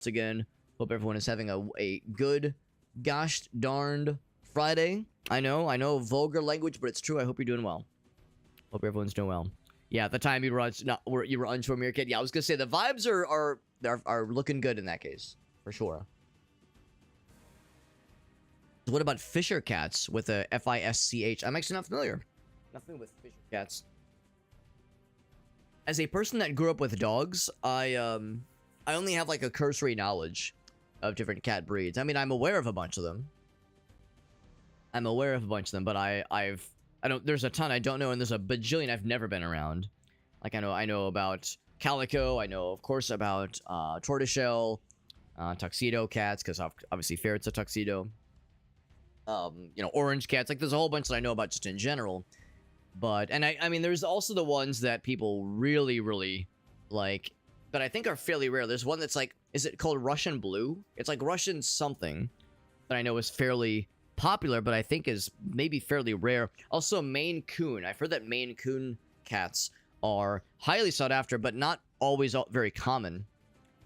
once again, hope everyone is having a good, gosh darned Friday. I know, vulgar language, but it's true. I hope you're doing well. Hope everyone's doing well. Yeah, at the time you were unsure, Mirror Kid. Yeah, I was gonna say the vibes are looking good in that case, for sure. So what about Fisher Cats with a F-I-S-C-H? I'm actually not familiar. Nothing with Fisher Cats. As a person that grew up with dogs, I only have like a cursory knowledge of different cat breeds. I mean, I'm aware of a bunch of them. But I don't, there's a ton I don't know, and there's a bajillion I've never been around. Like, I know about Calico, I know, of course, about Tortoiseshell, Tuxedo Cats, because obviously Ferret's a Tuxedo. You know, Orange Cats, like, there's a whole bunch that I know about just in general. But, and I mean, there's also the ones that people really, really like, but I think are fairly rare. There's one that's like, is it called Russian Blue? It's like Russian something that I know is fairly popular, but I think is maybe fairly rare. Also, Maine Coon. I've heard that Maine Coon cats are highly sought after, but not always very common.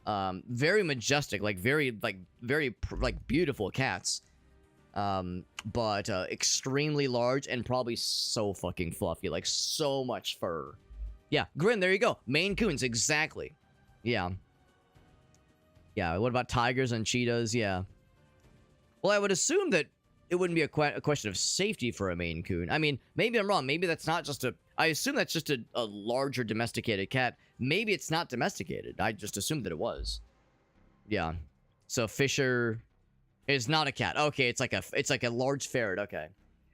Very majestic, like very beautiful cats. But extremely large and probably so fucking fluffy, like so much fur. Yeah, Grin, there you go. Maine Coons, exactly. Yeah. Yeah, what about tigers and cheetahs? Yeah. Well, I would assume that it wouldn't be a question of safety for a Maine Coon. I mean, maybe I'm wrong. Maybe that's not just a... I assume that's just a larger domesticated cat. Maybe it's not domesticated. I just assumed that it was. Yeah. So Fisher is not a cat. Okay, it's like a large ferret. Okay.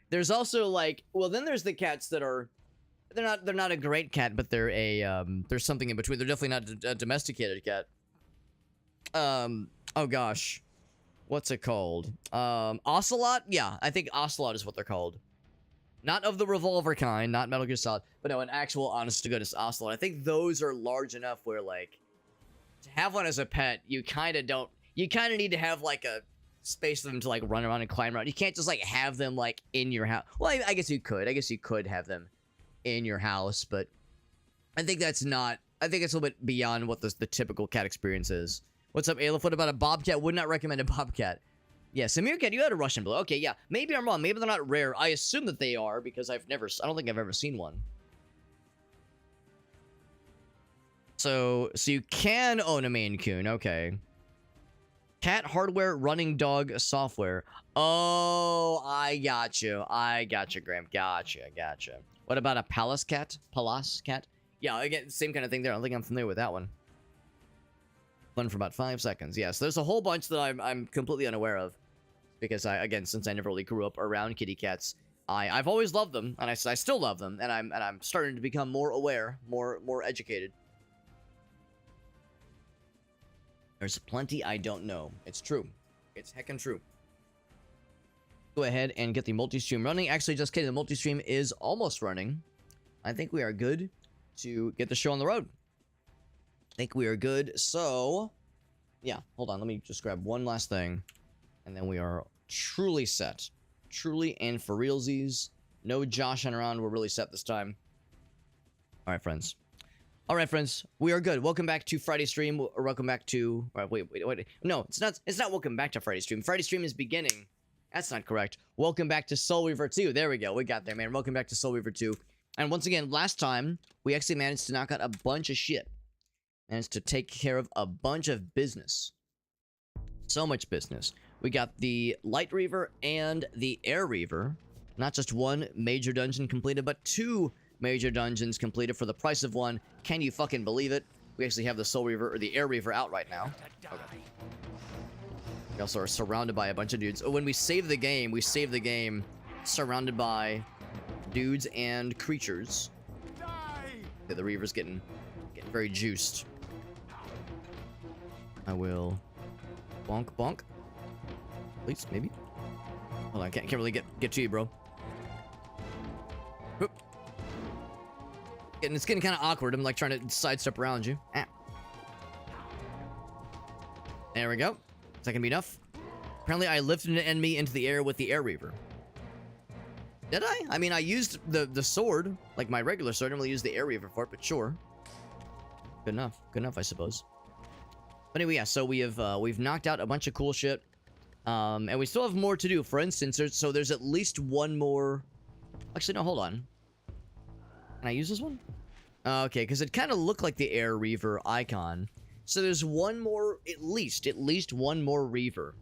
There's also like... Well, then there's the cats that are... They're not a great cat, but they're a... there's something in between. They're definitely not a domesticated cat. Oh gosh. What's it called? Ocelot? Yeah, I think Ocelot is what they're called. Not of the revolver kind, not Metal Gear Solid, but no, an actual honest-to-goodness Ocelot. I think those are large enough where, like, to have one as a pet, you kind of don't... You kind of need to have, like, a space for them to, like, run around and climb around. You can't just, like, have them, like, in your house. Well, I guess you could. I guess you could have them in your house, but I think that's not... I think it's a little bit beyond what the typical cat experience is. What's up, Aleph? What about a bobcat? Would not recommend a bobcat. Yeah, Samir Cat, you had a Russian Blue. Okay, yeah. Maybe I'm wrong. Maybe they're not rare. I assume that they are because I don't think I've ever seen one. So you can own a Maine Coon. Okay. Cat hardware, running dog software. Oh, I got you. Graham. Gotcha. What about a Pallas Cat? Pallas Cat? Yeah, again, same kind of thing there. I don't think I'm familiar with that one. Fun for about 5 seconds. Yes, there's a whole bunch that I'm completely unaware of because again, since I never really grew up around kitty cats, I've always loved them, and I still love them, and I'm starting to become more aware, more educated. There's plenty I don't know. It's true. It's heckin' true. Go ahead and get the multi-stream running. Actually, just kidding. The multi-stream is almost running. I think we are good to get the show on the road. I think we are good. So, yeah. Hold on. Let me just grab one last thing. And then we are truly set. Truly and for realsies. No joshing around. We're really set this time. All right, friends. All right, friends. We are good. Welcome back to Friday stream. Or welcome back to... Wait. No, it's not welcome back to Friday stream. Friday stream is beginning. That's not correct. Welcome back to Soul Reaver 2. There we go. We got there, man. Welcome back to Soul Reaver 2. And once again, last time, we actually managed to knock out a bunch of shit. Managed to take care of a bunch of business. So much business. We got the Light Reaver and the Air Reaver. Not just one major dungeon completed, but 2 major dungeons completed for the price of one. Can you fucking believe it? We actually have the Soul Reaver, or the Air Reaver, out right now. Okay. We also are surrounded by a bunch of dudes. When we save the game, surrounded by dudes and creatures. Okay, the Reaver's getting very juiced. I will bonk. Please, maybe. Hold on, I can't really get to you, bro. Whoop. It's getting kind of awkward. I'm like trying to sidestep around you. Ah. There we go. Is that gonna be enough? Apparently, I lifted an enemy into the air with the Air Reaver. Did I? I mean, I used the sword, like my regular sword. I didn't really use the Air Reaver for it, but sure. Good enough, I suppose. But anyway, yeah, so we've knocked out a bunch of cool shit. And we still have more to do. For instance, there's at least one more. Actually, no, hold on. Can I use this one? Okay, because it kind of looked like the Air Reaver icon. So there's one more, at least one more Reaver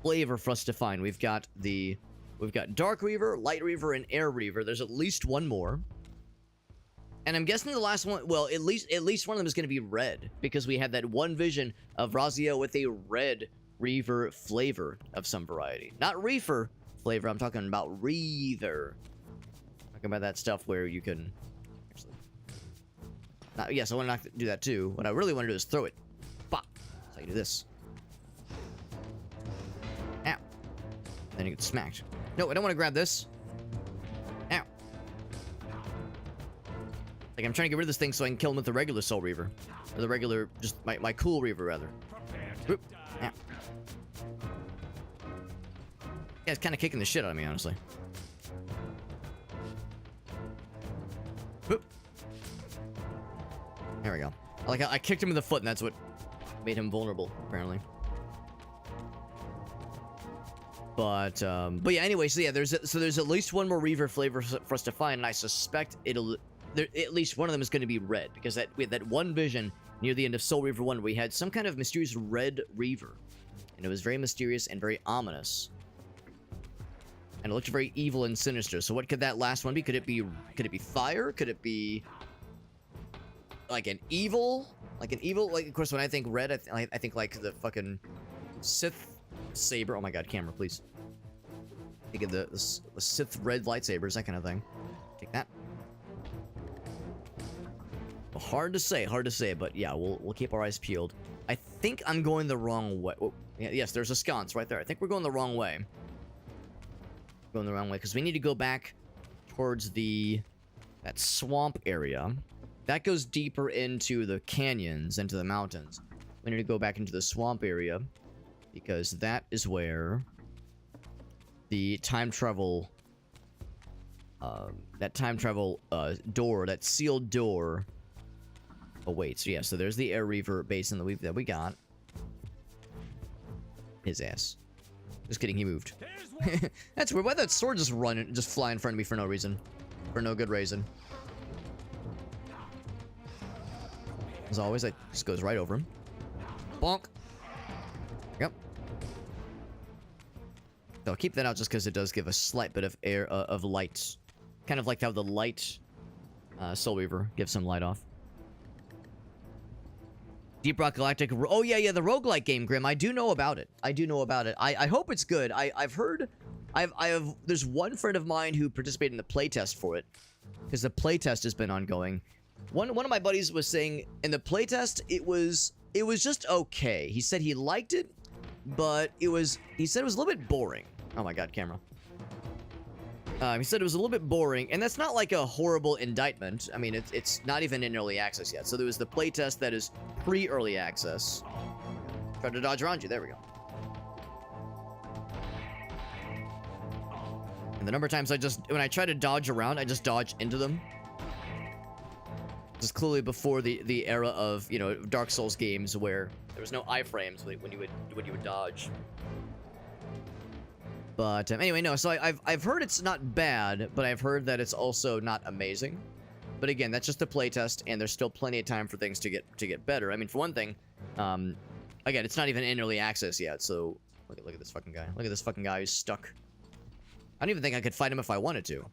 flavor for us to find. We've got Dark Reaver, Light Reaver, and Air Reaver. There's at least one more. And I'm guessing the last one, well, at least one of them is going to be red, because we had that one vision of Raziel with a red Reaver flavor of some variety. Not Reefer flavor, I'm talking about Reaver. Talking about that stuff where you can actually. Yes, I want to do that too. What I really want to do is throw it. Pop. That's how you do this. Ow. Then you get smacked. No, I don't want to grab this. Ow. Like, I'm trying to get rid of this thing so I can kill him with the regular Soul Reaver. Or the regular, just my cool Reaver, rather. Oop. Ow. Yeah, it's kind of kicking the shit out of me, honestly. Oop. There we go. I kicked him in the foot, and that's what made him vulnerable, apparently. But yeah, anyway, so yeah, there's at least one more Reaver flavor for us to find, and I suspect at least one of them is going to be red, because we had that one vision near the end of Soul Reaver 1 where we had some kind of mysterious red Reaver, and it was very mysterious and very ominous, and it looked very evil and sinister. So what could that last one be? Could it be fire? Could it be like an evil? Like, of course, when I think red, I think like the fucking Sith saber. Oh my god, camera, please. Think of the Sith red lightsabers, that kind of thing. Take that. Well, hard to say, but yeah, we'll keep our eyes peeled. I think I'm going the wrong way. Oh, yeah, yes, there's a sconce right there. I think we're going the wrong way. Going the wrong way because we need to go back towards that swamp area. That goes deeper into the canyons, into the mountains. We need to go back into the swamp area because that is where the time travel door, that sealed door awaits. So yeah, so there's the Air Reaver basin that we got. His ass. Just kidding, he moved. That's weird. Why that sword just fly in front of me for no reason? For no good reason. As always, it just goes right over him. Bonk. Yep. So I'll keep that out just because it does give a slight bit of air of light. Kind of like how the light Soul Reaver gives some light off. Deep Rock Galactic. Oh yeah, the roguelike game, Grim. I do know about it. I hope it's good. I've heard. There's one friend of mine who participated in the playtest for it, because the playtest has been ongoing. One of my buddies was saying in the playtest it was just okay. He said he liked it, but he said it was a little bit boring. Oh my god, camera. He said it was a little bit boring, and that's not like a horrible indictment. I mean, it's not even in early access yet. So there was the playtest that is pre-early access. Tried to dodge around you. There we go. And the number of times when I try to dodge around, I just dodge into them. This is clearly before the era of, Dark Souls games where there was no iframes when you would dodge. But anyway, no. So I've heard it's not bad, but I've heard that it's also not amazing. But again, that's just a playtest, and there's still plenty of time for things to get better. I mean, for one thing, again, it's not even in early access yet. So look at this fucking guy. Look at this fucking guy who's stuck. I don't even think I could fight him if I wanted to.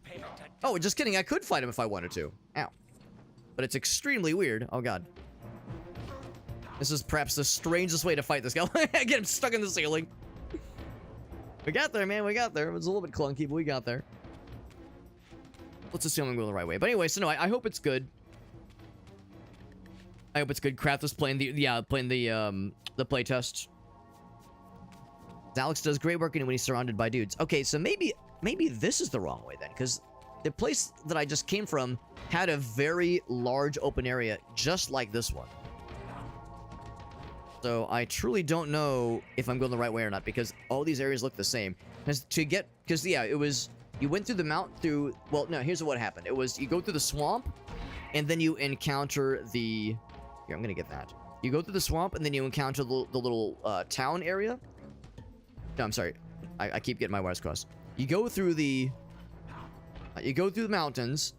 Oh, just kidding. I could fight him if I wanted to. Ow. But it's extremely weird. Oh god. This is perhaps the strangest way to fight this guy. Get him stuck in the ceiling. We got there, man. We got there. It was a little bit clunky, but we got there. Let's assume I'm going the right way. But anyway, so no, I hope it's good. I hope it's good. Kraft was playing the playtest. Alex does great work when he's surrounded by dudes. Okay, so maybe this is the wrong way then, because the place that I just came from had a very large open area just like this one. So I truly don't know if I'm going the right way or not, because all these areas look the same. Because yeah, you went through the well, no, here's what happened. It was, you go through the swamp, and then you encounter here, I'm gonna get that. You go through the swamp, and then you encounter the little town area. No, I'm sorry. I keep getting my wires crossed. You go through the mountains.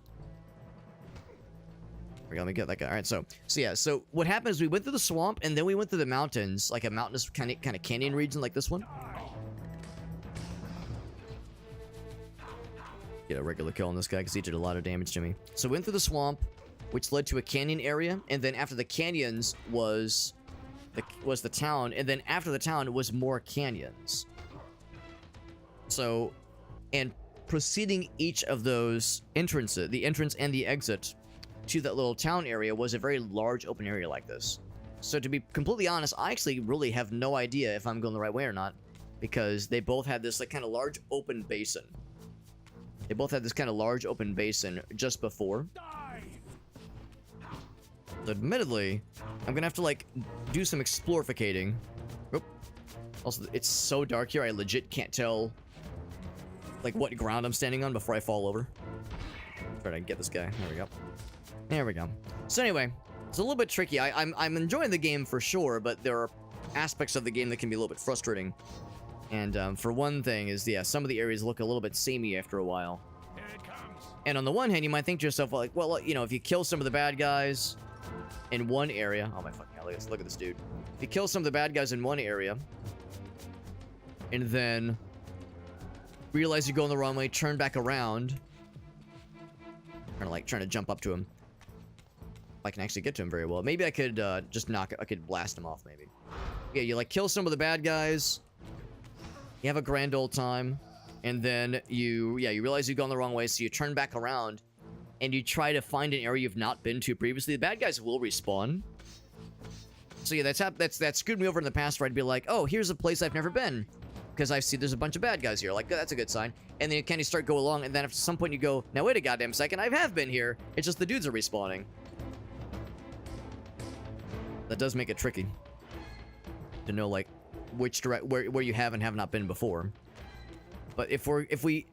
Let me get that guy. All right, so yeah. So what happened is we went through the swamp, and then we went through the mountains, like a mountainous kind of canyon region, like this one. Get a regular kill on this guy because he did a lot of damage to me. So we went through the swamp, which led to a canyon area, and then after the canyons was the town, and then after the town was more canyons. So, and preceding each of those entrances, the entrance and the exit to that little town area was a very large open area like this. So to be completely honest, I actually really have no idea if I'm going the right way or not, because they both had this like kind of large open basin. They both had this kind of large open basin just before. So admittedly, I'm gonna have to like do some explorificating. Oop. Also, it's so dark here, I legit can't tell like what ground I'm standing on before I fall over. Try to get this guy. There we go. There we go. So anyway, it's a little bit tricky. I'm enjoying the game for sure, but there are aspects of the game that can be a little bit frustrating. And for one thing is, yeah, some of the areas look a little bit samey after a while. Here it comes. And on the one hand, you might think to yourself, like, well, you know, if you kill some of the bad guys in one area... Oh my fucking hell, look at this dude. If you kill some of the bad guys in one area, and then realize you're going the wrong way, turn back around, trying to jump up to him. I can actually get to him very well. Maybe I could just I could blast him off, maybe. Yeah, you like kill some of the bad guys. You have a grand old time, and then you realize you've gone the wrong way, so you turn back around, and you try to find an area you've not been to previously. The bad guys will respawn. So yeah, that screwed me over in the past, where I'd be like, oh, here's a place I've never been, because I see there's a bunch of bad guys here. Like, that's a good sign. And then you kind of start go along, and then at some point you go, now wait a goddamn second, I have been here. It's just the dudes are respawning. That does make it tricky to know, like, which where you have and have not been before. But if we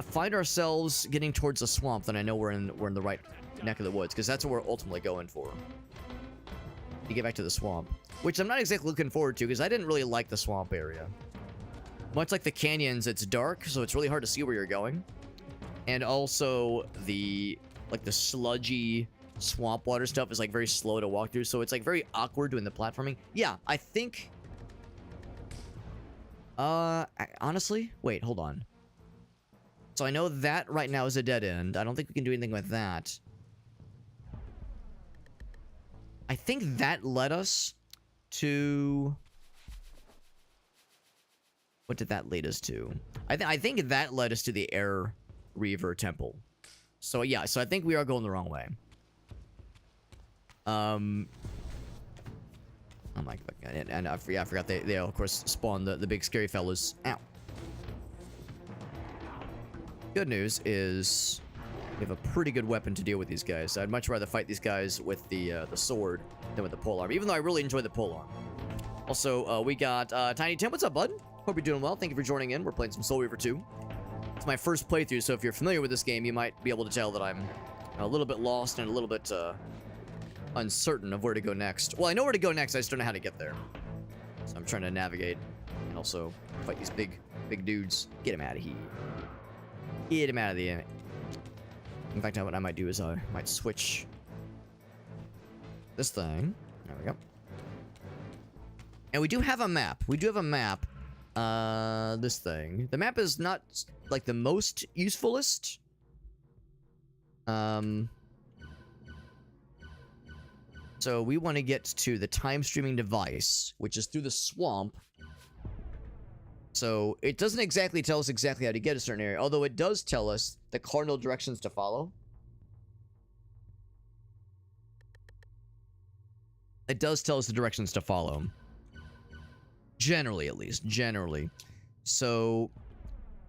find ourselves getting towards the swamp, then I know we're in the right neck of the woods, because that's what we're ultimately going for. To get back to the swamp, which I'm not exactly looking forward to, because I didn't really like the swamp area. Much like the canyons, it's dark, so it's really hard to see where you're going. And also the sludgy swamp water stuff is like very slow to walk through, so it's like very awkward doing the platforming. Yeah, I think honestly, wait, hold on. So I know that right now is a dead end. I don't think we can do anything with that. I think that led us to... What did that lead us to? I think that led us to the Air Reaver temple. So yeah, so I think we are going the wrong way. Oh my god, and I forgot they of course spawn the big scary fellas. Ow. Good news is we have a pretty good weapon to deal with these guys. I'd much rather fight these guys with the sword than with the polearm, even though I really enjoy the polearm. Also, we got Tiny Tim. What's up, bud? Hope you're doing well. Thank you for joining in. We're playing some Soul Reaver 2. It's my first playthrough, so if you're familiar with this game, you might be able to tell that I'm a little bit lost and a little bit uncertain of where to go next. Well, I know where to go next, I just don't know how to get there. So I'm trying to navigate and also fight these big dudes. Get him out of here. Get him out of the... In fact, what I might do is I might switch this thing. There we go. And we do have a map. We do have a map. This thing. The map is not, like, the most usefulest. So we want to get to the time streaming device, which is through the swamp. So it doesn't exactly tell us exactly how to get a certain area, although it does tell us the cardinal directions to follow. It does tell us the directions to follow. Generally, at least. Generally. So,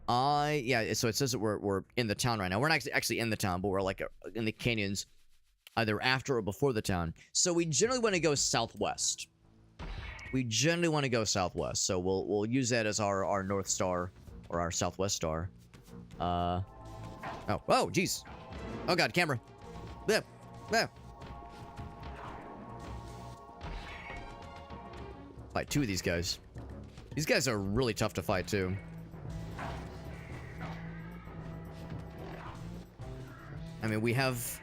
yeah, so it says that we're in the town right now. We're not actually in the town, but we're, like, in the canyons, either after or before the town. So we generally want to go southwest. We generally want to go southwest. So we'll use that as our North Star, or our Southwest Star. Oh, jeez. Oh, God, camera. There. There. Fight 2 of these guys. These guys are really tough to fight, too. I mean, we have...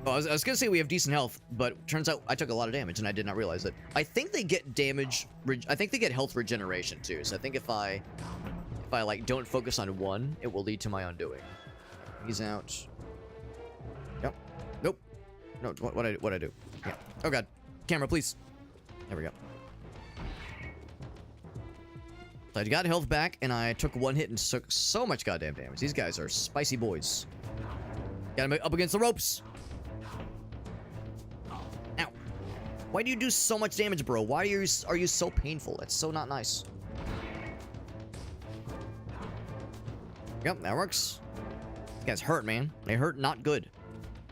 Oh, I was gonna say we have decent health, but turns out I took a lot of damage and I did not realize it. I think they get damage... I think they get health regeneration, too. So I think if I like, don't focus on one, it will lead to my undoing. He's out. Yep. Nope. No, what I do? Yeah. Oh, God. Camera, please. There we go. So I got health back, and I took one hit and took so much goddamn damage. These guys are spicy boys. Got him up against the ropes. Ow. Why do you do so much damage, bro? Why are you so painful? It's so not nice. Yep, that works. These guys hurt, man. They hurt not good.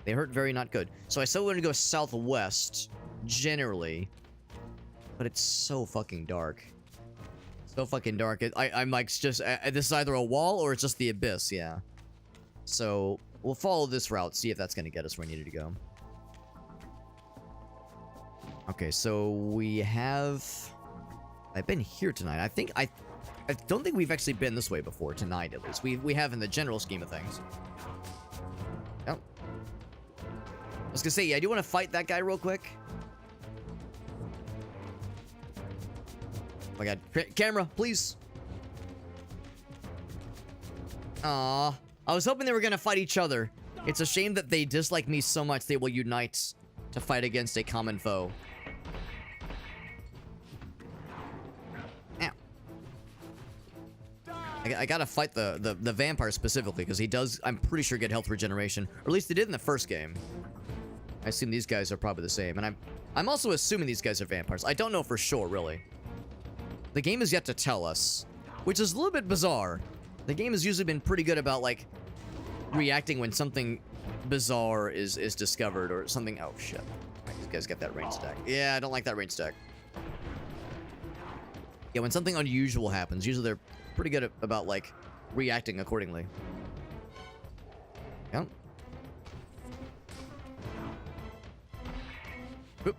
They hurt very not good. So I still want to go southwest, generally. But it's so fucking dark. So fucking dark. I'm like, just... this is either a wall or it's just the abyss, yeah. So, we'll follow this route, see if that's going to get us where we needed to go. Okay, so we have... I've been here tonight. I don't think we've actually been this way before, tonight at least. We have in the general scheme of things. Yep. I was gonna say, yeah, I do want to fight that guy real quick. Oh my god. Camera, please. Aww. I was hoping they were gonna fight each other. It's a shame that they dislike me so much they will unite to fight against a common foe. Ow. I gotta fight the vampire specifically, because he does, I'm pretty sure, get health regeneration. Or at least they did in the first game. I assume these guys are probably the same. And I'm also assuming these guys are vampires. I don't know for sure, really. The game is yet to tell us, which is a little bit bizarre. The game has usually been pretty good about, like, reacting when something bizarre is discovered or something. Oh, shit. These guys got that range stack. Yeah, I don't like that range stack. Yeah, when something unusual happens, usually they're pretty good about, like, reacting accordingly. Yep. Oop.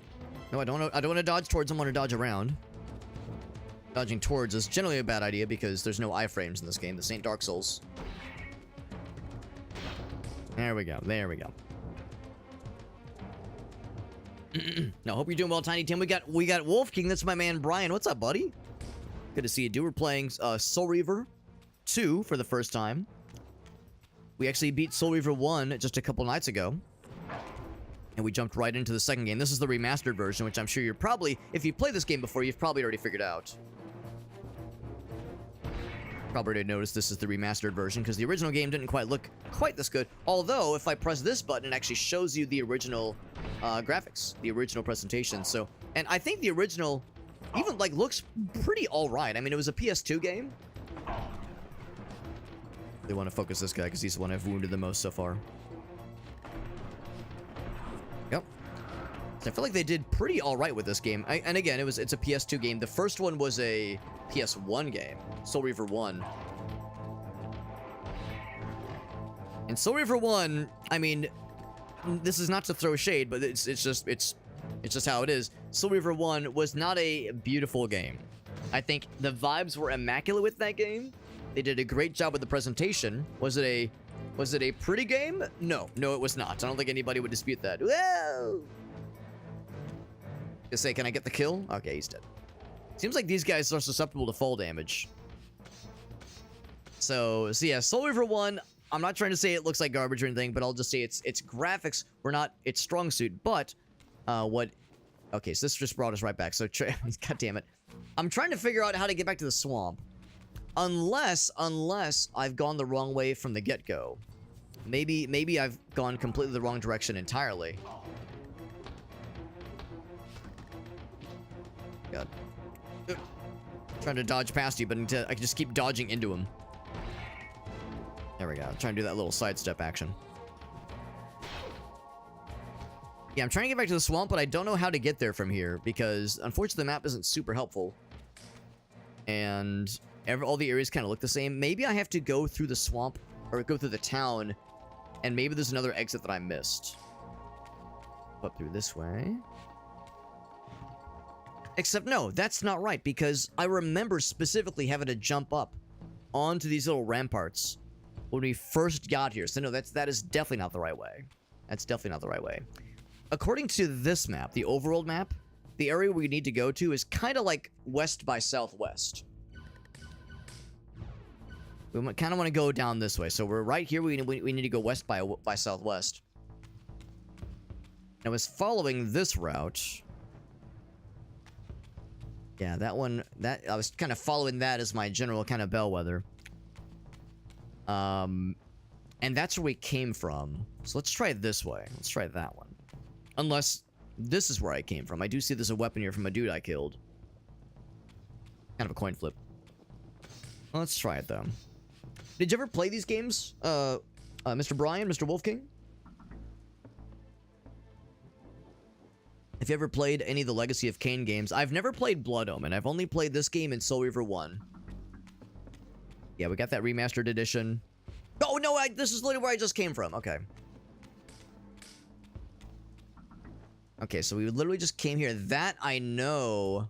No, I don't want to dodge towards them. I want to dodge around. Dodging towards is generally a bad idea because there's no iframes in this game. This ain't Dark Souls. There we go. There we go. No, hope you're doing well, Tiny Tim. We got Wolf King. That's my man Brian. What's up, buddy? Good to see you, dude. We're playing Soul Reaver 2 for the first time. We actually beat Soul Reaver 1 just a couple nights ago. And we jumped right into the second game. This is the remastered version, which I'm sure you're probably, if you've played this game before, you've probably already figured out. Probably already noticed this is the remastered version, because the original game didn't quite look quite this good. Although, if I press this button, it actually shows you the original graphics, the original presentation. So, and I think the original even, like, looks pretty alright. I mean, it was a PS2 game. They want to focus this guy, because he's the one I've wounded the most so far. Yep. So I feel like they did pretty alright with this game. And again, it's a PS2 game. The first one was a PS1 game, Soul Reaver 1. And Soul Reaver 1, I mean, this is not to throw shade, but it's just how it is. Soul Reaver 1 was not a beautiful game. I think the vibes were immaculate with that game. They did a great job with the presentation. Was it a pretty game? No, it was not. I don't think anybody would dispute that. Whoa! Just say, can I get the kill? Okay, he's dead. Seems like these guys are susceptible to fall damage. So yeah, Soul Reaver 1, I'm not trying to say it looks like garbage or anything, but I'll just say its graphics were not its strong suit. But okay, so this just brought us right back. So god damn it. I'm trying to figure out how to get back to the swamp. Unless I've gone the wrong way from the get-go. Maybe I've gone completely the wrong direction entirely. God. Trying to dodge past you, but I can just keep dodging into him. There we go. Trying to do that little sidestep action. Yeah, I'm trying to get back to the swamp, but I don't know how to get there from here because, unfortunately, the map isn't super helpful. And all the areas kind of look the same. Maybe I have to go through the swamp or go through the town, and maybe there's another exit that I missed. Up through this way. Except, no, that's not right, because I remember specifically having to jump up onto these little ramparts when we first got here. So no, that is definitely not the right way. That's definitely not the right way. According to this map, the overworld map, the area we need to go to is kind of like west by southwest. We kind of want to go down this way. So we're right here. We need to go west by southwest. I was following this route. Yeah, that one, I was kind of following that as my general kind of bellwether. And that's where we came from. So let's try it this way. Let's try that one. Unless this is where I came from. I do see there's a weapon here from a dude I killed. Kind of a coin flip. Well, let's try it, though. Did you ever play these games? Mr. Brian? Mr. Wolf King? Have you ever played any of the Legacy of Kain games? I've never played Blood Omen. I've only played this game in Soul Reaver 1. Yeah, we got that remastered edition. Oh, no, this is literally where I just came from. Okay. Okay, so we literally just came here. That I know.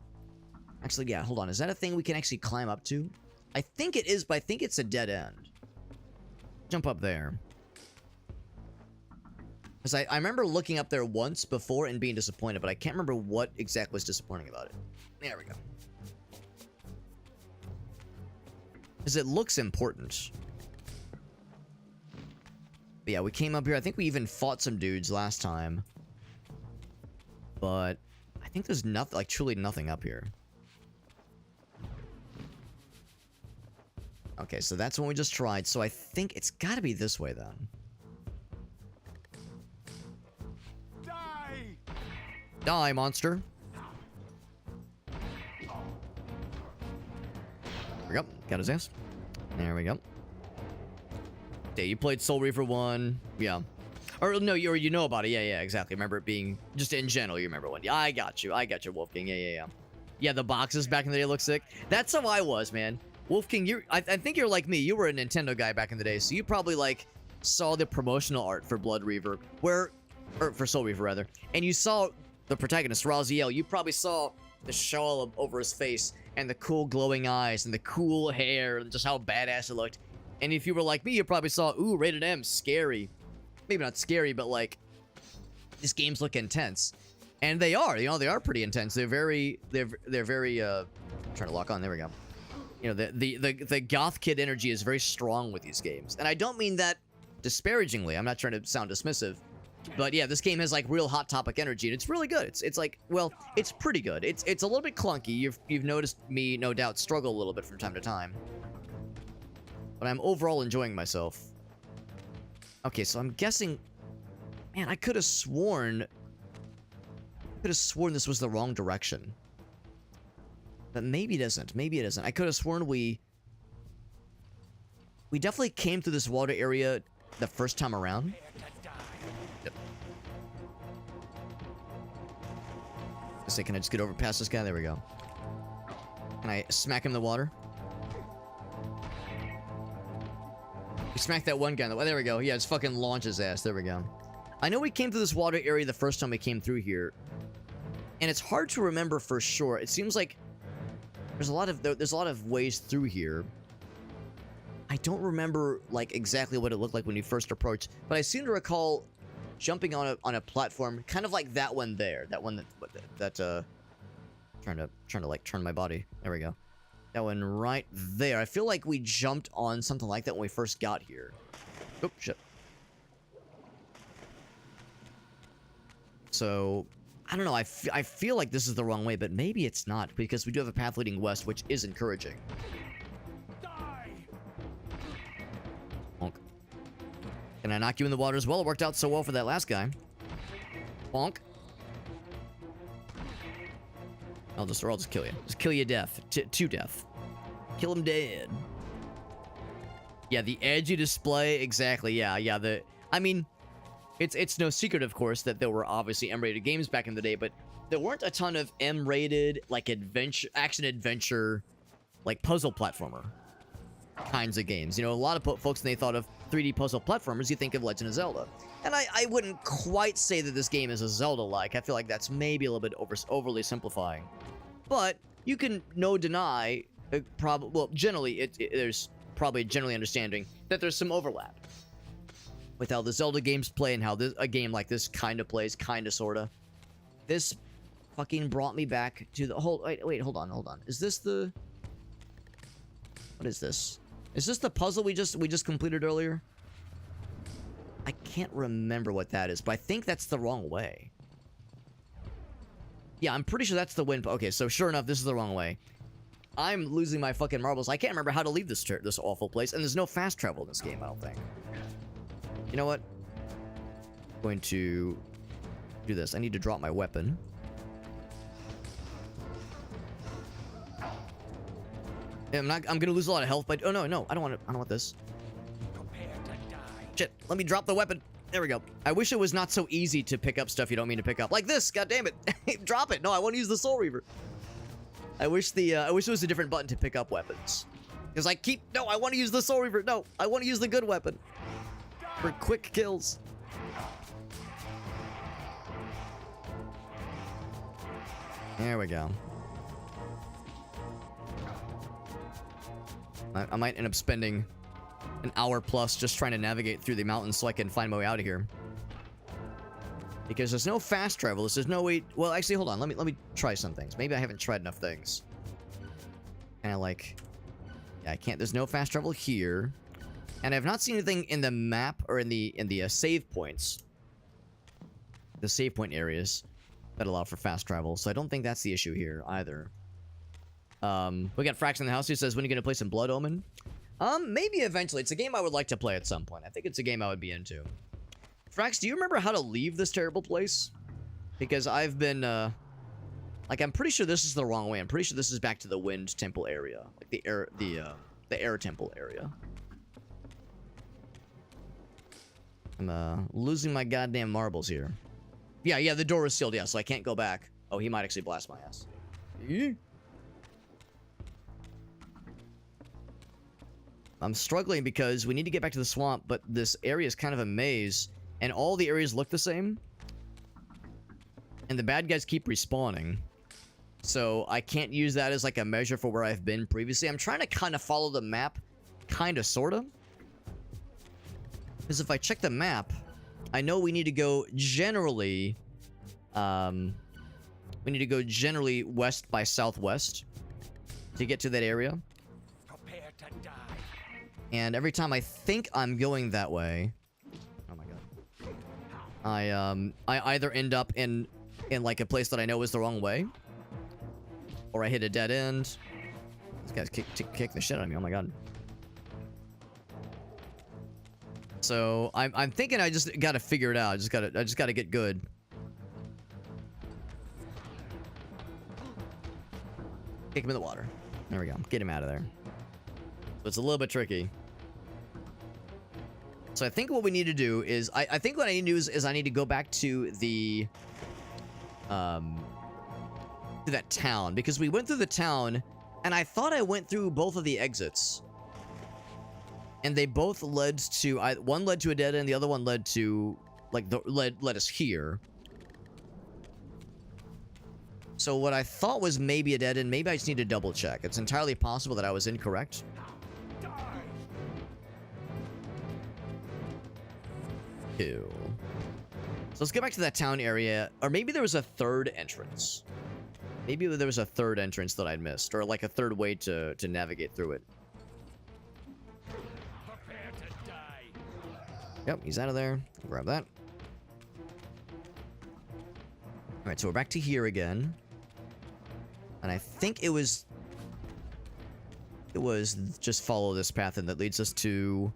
Actually, yeah, hold on. Is that a thing we can actually climb up to? I think it is, but I think it's a dead end. Jump up there. Because I remember looking up there once before and being disappointed, but I can't remember what exactly was disappointing about it. There we go. Because it looks important. But yeah, we came up here. I think we even fought some dudes last time. But I think there's nothing, like truly nothing up here. Okay, so that's what we just tried. So I think it's got to be this way then. Die, monster. There we go. Got his ass. There we go. Yeah, you played Soul Reaver 1. Yeah. Or no, you know about it. Yeah, exactly. Remember it being just in general. You remember one. Yeah, I got you, Wolf King. Yeah. Yeah, the boxes back in the day look sick. That's how I was, man. Wolf King, I think you're like me. You were a Nintendo guy back in the day, so you probably like saw the promotional art for Blood Reaver, or for Soul Reaver rather, and you saw the protagonist, Raziel. You probably saw the shawl over his face and the cool glowing eyes and the cool hair and just how badass it looked. And if you were like me, you probably saw, ooh, rated M, scary. Maybe not scary, but like, these games look intense. And they are, they are pretty intense. They're very, I'm trying to lock on, there we go. You know, the goth kid energy is very strong with these games. And I don't mean that disparagingly. I'm not trying to sound dismissive. But yeah, this game has like real Hot Topic energy, and it's really good. It's like, well, it's pretty good. It's a little bit clunky. You've noticed me, no doubt, struggle a little bit from time to time. But I'm overall enjoying myself. Okay, so I'm guessing, man, I could have sworn this was the wrong direction. But maybe it isn't. Maybe it isn't. I could have sworn we definitely came through this water area the first time around. Yep. Let's say, can I just get over past this guy? There we go. Can I smack him in the water? We smacked that one guy in the water. There we go. Yeah, just fucking launch his ass. There we go. I know we came through this water area the first time we came through here. And it's hard to remember for sure. It seems like there's a lot of ways through here. I don't remember like exactly what it looked like when you first approached, but I seem to recall jumping on a platform, kind of like that one there. That one trying to like turn my body. There we go. That one right there. I feel like we jumped on something like that when we first got here. Oh shit. So I don't know. I feel like this is the wrong way, but maybe it's not, because we do have a path leading west, which is encouraging. Bonk. Can I knock you in the water as well? It worked out so well for that last guy. Bonk. I'll just kill you. Just kill you to death. Kill him dead. Yeah, the edgy display, exactly. Yeah. I mean, it's no secret, of course, that there were obviously M-rated games back in the day, but there weren't a ton of M-rated, like, action-adventure, like, puzzle platformer kinds of games. You know, a lot of folks, when they thought of 3D puzzle platformers, you think of Legend of Zelda. And I wouldn't quite say that this game is a Zelda-like. I feel like that's maybe a little bit overly simplifying. But you can deny, well, generally, there's probably generally understanding that there's some overlap with how the Zelda games play and how a game like this kind of plays, kind of, sort of. This fucking brought me back to the whole... Wait, hold on. Is this the... What is this? Is this the puzzle we just completed earlier? I can't remember what that is, but I think that's the wrong way. Yeah, I'm pretty sure that's the win. Okay, so sure enough, this is the wrong way. I'm losing my fucking marbles. I can't remember how to leave this awful place, and there's no fast travel in this game, I don't think. You know what? I'm going to do this. I need to drop my weapon. I'm gonna lose a lot of health, but oh no, I don't want this. Shit, let me drop the weapon. There we go. I wish it was not so easy to pick up stuff you don't mean to pick up. Like this, god damn it. Drop it. No, I want to use the Soul Reaver. I wish it was a different button to pick up weapons. Because no, I want to use the Soul Reaver. No, I want to use the good weapon. For quick kills. There we go. I might end up spending an hour plus just trying to navigate through the mountains so I can find my way out of here. Because there's no fast travel. There's no way... Well, actually, hold on. Let me try some things. Maybe I haven't tried enough things. And yeah, I can't... There's no fast travel here. And I've not seen anything in the map or in the save points. The save point areas that allow for fast travel. So I don't think that's the issue here either. We got Frax in the house who says, when are you going to play some Blood Omen? Maybe eventually. It's a game I would like to play at some point. I think it's a game I would be into. Frax, do you remember how to leave this terrible place? Because I've been, I'm pretty sure this is the wrong way. I'm pretty sure this is back to the Wind Temple area. Like the Air Temple area. I'm, losing my goddamn marbles here. Yeah, the door is sealed, yeah, so I can't go back. Oh, he might actually blast my ass. I'm struggling because we need to get back to the swamp, but this area is kind of a maze, and all the areas look the same. And the bad guys keep respawning. So I can't use that as like a measure for where I've been previously. I'm trying to kind of follow the map, kind of, sort of. Because if I check the map, I know we need to go generally... we need to go generally west by southwest to get to that area. Prepare to die. And every time I think I'm going that way... Oh my god. I either end up in like a place that I know is the wrong way. Or I hit a dead end. This guy's kick the shit out of me, oh my god. So I'm thinking I just gotta figure it out. I just gotta get good. Kick him in the water. There we go. Get him out of there. So it's a little bit tricky. So I think what we need to do is I think what I need to do is I need to go back to the to that town, because we went through the town and I thought I went through both of the exits. And they both led to one led to a dead end, the other one led to led us here. So what I thought was maybe a dead end, maybe I just need to double check. It's entirely possible that I was incorrect. Cool. So let's get back to that town area. Or maybe there was a third entrance. Maybe there was a third entrance that I'd missed. Or like a third way to navigate through it. Prepare to die. Yep, he's out of there. I'll grab that. Alright, so we're back to here again. And I think it was just follow this path and that leads us to...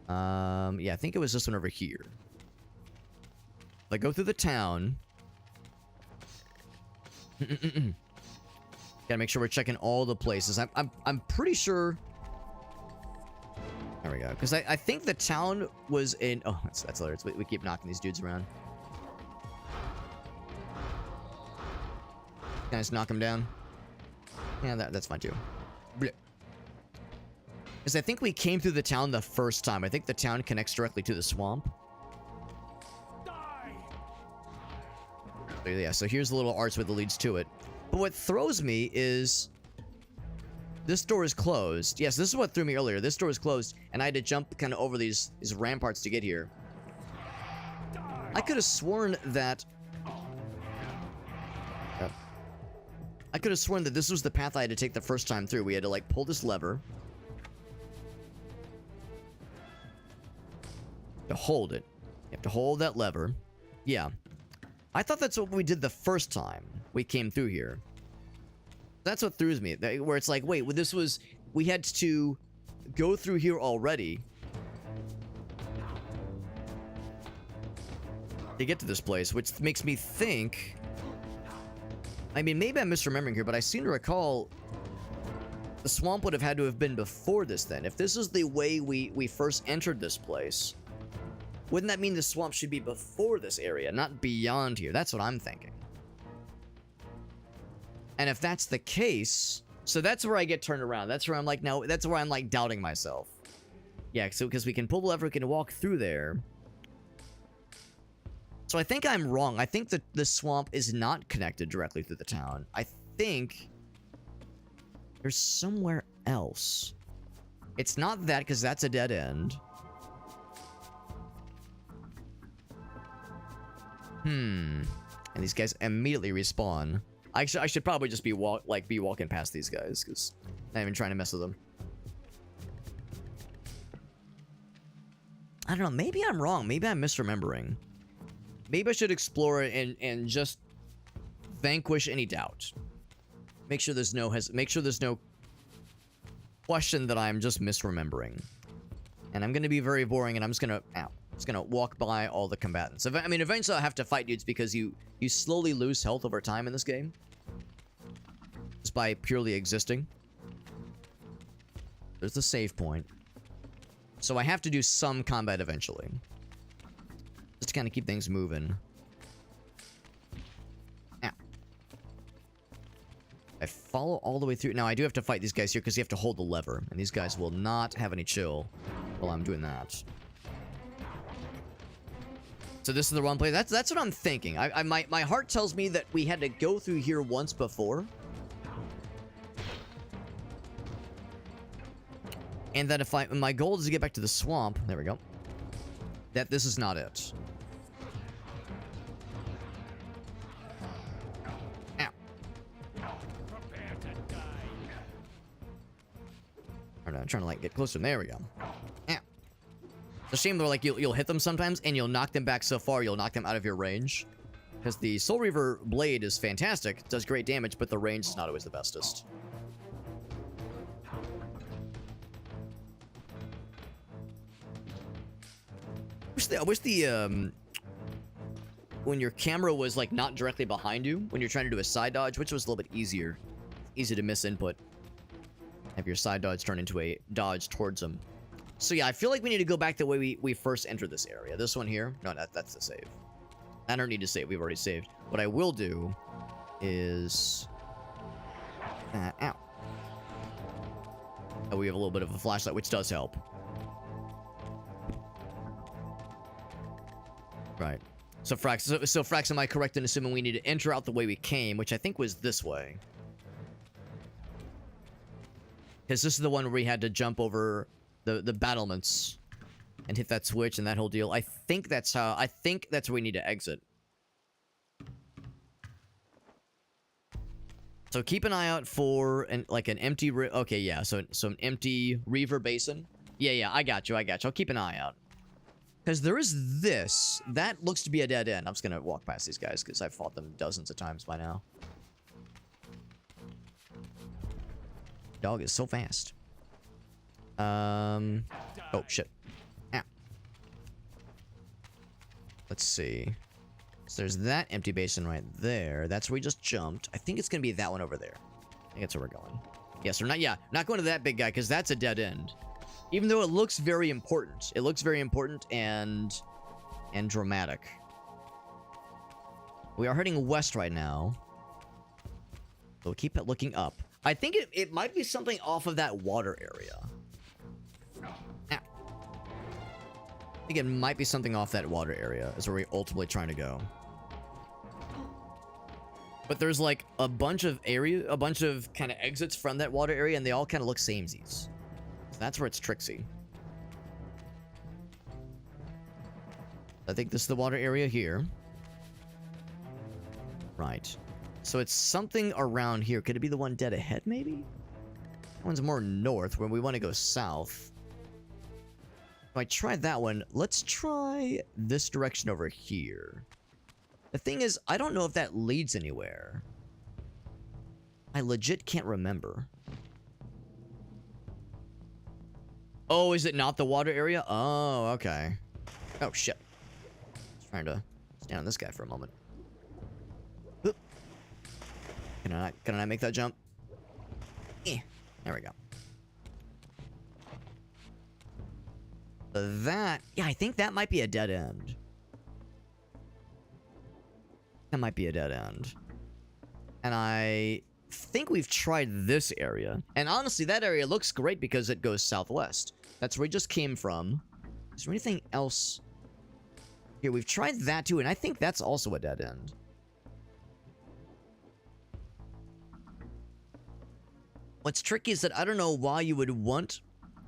yeah, I think it was this one over here. Like, go through the town. Gotta make sure we're checking all the places. I'm pretty sure... There we go. Because I think the town was in... Oh, that's hilarious. We keep knocking these dudes around. Can I just knock him down? Yeah, that's fine too. Because I think we came through the town the first time. I think the town connects directly to the swamp. Die. So yeah, so here's the little archway that leads to it. But But what throws me is this door is closed. Yes, this is what threw me earlier. This door is closed, and I had to jump kind of over these ramparts to get here. I could have sworn that... I could have sworn that this was the path I had to take the first time through. We had to, like, pull this lever. To hold it. You have to hold that lever. Yeah. I thought that's what we did the first time we came through here. That's what throws me. Where it's like, wait, well, this was... We had to go through here already to get to this place, which makes me think... I mean, maybe I'm misremembering here, but I seem to recall the swamp would have had to have been before this then. If this is the way we first entered this place, wouldn't that mean the swamp should be before this area, not beyond here? That's what I'm thinking. And if that's the case, so that's where I get turned around. That's where I'm like, no, that's where I'm like doubting myself. Yeah, so because we can pull the lever, we can walk through there. So I think I'm wrong. I think that the swamp is not connected directly through the town. I think there's somewhere else. It's not that, because that's a dead end. And these guys immediately respawn. I should probably just be walking past these guys, because I'm not even trying to mess with them. I don't know. Maybe I'm wrong. Maybe I'm misremembering. Maybe I should explore it and just vanquish any doubt. Make sure there's no question that I'm just misremembering. And I'm gonna be very boring, and I'm just gonna walk by all the combatants. I mean, eventually I'll have to fight dudes because you slowly lose health over time in this game. Just by purely existing. There's the save point. So I have to do some combat eventually. Just to kind of keep things moving. Ow. I follow all the way through. Now, I do have to fight these guys here because you have to hold the lever. And these guys will not have any chill while I'm doing that. So this is the wrong place. That's what I'm thinking. My heart tells me that we had to go through here once before. And that if my goal is to get back to the swamp, there we go, that this is not it. Ow. Prepare to die. I'm trying to like get closer. There we go. Ow. It's a shame though, like you'll hit them sometimes and you'll knock them back so far you'll knock them out of your range. Because the Soul Reaver blade is fantastic, it does great damage, but the range is not always the bestest. I wish the when your camera was like not directly behind you when you're trying to do a side dodge, which was a little bit easier. Easy to miss input. Have your side dodge turn into a dodge towards them. So yeah, I feel like we need to go back the way we first entered this area. This one here. No, that's the save. I don't need to save. We've already saved. What I will do is... ow. Oh, we have a little bit of a flashlight, which does help. Right. So Frax, am I correct in assuming we need to enter out the way we came, which I think was this way? Because this is the one where we had to jump over the battlements and hit that switch and that whole deal. I think that's where we need to exit. So keep an eye out for an empty... Okay, yeah, so an empty Reaver basin. Yeah, I got you. I'll keep an eye out. Because there is this. That looks to be a dead end. I'm just going to walk past these guys because I've fought them dozens of times by now. Dog is so fast. Oh, shit. Ow. Let's see. So there's that empty basin right there. That's where we just jumped. I think it's going to be that one over there. I think that's where we're going. Yes, we're not... Yeah, not going to that big guy because that's a dead end. Even though it looks very important. It looks very important and dramatic. We are heading west right now. So keep it looking up. I think it might be something off of that water area. Ow. I think it might be something off that water area is where we're ultimately trying to go. But there's like a bunch of kind of exits from that water area, and they all kind of look samesies. So that's where it's tricksy. I think this is the water area here. Right. So it's something around here. Could it be the one dead ahead, maybe? That one's more north, where we want to go south. If I tried that one, let's try this direction over here. The thing is, I don't know if that leads anywhere. I legit can't remember. Oh, is it not the water area? Oh, okay. Oh, shit. Just trying to stand on this guy for a moment. Oop. Can I not make that jump? There we go. That, yeah, I think that might be a dead end. That might be a dead end. And I think we've tried this area. And honestly, that area looks great because it goes southwest. That's where we just came from. Is there anything else? Here, we've tried that too, and I think that's also a dead end. What's tricky is that I don't know why you would want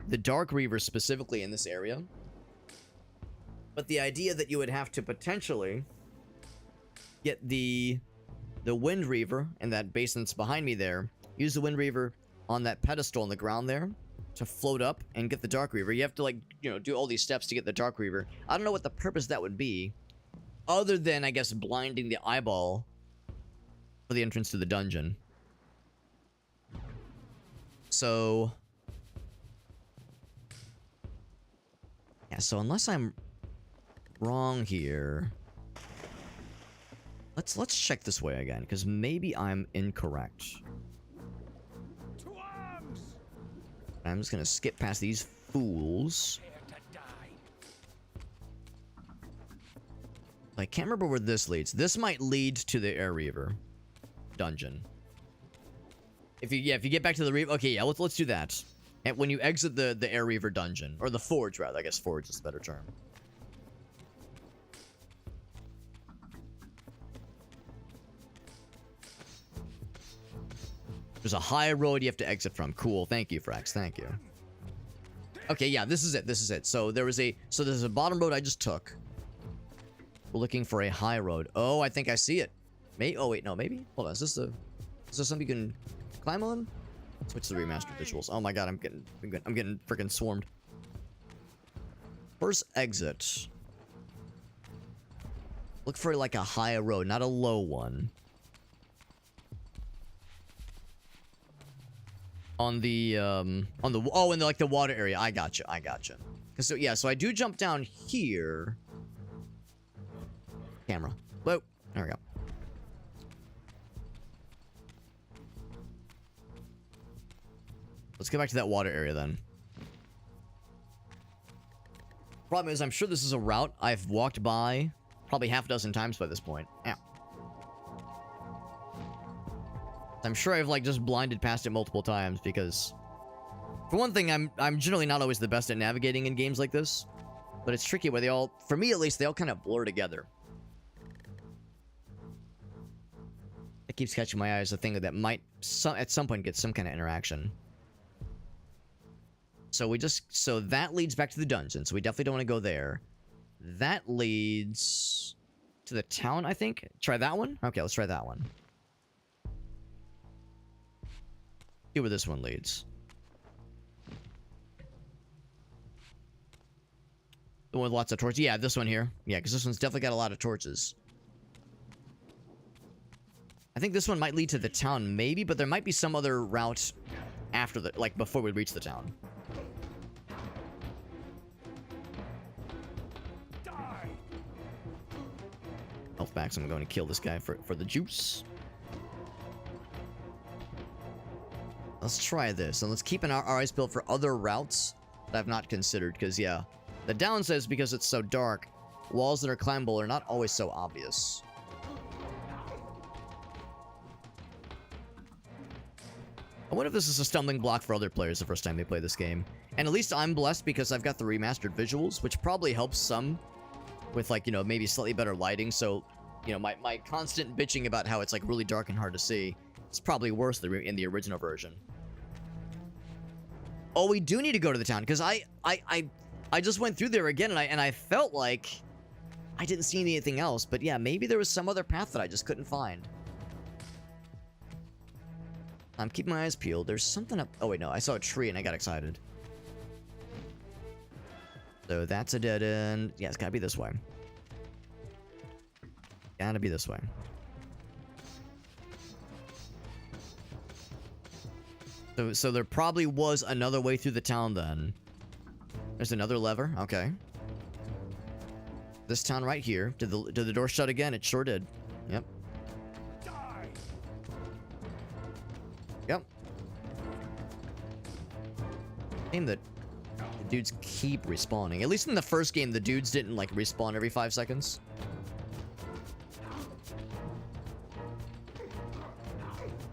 the Dark Reaver specifically in this area. But the idea that you would have to potentially get the Wind Reaver and that basin that's behind me there, use the Wind Reaver on that pedestal on the ground there to float up and get the Dark Reaver. You have to, like, you know, do all these steps to get the Dark Reaver. I don't know what the purpose that would be, other than, I guess, blinding the eyeball for the entrance to the dungeon. So yeah, so unless I'm wrong here, let's check this way again, because maybe I'm incorrect. To arms! I'm just gonna skip past these fools. Prepare to die. I can't remember where this leads. This might lead to the Air Reaver dungeon. If you get back to the Reaver, okay, yeah, let's do that. And when you exit the Air Reaver dungeon, or the Forge rather, I guess Forge is a better term. There's a high road you have to exit from. Cool. Thank you, Frax. Thank you. Okay, yeah, this is it. This is it. So there's a bottom road I just took. We're looking for a high road. Oh, I think I see it. Oh wait, no, maybe. Hold on. Is this something you can climb on? Switch to the remastered visuals. Oh my god, I'm getting freaking swarmed. First exit. Look for like a high road, not a low one. In like the water area. I gotcha. So yeah, so I do jump down here. Camera. Whoa. There we go. Let's get back to that water area then. Problem is, I'm sure this is a route I've walked by probably half a dozen times by this point. Ow. I'm sure I've like just blinded past it multiple times because, for one thing, I'm generally not always the best at navigating in games like this, but it's tricky where they all, for me at least, they all kind of blur together. It keeps catching my eye as a thing that might at some point get some kind of interaction. So that leads back to the dungeon, so we definitely don't want to go there. That leads to the town, I think. Try that one? Okay, let's try that one. See where this one leads. The one with lots of torches. Yeah, this one here. Yeah, because this one's definitely got a lot of torches. I think this one might lead to the town, maybe, but there might be some other route after the, like, before we reach the town. Health back, so I'm going to kill this guy for the juice. Let's try this, and let's keep our eyes peeled for other routes that I've not considered, because, yeah, the downside is because it's so dark, walls that are climbable are not always so obvious. I wonder if this is a stumbling block for other players the first time they play this game. And at least I'm blessed because I've got the remastered visuals, which probably helps some with, like, you know, maybe slightly better lighting. So You know, my constant bitching about how it's like really dark and hard to see. It's probably worse in the original version. Oh, we do need to go to the town because I just went through there again and I felt like I didn't see anything else. But yeah, maybe there was some other path that I just couldn't find. I'm keeping my eyes peeled. There's something up. Oh wait, no, I saw a tree and I got excited. So that's a dead end. Yeah, it's gotta be this way. Gotta be this way. So there probably was another way through the town then. There's another lever. Okay. This town right here. Did the door shut again? It sure did. Yep. Die. Yep. Game that the dudes keep respawning. At least in the first game, the dudes didn't like respawn every 5 seconds.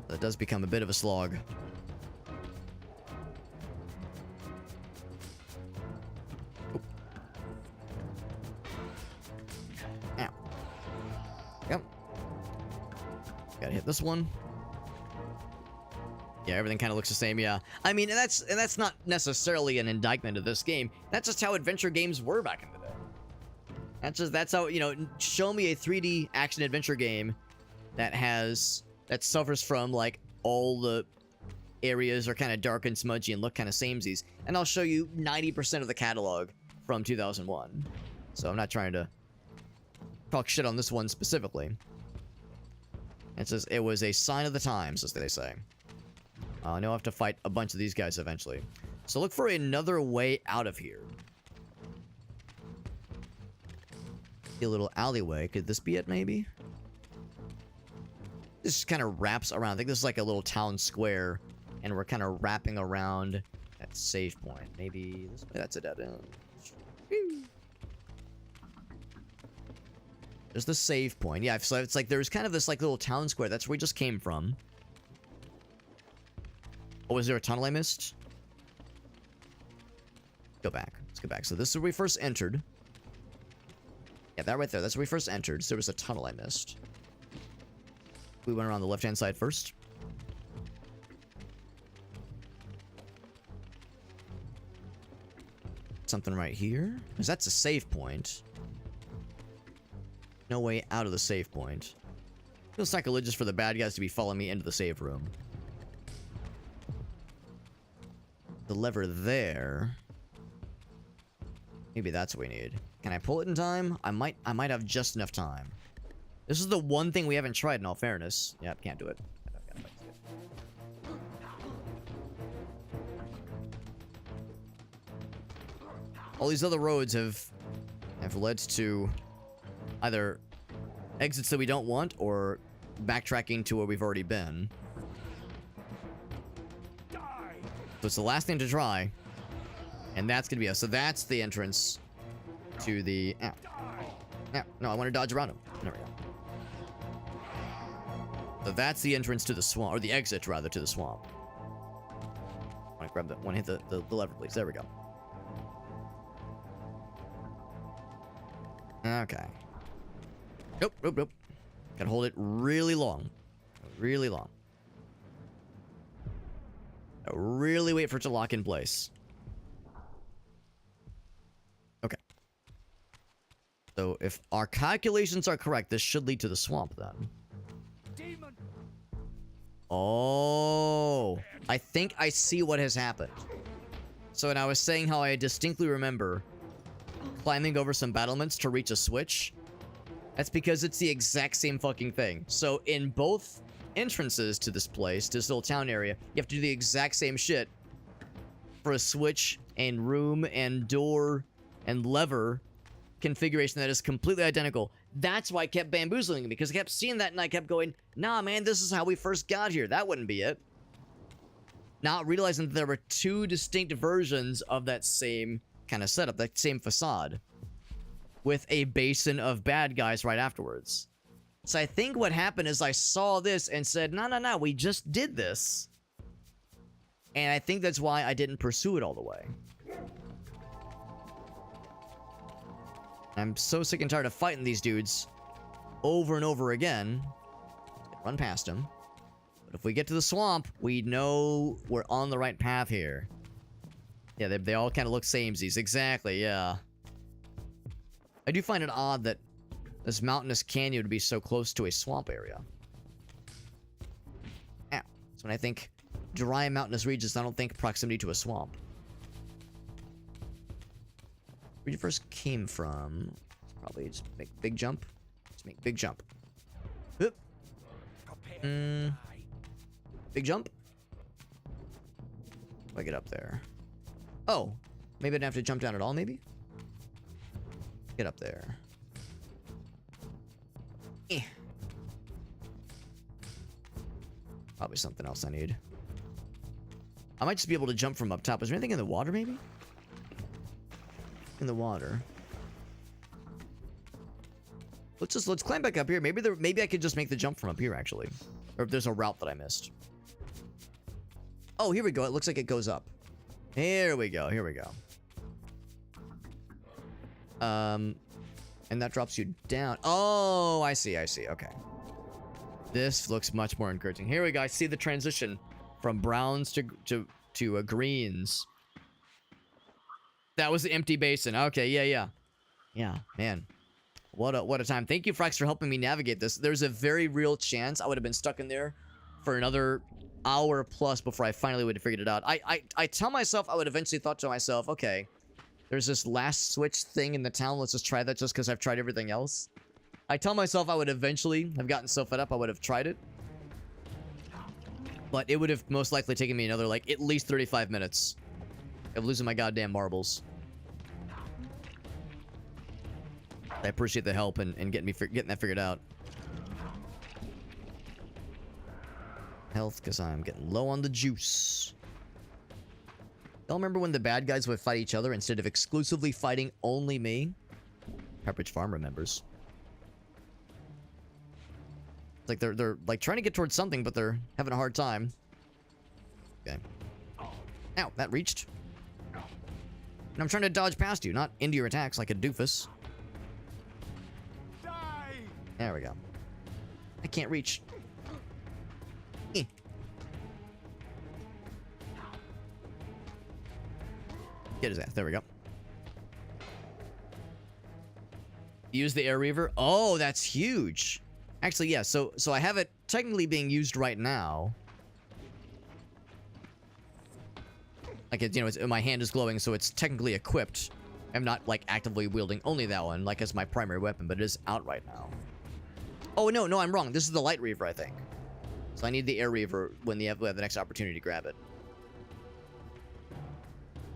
That does become a bit of a slog. Ow. Yep. Gotta hit this one. Yeah, everything kind of looks the same, yeah. I mean, and that's not necessarily an indictment of this game. That's just how adventure games were back in the day. That's how, you know, show me a 3D action adventure game that suffers from like all the areas are kind of dark and smudgy and look kind of samesies, and I'll show you 90% of the catalog from 2001. So I'm not trying to talk shit on this one specifically. It says it was a sign of the times, as they say. I know I have to fight a bunch of these guys eventually. So look for another way out of here. A little alleyway. Could this be it, maybe? This kind of wraps around. I think this is like a little town square, and we're kind of wrapping around that save point. Maybe this way. That's a dead end. There's the save point. Yeah, so it's like there's kind of this like little town square. That's where we just came from. Oh, was there a tunnel I missed? Go back. Let's go back. So this is where we first entered. Yeah, that right there. That's where we first entered. So there was a tunnel I missed. We went around the left-hand side first. Something right here. Because that's a save point. No way out of the save point. Feels sacrilegious for the bad guys to be following me into the save room. The lever there. Maybe that's what we need. Can I pull it in time? I might have just enough time. This is the one thing we haven't tried, in all fairness. Yep, can't do it. All these other roads have led to either exits that we don't want or backtracking to where we've already been. So it's the last thing to try. And that's gonna be us. So that's the entrance to the... Ow. Ow. No, I want to dodge around him. There we go. So that's the entrance to the swamp, or the exit, rather, to the swamp. I want to grab that one, hit the lever, please. There we go. Okay. Nope, nope, nope. Gotta hold it really long. Really long. Really wait for it to lock in place. Okay. So if our calculations are correct, this should lead to the swamp then. Demon. Oh, I think I see what has happened. So when I was saying how I distinctly remember climbing over some battlements to reach a switch, that's because it's the exact same fucking thing. So in both entrances to this place, to this little town area, you have to do the exact same shit for a switch and room and door and lever configuration that is completely identical. That's why I kept bamboozling me, because I kept seeing that and I kept going, nah, man, this is how we first got here. That wouldn't be it. Not realizing that there were two distinct versions of that same kind of setup, that same facade, with a basin of bad guys right afterwards. So I think what happened is I saw this and said, no, we just did this. And I think that's why I didn't pursue it all the way. I'm so sick and tired of fighting these dudes over and over again. Run past him. But if we get to the swamp, we know we're on the right path here. Yeah, they all kind of look samesies. Exactly, yeah. I do find it odd that this mountainous canyon would be so close to a swamp area. Ow. So when I think dry mountainous regions, I don't think proximity to a swamp. Where you first came from? Probably just make big jump. Just make big jump. Oop. Big jump. If I get up there. Oh, maybe I didn't have to jump down at all, maybe? Get up there. Eh. Probably something else I need. I might just be able to jump from up top. Is there anything in the water, maybe? In the water. Let's climb back up here. Maybe I could just make the jump from up here, actually. Or if there's a route that I missed. Oh, here we go. It looks like it goes up. Here we go. Here we go. And that drops you down. Oh, I see. I see. Okay. This looks much more encouraging. Here we go. I see the transition from browns to greens. That was the empty basin. Okay. Yeah. Yeah, man. What a time. Thank you, Frax, for helping me navigate this. There's a very real chance I would have been stuck in there for another hour plus before I finally would have figured it out. I tell myself, I would eventually thought to myself, okay, there's this last switch thing in the town. Let's just try that just because I've tried everything else. I tell myself I would eventually have gotten so fed up I would have tried it. But it would have most likely taken me another, like, at least 35 minutes of losing my goddamn marbles. I appreciate the help and getting that figured out. Health, because I'm getting low on the juice. Y'all remember when the bad guys would fight each other instead of exclusively fighting only me? Pepperidge Farm remembers. It's like they're like trying to get towards something, but they're having a hard time. Okay. Ow, that reached. And I'm trying to dodge past you, not into your attacks like a doofus. There we go. I can't reach. Eh. Get his ass. There we go. Use the Air Reaver. Oh, that's huge. Actually, yeah. So I have it technically being used right now. Like it's, you know, my hand is glowing, so it's technically equipped. I'm not like actively wielding only that one, like as my primary weapon, but it is out right now. Oh, no, I'm wrong. This is the Light Reaver, I think. So I need the Air Reaver when we have the next opportunity to grab it.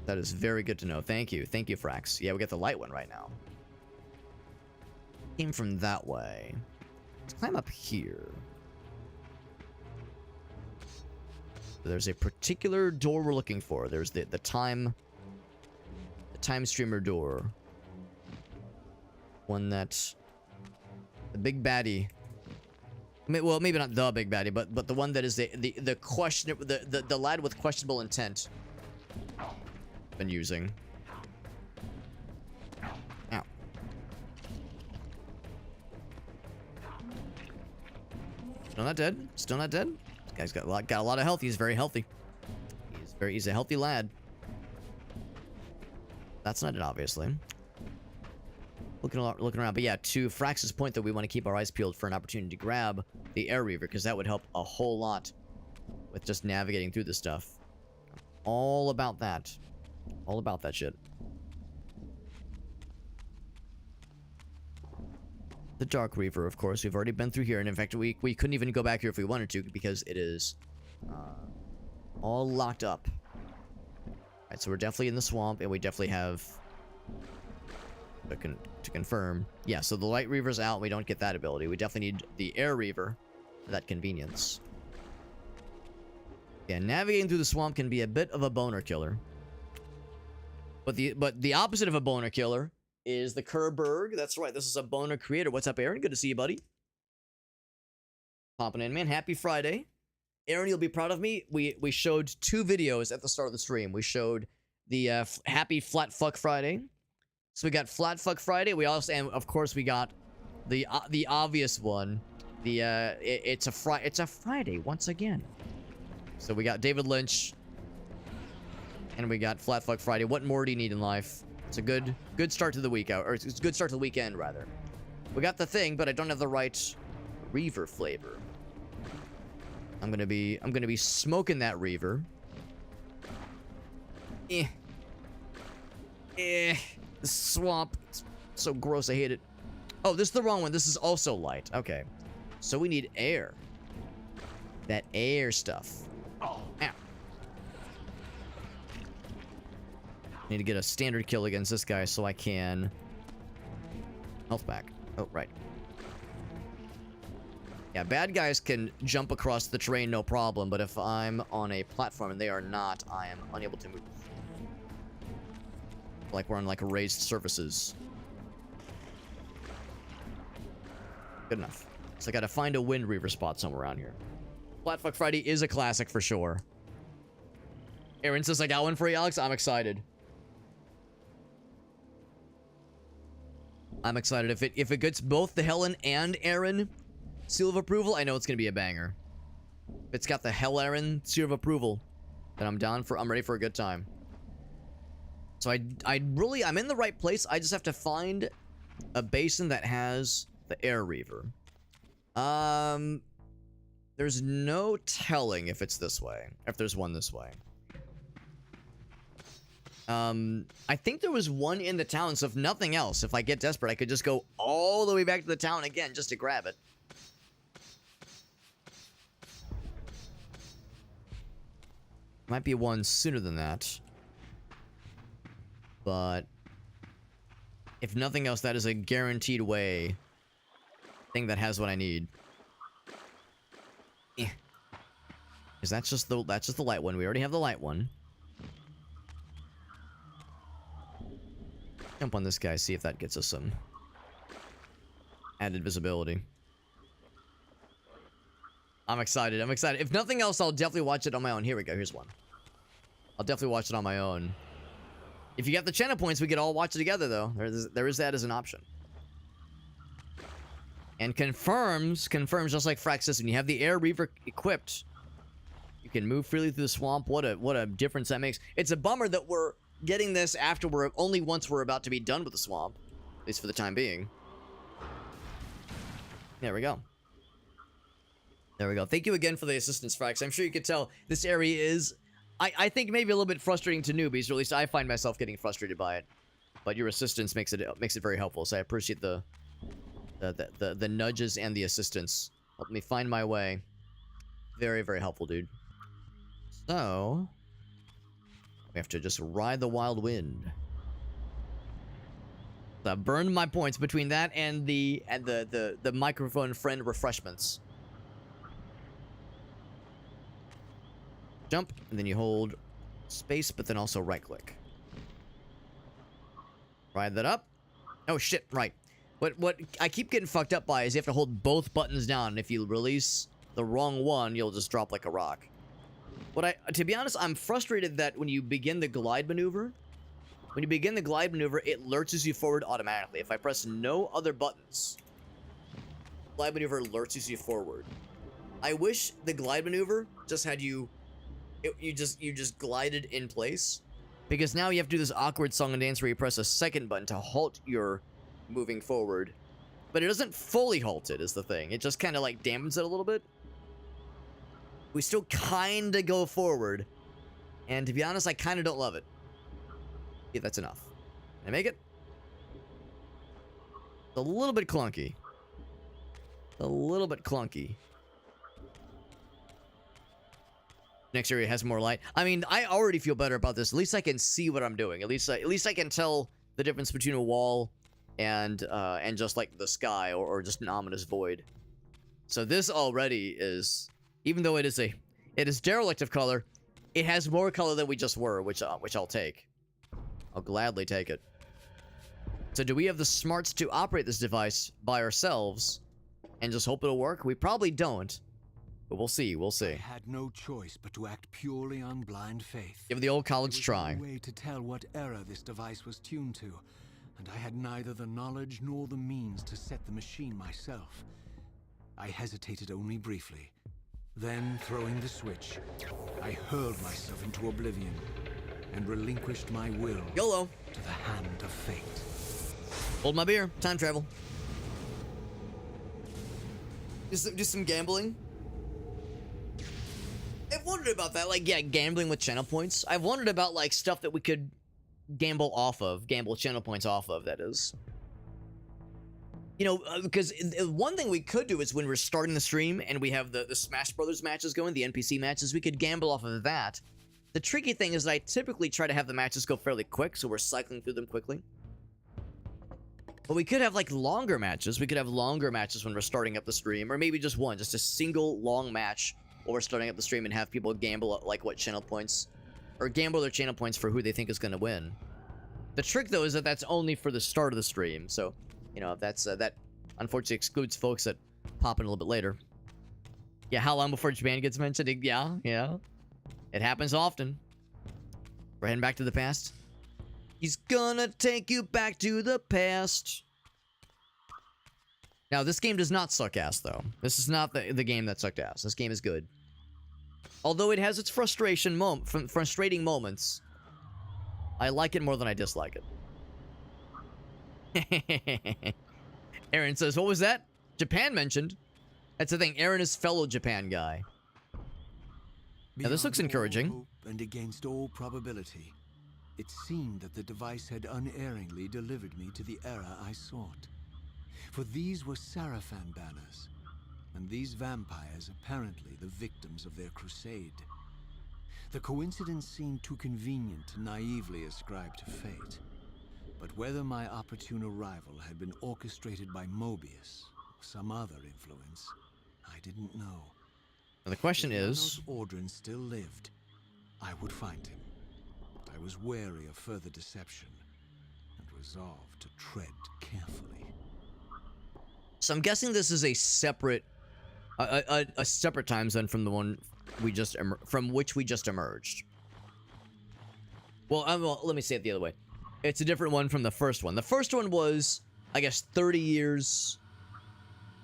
That is very good to know. Thank you. Thank you, Frax. Yeah, we got the light one right now. Came from that way. Let's climb up here. There's a particular door we're looking for. There's the time streamer door. One that... The big baddie. Well, maybe not the big baddie, but the one that is the question, the lad with questionable intent. Been using. Ow. Still not dead. Still not dead. This guy's got a lot of health. He's very healthy. He's a healthy lad. That's not it, obviously. Looking around, but yeah, to Frax's point that we want to keep our eyes peeled for an opportunity to grab the Air Reaver, because that would help a whole lot with just navigating through this stuff. All about that. All about that shit. The Dark Reaver, of course, we've already been through here, and in fact, we couldn't even go back here if we wanted to, because it is all locked up. Alright, so we're definitely in the swamp, and we definitely have... To confirm. Yeah, so the Light Reaver's out. We don't get that ability. We definitely need the Air Reaver for that convenience. Yeah, navigating through the swamp can be a bit of a boner killer. But the opposite of a boner killer is the Kerberg. That's right. This is a boner creator. What's up, Aaron? Good to see you, buddy. Popping in, man. Happy Friday. Aaron, you'll be proud of me. We showed 2 videos at the start of the stream. We showed the Happy Flat Fuck Friday. So we got Flat Fuck Friday. We also, and of course, we got the obvious one. It's a Friday once again. So we got David Lynch, and we got Flat Fuck Friday. What more do you need in life? It's a good start to the week out, or it's a good start to the weekend rather. We got the thing, but I don't have the right Reaver flavor. I'm gonna be smoking that Reaver. The swamp. It's so gross, I hate it. Oh, this is the wrong one. This is also light. Okay. So we need air. That air stuff. Ow. Need to get a standard kill against this guy so I can... Health back. Oh, right. Yeah, bad guys can jump across the terrain, no problem, but if I'm on a platform and they are not, I am unable to move. Like we're on, like, raised surfaces. Good enough. So I gotta find a Wind Reaver spot somewhere around here. Flatfuck Friday is a classic for sure. Aaron says I got one for you, Alex. I'm excited. I'm excited. If it gets both the Helen and Aaron seal of approval, I know it's gonna be a banger. If it's got the Hell Aaron seal of approval, then I'm ready for a good time. So I'm in the right place. I just have to find a basin that has the Air Reaver. There's no telling if it's this way. If there's one this way. I think there was one in the town, so if nothing else, if I get desperate, I could just go all the way back to the town again just to grab it. Might be one sooner than that. But if nothing else, that is a guaranteed way. Thing that has what I need. Because that's just the light one. We already have the light one. Jump on this guy, see if that gets us some added visibility. I'm excited. I'm excited. If nothing else, I'll definitely watch it on my own. Here we go. Here's one. I'll definitely watch it on my own. If you got the channel points, we could all watch it together, though. There is that as an option. And confirms, just like Frax says, when you have the Air Reaver equipped, you can move freely through the swamp. What a difference that makes. It's a bummer that we're getting this after only once we're about to be done with the swamp. At least for the time being. There we go. There we go. Thank you again for the assistance, Frax. I'm sure you could tell this area is, I think, maybe a little bit frustrating to newbies, or at least I find myself getting frustrated by it. But your assistance makes it very helpful, so I appreciate the nudges and the assistance. Help me find my way. Very, very helpful, dude. So we have to just ride the wild wind. So I burned my points between that and the microphone friend refreshments. Jump, and then you hold space, but then also right click. Ride that up. Oh shit, right. What I keep getting fucked up by is you have to hold both buttons down, and if you release the wrong one, you'll just drop like a rock. To be honest, I'm frustrated that when you begin the glide maneuver, it lurches you forward automatically. If I press no other buttons, glide maneuver lurches you forward. I wish the glide maneuver just had you just glided in place, because now you have to do this awkward song and dance where you press a second button to halt your moving forward, but it doesn't fully halt it, is the thing. It just kind of like dampens it a little bit. We still kind of go forward, and to be honest, I kind of don't love it. Yeah, that's enough. Can I make it? It's a little bit clunky. A little bit clunky. Next area has more light. I mean, I already feel better about this. At least I can see what I'm doing. At least I can tell the difference between a wall and just like the sky, or just an ominous void. So this already is, even though it is derelict of color, it has more color than we just were, which I'll take. I'll gladly take it. So do we have the smarts to operate this device by ourselves and just hope it'll work? We probably don't, but we'll see. We'll see. I had no choice but to act purely on blind faith. Give it the old college try. There was no way to tell what error this device was tuned to, and I had neither the knowledge nor the means to set the machine myself. I hesitated only briefly. Then, throwing the switch, I hurled myself into oblivion and relinquished my will YOLO. to the hand of fate. Hold my beer. Time travel. Do some gambling. I've wondered about that. Like, yeah, gambling with channel points. I've wondered about, like, stuff that we could gamble off of. Gamble channel points off of, that is. You know, because one thing we could do is when we're starting the stream and we have the Smash Brothers matches going, the NPC matches, we could gamble off of that. The tricky thing is that I typically try to have the matches go fairly quick, so we're cycling through them quickly. But we could have, like, longer matches. We could have longer matches when we're starting up the stream, or maybe just one, just a single long match while we're starting up the stream and have people gamble, like, what channel points, or gamble their channel points for who they think is going to win. The trick, though, is that that's only for the start of the stream, so, you know, that's, that unfortunately excludes folks that pop in a little bit later. Yeah, how long before Japan gets mentioned? Yeah. It happens often. We're heading back to the past. He's gonna take you back to the past. Now, this game does not suck ass, though. This is not the game that sucked ass. This game is good. Although it has its frustrating moments, I like it more than I dislike it. Aaron says, what was that? Japan mentioned. That's the thing. Aaron is fellow Japan guy. Now, this looks encouraging. Hope and against all probability, it seemed that the device had unerringly delivered me to the era I sought. For these were Sarafan banners, and these vampires apparently the victims of their crusade. The coincidence seemed too convenient to naively ascribe to fate. But whether my opportune arrival had been orchestrated by Mobius or some other influence, I didn't know. Now the question is, if Ordrin still lived, I would find him. I was wary of further deception and resolved to tread carefully. so I'm guessing this is a separate, a separate time zone from the one we just from which we just emerged. Well, let me say it the other way. It's a different one from the first one. The first one was, I guess, 30 years.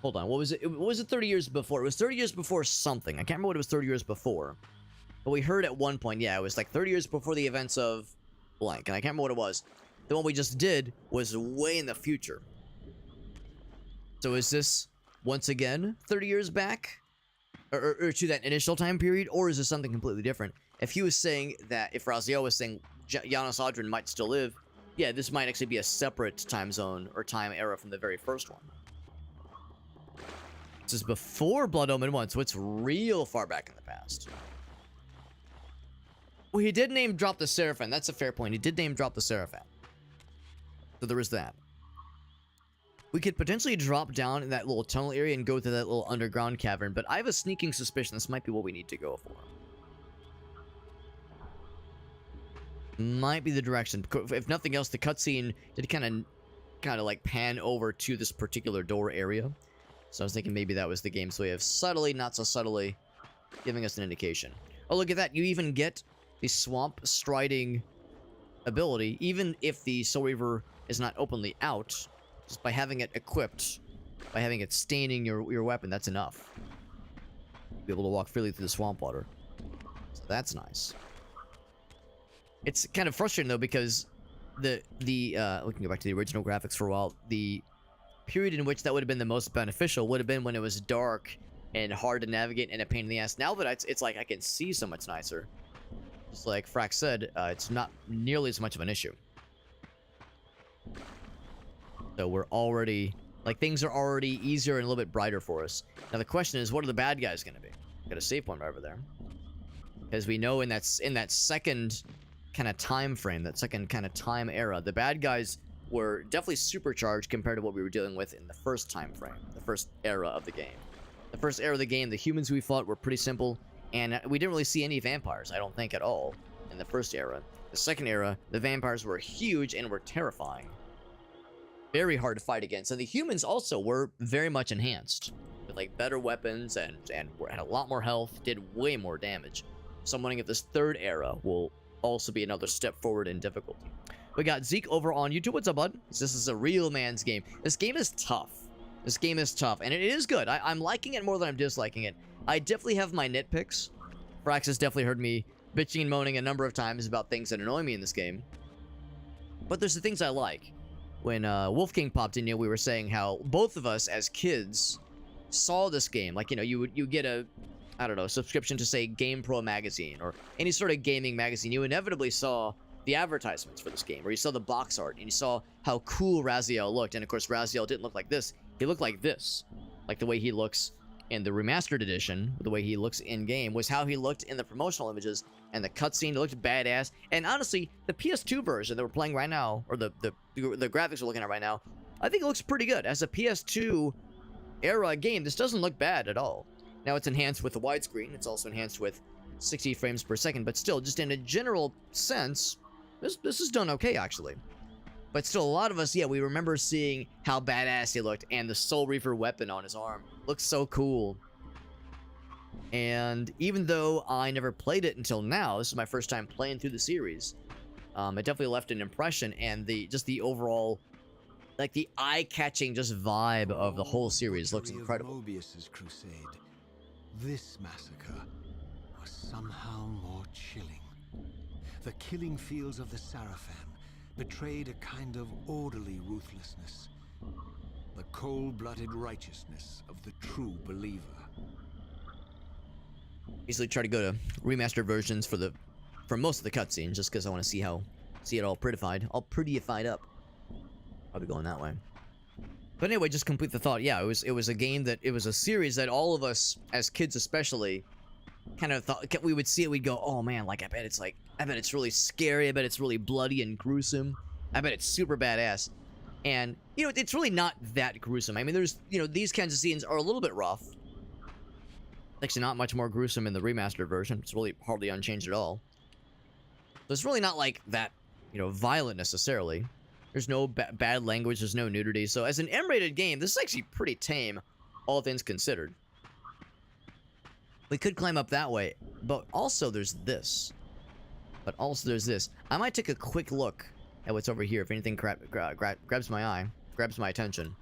Hold on, what was it? What was it 30 years before? It was 30 years before something. I can't remember what it was 30 years before. But we heard at one point, yeah, it was like 30 years before the events of blank. And I can't remember what it was. The one we just did was way in the future. So is this, once again, 30 years back? Or to that initial time period? Or is this something completely different? If he was saying that, if Raziel was saying Janos Audrin might still live, yeah, this might actually be a separate time zone or time era from the very first one. This is before Blood Omen 1, so it's real far back in the past. Well, he did name drop the Seraphim. That's a fair point. He did name drop the Seraphim. So there is that. We could potentially drop down in that little tunnel area and go to that little underground cavern, but I have a sneaking suspicion this might be what we need to go for. Might be the direction. If nothing else, the cutscene did kind of like pan over to this particular door area. So I was thinking maybe that was the game's way of subtly, not so subtly, giving us an indication. Oh, look at that. You even get the swamp striding ability, even if the Soul Reaver is not openly out. Just by having it equipped, by having it staining your weapon, that's enough. Be able to walk freely through the swamp water. So that's nice. It's kind of frustrating though, because we can go back to the original graphics for a while. The period in which that would have been the most beneficial would have been when it was dark and hard to navigate and a pain in the ass. Now that it's like I can see so much nicer. Just like Frax said, it's not nearly as much of an issue. So we're already, like, things are already easier and a little bit brighter for us. Now the question is, what are the bad guys going to be? Got a save point right over there. Because we know in that second kind of time frame, that second kind of time era, the bad guys were definitely supercharged compared to what we were dealing with in the first time frame, the first era of the game. The first era of the game, the humans we fought were pretty simple, and we didn't really see any vampires, I don't think, at all, in the first era. The second era, the vampires were huge and were terrifying. Very hard to fight against, and the humans also were very much enhanced, with like better weapons and had a lot more health, did way more damage. So I'm wondering if this third era will also be another step forward in difficulty. We got Zeke over on YouTube. What's up, bud? This is a real man's game. This game is tough. This game is tough, and it is good. I'm liking it more than I'm disliking it. I definitely have my nitpicks. Frax has definitely heard me bitching and moaning a number of times about things that annoy me in this game. But there's the things I like. When Wolf King popped in here, we were saying how both of us as kids saw this game. Like, you know, you get a, I don't know, subscription to, say, GamePro magazine or any sort of gaming magazine. You inevitably saw the advertisements for this game, or you saw the box art, and you saw how cool Raziel looked. And of course, Raziel didn't look like this. He looked like this. Like the way he looks in the remastered edition, the way he looks in-game, was how he looked in the promotional images and the cutscene. It looked badass. And honestly, the PS2 version that we're playing right now, or the graphics we're looking at right now, I think it looks pretty good. As a PS2 era game, this doesn't look bad at all. Now, it's enhanced with the widescreen. It's also enhanced with 60 frames per second, but still, just in a general sense, this is done okay, actually. But still, a lot of us, yeah, we remember seeing how badass he looked, and the Soul Reaver weapon on his arm looks so cool. And even though I never played it until now, this is my first time playing through the series, it definitely left an impression, and just the overall, like, the eye-catching just vibe of the whole series looks incredible. Mobius's crusade. This massacre was somehow more chilling. The killing fields of the Sarafan betrayed a kind of orderly ruthlessness, the cold-blooded righteousness of the true believer. Easily try to go to remastered versions for most of the cutscenes, just because I want to see it all prettified up. I'll be going that way. But anyway, just complete the thought. Yeah, it was a game that, it was a series that all of us, as kids especially, kind of thought, we would see it, we'd go, oh man, like, I bet it's really scary, I bet it's really bloody and gruesome, I bet it's super badass. And, you know, it's really not that gruesome. I mean, there's, you know, these kinds of scenes are a little bit rough. Actually, not much more gruesome in the remastered version. It's really hardly unchanged at all. So it's really not like that, you know, violent necessarily. There's no bad language, there's no nudity. So as an M-rated game, this is actually pretty tame, all things considered. We could climb up that way, but also there's this. I might take a quick look at what's over here if anything grabs my eye, grabs my attention.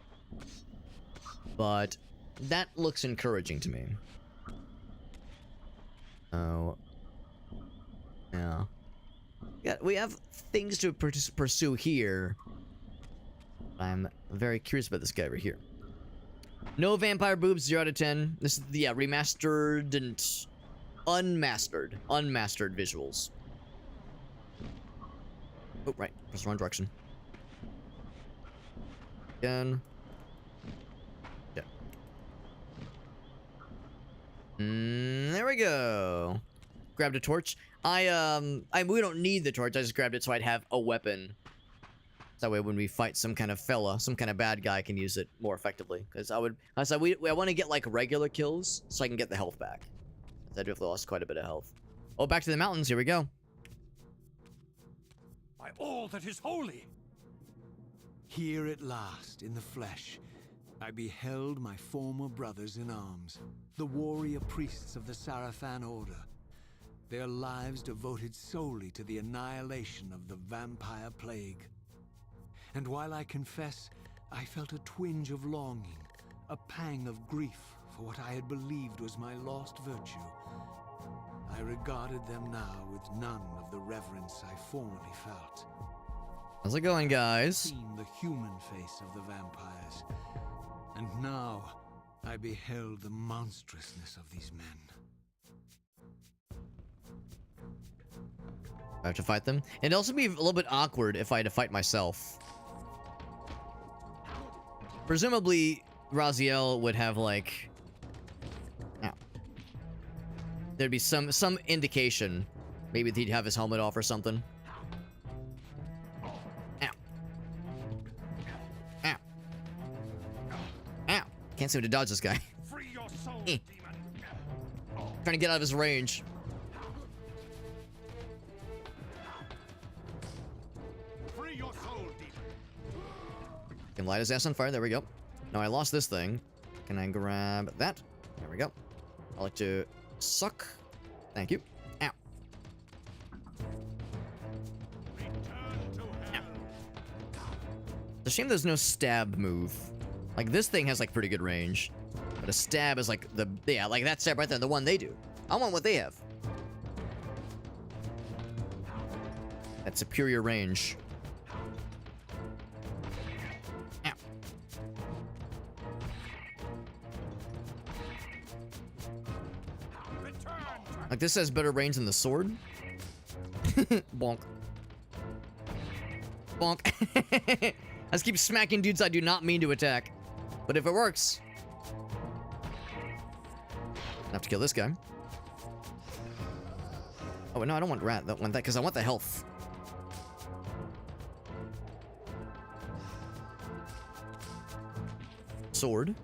But that looks encouraging to me. Oh. Yeah. Yeah, we have things to pursue here. I'm very curious about this guy right here. No vampire boobs, 0 out of 10. This is the remastered and unmastered visuals. Oh, right. Press the wrong direction. Again. Yeah. There we go. Grabbed a torch. we don't need the torch. I just grabbed it so I'd have a weapon. That way when we fight some kind of fella, some kind of bad guy, I can use it more effectively. Because I want to get like regular kills so I can get the health back. I definitely lost quite a bit of health. Oh, back to the mountains. Here we go. By all that is holy. Here at last, in the flesh, I beheld my former brothers in arms, the warrior priests of the Sarafan Order, their lives devoted solely to the annihilation of the vampire plague. And while I confess, I felt a twinge of longing, a pang of grief for what I had believed was my lost virtue, I regarded them now with none of the reverence I formerly felt. How's it going, guys? Seen the human face of the vampires, and now I beheld the monstrousness of these men. I have to fight them. It'd also be a little bit awkward if I had to fight myself. Presumably, Raziel would have like... there'd be some indication. Maybe he'd have his helmet off or something. Ow. Ow. Ow. Can't seem to dodge this guy. Free your soul, demon. Trying to get out of his range. Free your soul, demon. Can light his ass on fire. There we go. Now I lost this thing. Can I grab that? There we go. I like to suck. Thank you. Ow. It's a shame there's no stab move. Like, this thing has, like, pretty good range. But a stab is, like, yeah, like that stab right there, the one they do. I want what they have. That superior range. Ow. Like, this has better range than the sword. Bonk. Bonk. I just keep smacking dudes I do not mean to attack. But if it works... I have to kill this guy. Oh, no, I don't want rat. That one, because I want the health. Sword.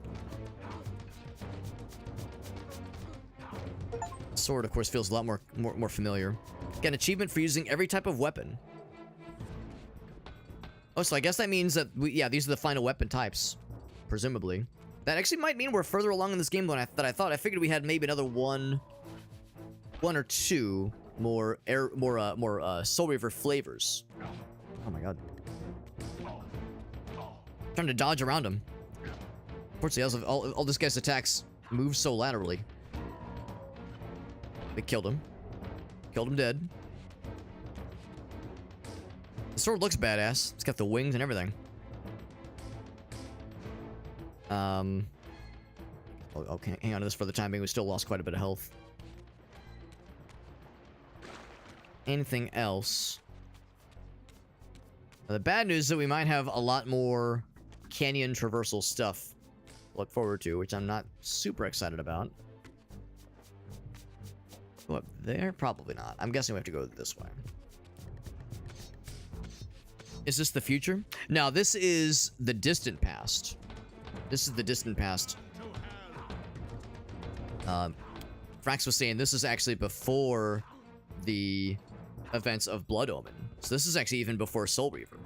Sword, of course, feels a lot more familiar. Get an achievement for using every type of weapon. Oh, so I guess that means that yeah, these are the final weapon types, presumably. That actually might mean we're further along in this game than I thought. I figured we had maybe another one or two more Soul Reaver flavors. Oh my god. Trying to dodge around him. Unfortunately, all this guy's attacks move so laterally. They killed him. Killed him dead. The sword looks badass. It's got the wings and everything. Okay, hang on to this for the time being. We still lost quite a bit of health. Anything else? Now, the bad news is that we might have a lot more canyon traversal stuff to look forward to, which I'm not super excited about. Go up there? Probably not. I'm guessing we have to go this way. Is this the future? No, this is the distant past. This is the distant past. Frax was saying this is actually before the events of Blood Omen. So this is actually even before Soul Reaver.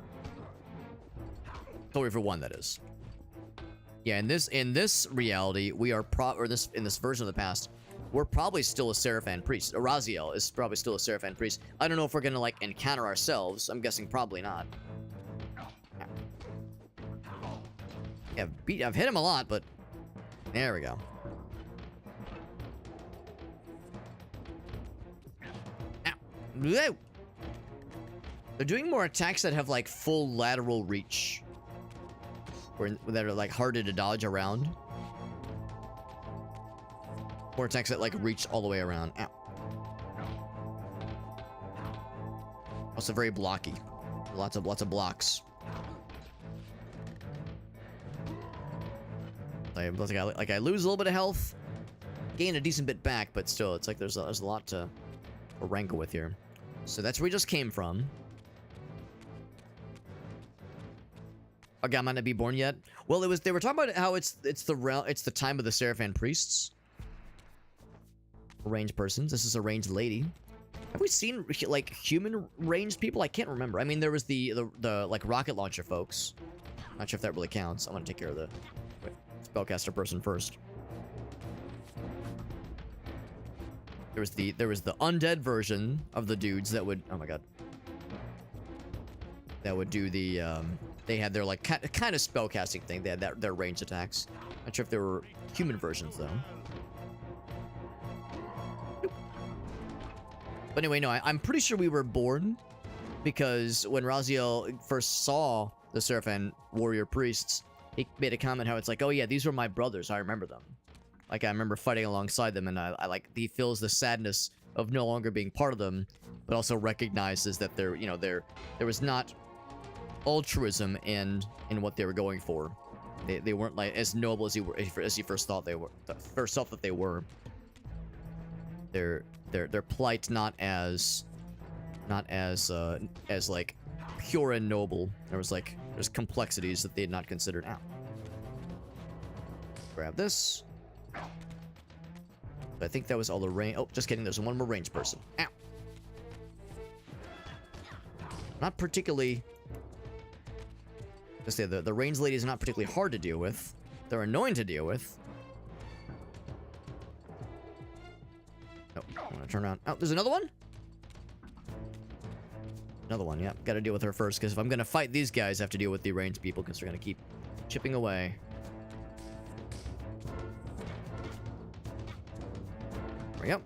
Soul Reaver 1, that is. Yeah, in this reality, we are in this version of the past, we're probably still a Seraphan priest. Raziel is probably still a Seraphan priest. I don't know if we're gonna like encounter ourselves. I'm guessing probably not. Yeah, I've hit him a lot, but there we go. Ow. Whoa. They're doing more attacks that have like full lateral reach, or that are like harder to dodge around. More attacks that like reach all the way around. Ow. Also very blocky. Lots of blocks. Like I lose a little bit of health, gain a decent bit back, but still, it's like there's a lot to wrangle with here. So that's where we just came from. Our guy might not be born yet. Well, they were talking about how it's the time of the Seraphan priests. Ranged persons. This is a ranged lady. Have we seen like human ranged people? I can't remember. I mean, there was the like rocket launcher folks. Not sure if that really counts. I want to take care of the spellcaster person first. There was the undead version of the dudes that would, oh my god, that would do the they had their like kind of spellcasting thing. They had their ranged attacks. Not sure if there were human versions though. Nope. But anyway, no, I'm pretty sure we were born, because when Raziel first saw the Seraphan warrior priests, he made a comment how it's like, oh yeah, these were my brothers. I remember them. Like, I remember fighting alongside them, and I like, he feels the sadness of no longer being part of them, but also recognizes that there was not altruism in what they were going for. They weren't like as noble as he first thought they were. First thought that they were. Their plight not as like pure and noble. There's complexities that they had not considered out. Grab this. I think that was all the range. Oh, just kidding. There's one more ranged person. Ow. Not particularly. Let's say the ranged lady is not particularly hard to deal with. They're annoying to deal with. Oh, I'm gonna turn around. Oh, there's another one. Another one, yeah. Gotta deal with her first, because if I'm gonna fight these guys, I have to deal with the ranged people, because they're gonna keep chipping away. There we go.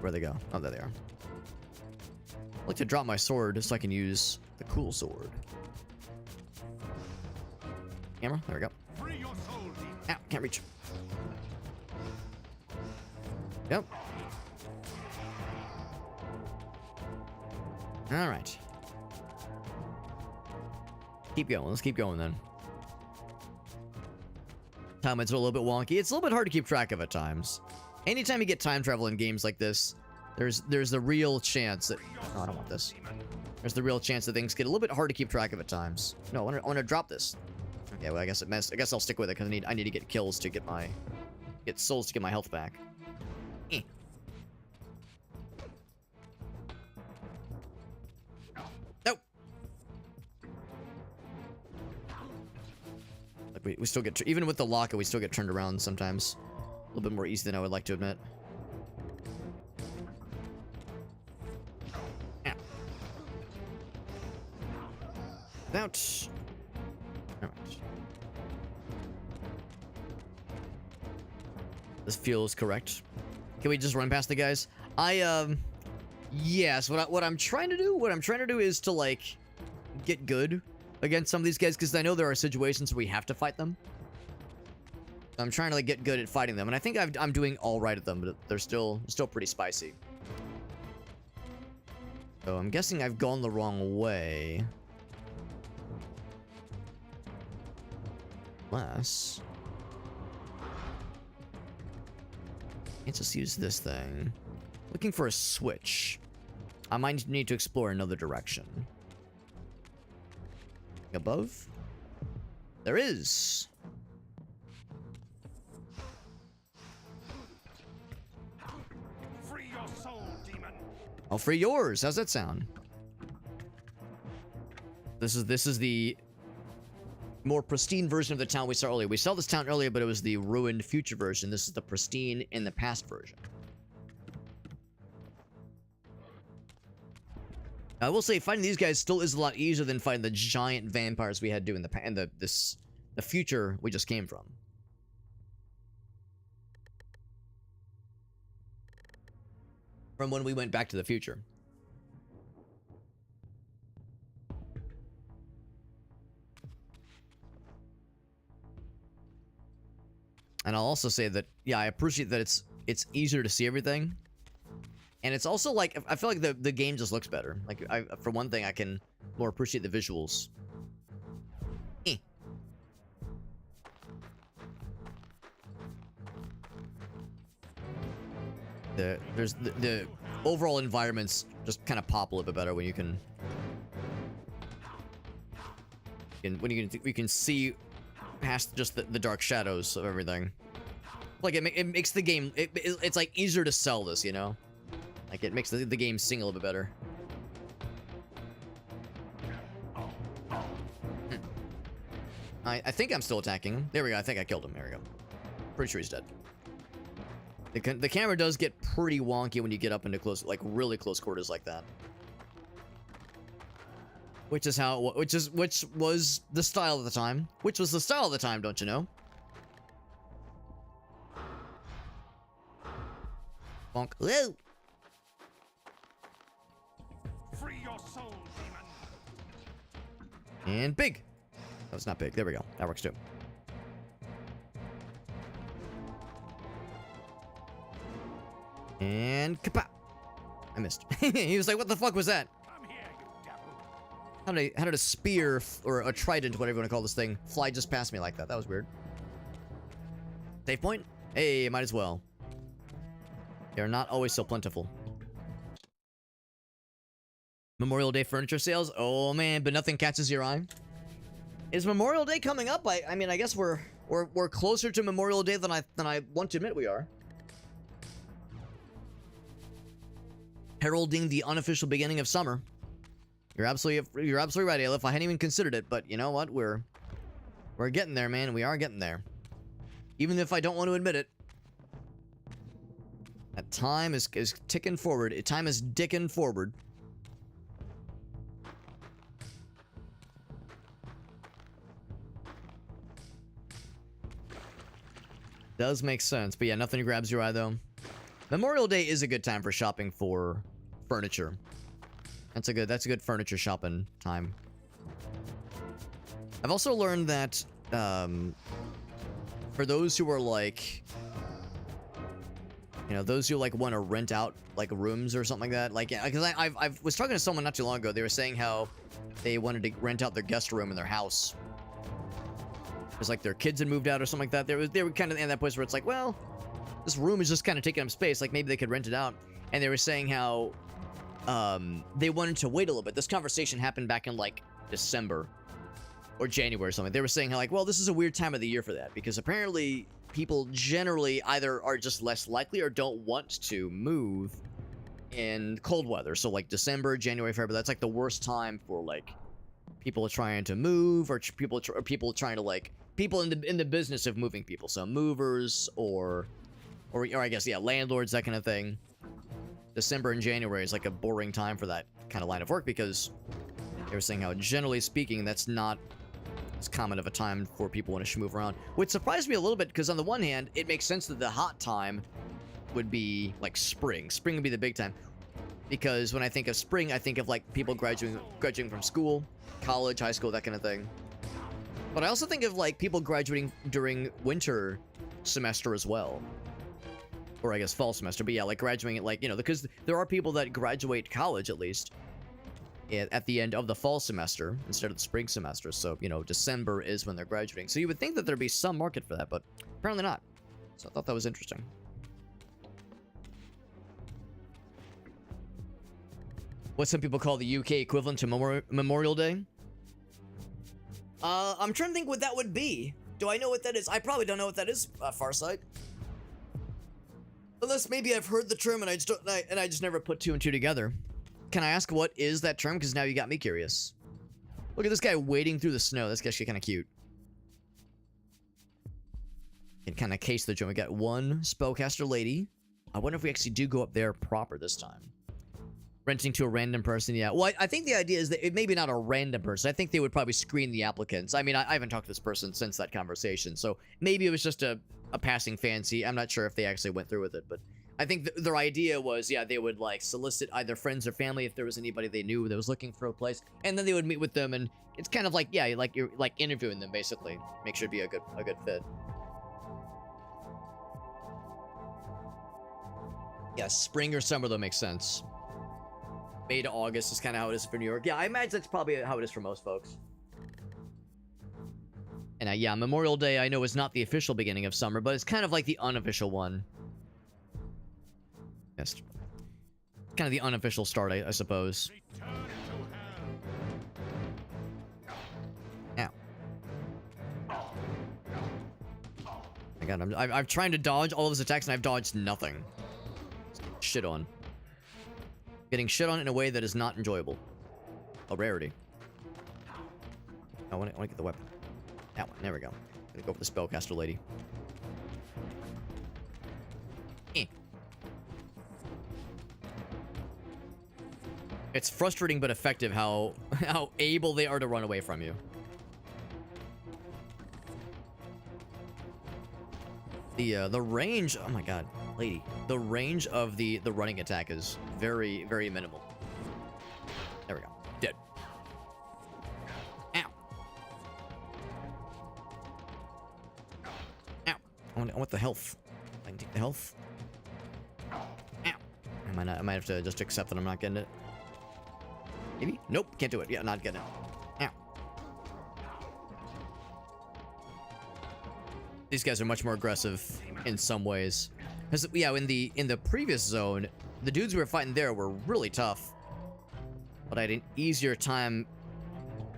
Where'd they go? Oh, there they are. I'd like to drop my sword just so I can use the cool sword. Camera? There we go. Free your soul, demon. Ow, can't reach. Yep. Alright. Keep going. Let's keep going then. Time it's a little bit wonky. It's a little bit hard to keep track of at times. Anytime you get time travel in games like this, there's the real chance that... Oh, I don't want this. There's the real chance that things get a little bit hard to keep track of at times. No, I want to drop this. Okay, well, I guess it messed. I guess I'll stick with it because I need to get kills to get my... Get souls to get my health back. Eh. Nope. Like we still get... Even with the locker, we still get turned around sometimes. A little bit more easy than I would like to admit. Yeah. Out. Alright. This feels correct. Can we just run past the guys? Yes, what I'm trying to do is to, like, get good against some of these guys, because I know there are situations where we have to fight them. I'm trying to, like, get good at fighting them, and I think I'm doing all right at them, but they're still pretty spicy. So I'm guessing I've gone the wrong way. Unless... Let's just use this thing. Looking for a switch. I might need to explore another direction. Above? There is! Free your soul, demon. I'll free yours. How's that sound? This is the more pristine version of the town we saw earlier. We saw this town earlier, but it was the ruined future version. This is the pristine in the past version. I will say fighting these guys still is a lot easier than fighting the giant vampires we had to do in the future we just came from. From when we went back to the future. And I'll also say that, yeah, I appreciate that it's easier to see everything. And it's also like, I feel like the game just looks better. Like, for one thing, I can more appreciate the visuals. Eh. The overall environments just kind of pop a little bit better when you can... we can see past just the dark shadows of everything. Like, it makes the game... It's like easier to sell this, you know? Like, it makes the game sing a little bit better. I think I'm still attacking him. There we go. I think I killed him. There we go. Pretty sure he's dead. The camera does get pretty wonky when you get up into close, like, really close quarters like that. Which is how, which was the style of the time. Which was the style of the time, don't you know? Bonk. Whoa! Free your soul, demon. And big. Oh, it's not big. There we go. That works too. And kapap. I missed. He was like, "What the fuck was that?" Come here, you devil. How did a spear or a trident, whatever you want to call this thing, fly just past me like that? That was weird. Save point? Hey, might as well. They are not always so plentiful. Memorial Day furniture sales? Oh man, but nothing catches your eye. Is Memorial Day coming up? I mean, I guess we're closer to Memorial Day than I want to admit we are. Heralding the unofficial beginning of summer. You're absolutely right, Aleph. I hadn't even considered it, but you know what? We're getting there, man. We are getting there. Even if I don't want to admit it. That time is ticking forward. Time is dicking forward. Does make sense, but yeah, nothing grabs your eye though. Memorial Day is a good time for shopping for furniture. That's a good furniture shopping time. I've also learned that for those who are like, you know, those who like want to rent out like rooms or something like that, like, yeah, because I was talking to someone not too long ago. They were saying how they wanted to rent out their guest room in their house. It was like their kids had moved out or something like that. They were kind of in that place where it's like, well, this room is just kind of taking up space. Like maybe they could rent it out. And they were saying how they wanted to wait a little bit. This conversation happened back in like December or January or something. They were saying how like, well, this is a weird time of the year for that because apparently people generally either are just less likely or don't want to move in cold weather. So like December, January, February, that's like the worst time for like people trying to move or people trying to like people in the business of moving people. So movers or I guess, yeah, landlords, that kind of thing. December and January is like a boring time for that kind of line of work because they were saying how generally speaking, that's not as common of a time for people want to move around. Which surprised me a little bit because on the one hand, it makes sense that the hot time would be like spring. Spring would be the big time. Because when I think of spring, I think of like people graduating from school, college, high school, that kind of thing. But I also think of like people graduating during winter semester as well. Or I guess fall semester, but yeah, like graduating at like, you know, because there are people that graduate college at least at the end of the fall semester instead of the spring semester. So, you know, December is when they're graduating. So you would think that there'd be some market for that, but apparently not. So I thought that was interesting. What some people call the UK equivalent to Memorial Day. I'm trying to think what that would be. Do I know what that is? I probably don't know what that is, Farsight. Unless maybe I've heard the term and I just never put two and two together. Can I ask what is that term? Because now you got me curious. Look at this guy wading through the snow. That's actually kind of cute. Can kind of case the joint. We got one spellcaster lady. I wonder if we actually do go up there proper this time. Renting to a random person, yeah. Well, I think the idea is that it maybe not a random person. I think they would probably screen the applicants. I mean, I haven't talked to this person since that conversation, so maybe it was just a passing fancy. I'm not sure if they actually went through with it, but I think their idea was, yeah, they would like solicit either friends or family if there was anybody they knew that was looking for a place, and then they would meet with them, and it's kind of like, yeah, like you're like interviewing them basically. Make sure to be a good fit. Yeah, spring or summer though makes sense. May to August is kind of how it is for New York. Yeah, I imagine that's probably how it is for most folks. And yeah, Memorial Day I know is not the official beginning of summer, but it's kind of like the unofficial one. Yes. Kind of the unofficial start, I suppose. Ow. My God, I'm trying to dodge all of his attacks and I've dodged nothing. Shit on. Getting shit on in a way that is not enjoyable. A rarity. I want to get the weapon. That one. There we go. Gonna go for the spellcaster lady. It's frustrating but effective how able they are to run away from you. The range, oh my God, lady. The range of the running attack is very, very minimal. There we go. Dead. Ow. Ow. I want the health. I can take the health. Ow. I might have to just accept that I'm not getting it. Maybe? Nope, can't do it. Yeah, not getting it. Ow. These guys are much more aggressive in some ways. Because, yeah, in the previous zone, the dudes we were fighting there were really tough. But I had an easier time...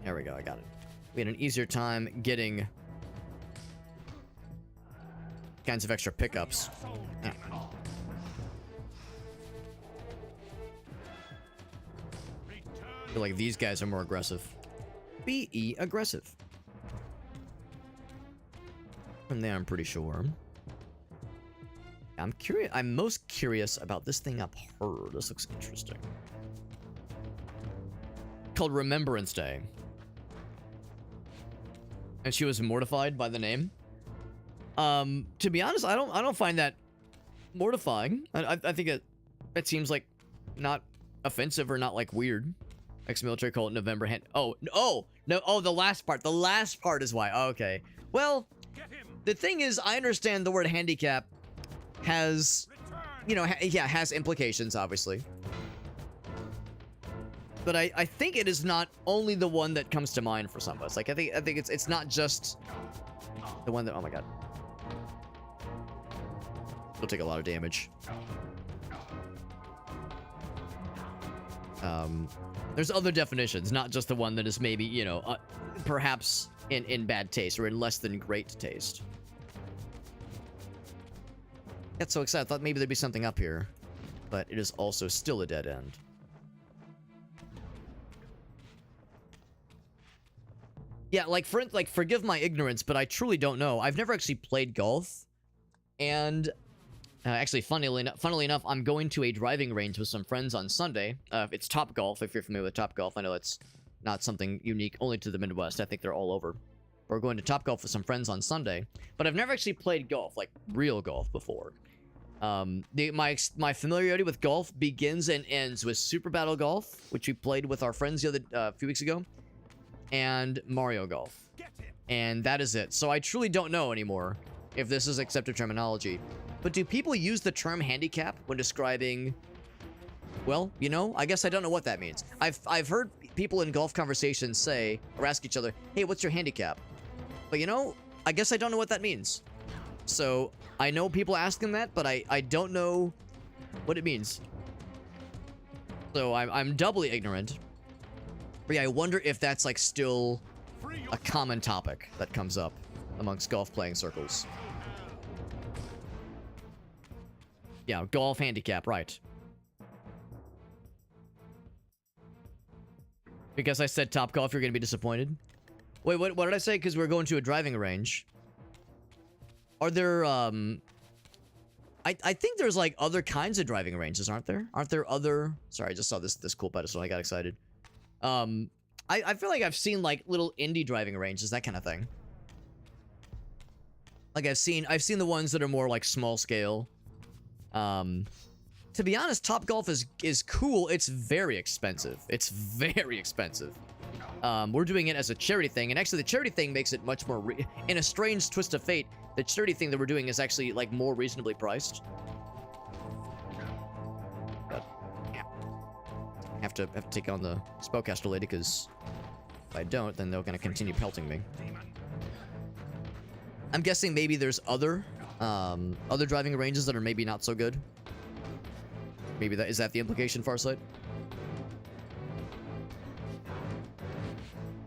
There we go, I got it. We had an easier time getting... kinds of extra pickups. Yeah. I feel like these guys are more aggressive. Be aggressive. From there, I'm pretty sure. I'm curious. I'm most curious about this thing up her. This looks interesting. Called Remembrance Day. And she was mortified by the name. To be honest, I don't find that mortifying. I think it seems like not offensive or not like weird. Ex-military called November hand. Oh no. Oh, the last part. The last part is why. Oh, okay. Well, the thing is, I understand the word handicap has, you know, has implications, obviously. But I think it is not only the one that comes to mind for some of us. Like, I think it's not just the one that, oh my god. It'll take a lot of damage. There's other definitions, not just the one that is maybe, you know, perhaps in bad taste or in less than great taste. Got so excited, I thought maybe there'd be something up here. But it is also still a dead end. Yeah, like, forgive my ignorance, but I truly don't know. I've never actually played golf. And actually, funnily enough, I'm going to a driving range with some friends on Sunday. It's Top Golf, if you're familiar with Top Golf. I know it's not something unique only to the Midwest. I think they're all over. We're going to Top Golf with some friends on Sunday. But I've never actually played golf, like real golf, before. My familiarity with golf begins and ends with Super Battle Golf, which we played with our friends a few weeks ago, and Mario Golf. And that is it. So I truly don't know anymore if this is accepted terminology. But do people use the term handicap when describing... Well, you know, I guess I don't know what that means. I've heard people in golf conversations say, or ask each other, hey, what's your handicap? But you know, I guess I don't know what that means. So, I know people ask them that, but I don't know what it means. So, I'm doubly ignorant. But yeah, I wonder if that's, like, still a common topic that comes up amongst golf playing circles. Yeah, golf handicap, right. Because I said Top Golf, you're gonna be disappointed. Wait, what did I say? Because we're going to a driving range. Are there, I think there's, like, other kinds of driving ranges, aren't there? Aren't there other... Sorry, I just saw this cool pedestal, I got excited. I feel like I've seen, like, little indie driving ranges, that kind of thing. Like, I've seen the ones that are more, like, small scale. To be honest, Top Golf is cool. It's very expensive. It's very expensive. We're doing it as a charity thing, and actually the charity thing makes it much more... in a strange twist of fate, the charity thing that we're doing is actually, like, more reasonably priced. But, yeah. I have to take on the spellcaster lady, because if I don't, then they're gonna continue pelting me. I'm guessing maybe there's other driving ranges that are maybe not so good. Maybe is that the implication, Farsight?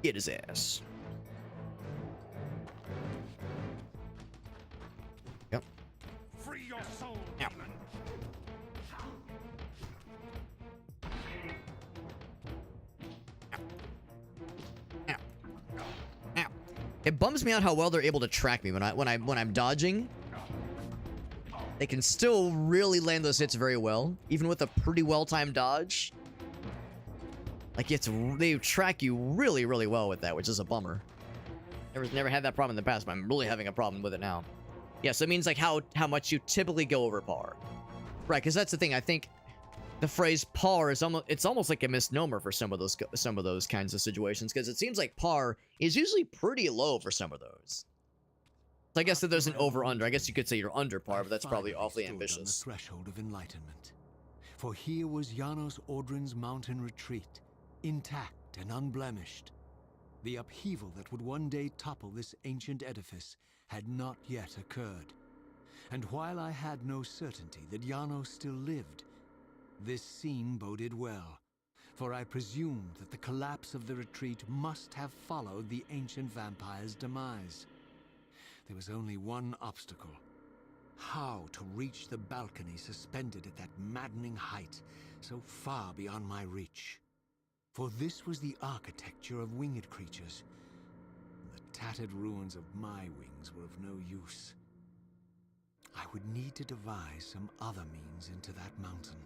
Get his ass. Yep. Free your soul, Ow. demon. Ow. Ow. It bums me out how well they're able to track me when I'm dodging. They can still really land those hits very well, even with a pretty well-timed dodge. Like, they track you really, really well with that, which is a bummer. Never had that problem in the past, but I'm really having a problem with it now. Yeah, so it means, like, how much you typically go over par. Right, because that's the thing. I think the phrase par is almost like a misnomer for some of those kinds of situations, because it seems like par is usually pretty low for some of those. So I guess that there's an over-under. I guess you could say you're under par, but that's probably awfully ambitious. On the threshold of enlightenment. For here was Janos Audrin's mountain retreat, intact and unblemished. The upheaval that would one day topple this ancient edifice had not yet occurred. And while I had no certainty that Janos still lived, this scene boded well, for I presumed that the collapse of the retreat must have followed the ancient vampire's demise. There was only one obstacle. How to reach the balcony suspended at that maddening height, so far beyond my reach. For this was the architecture of winged creatures. The tattered ruins of my wings were of no use. I would need to devise some other means into that mountain.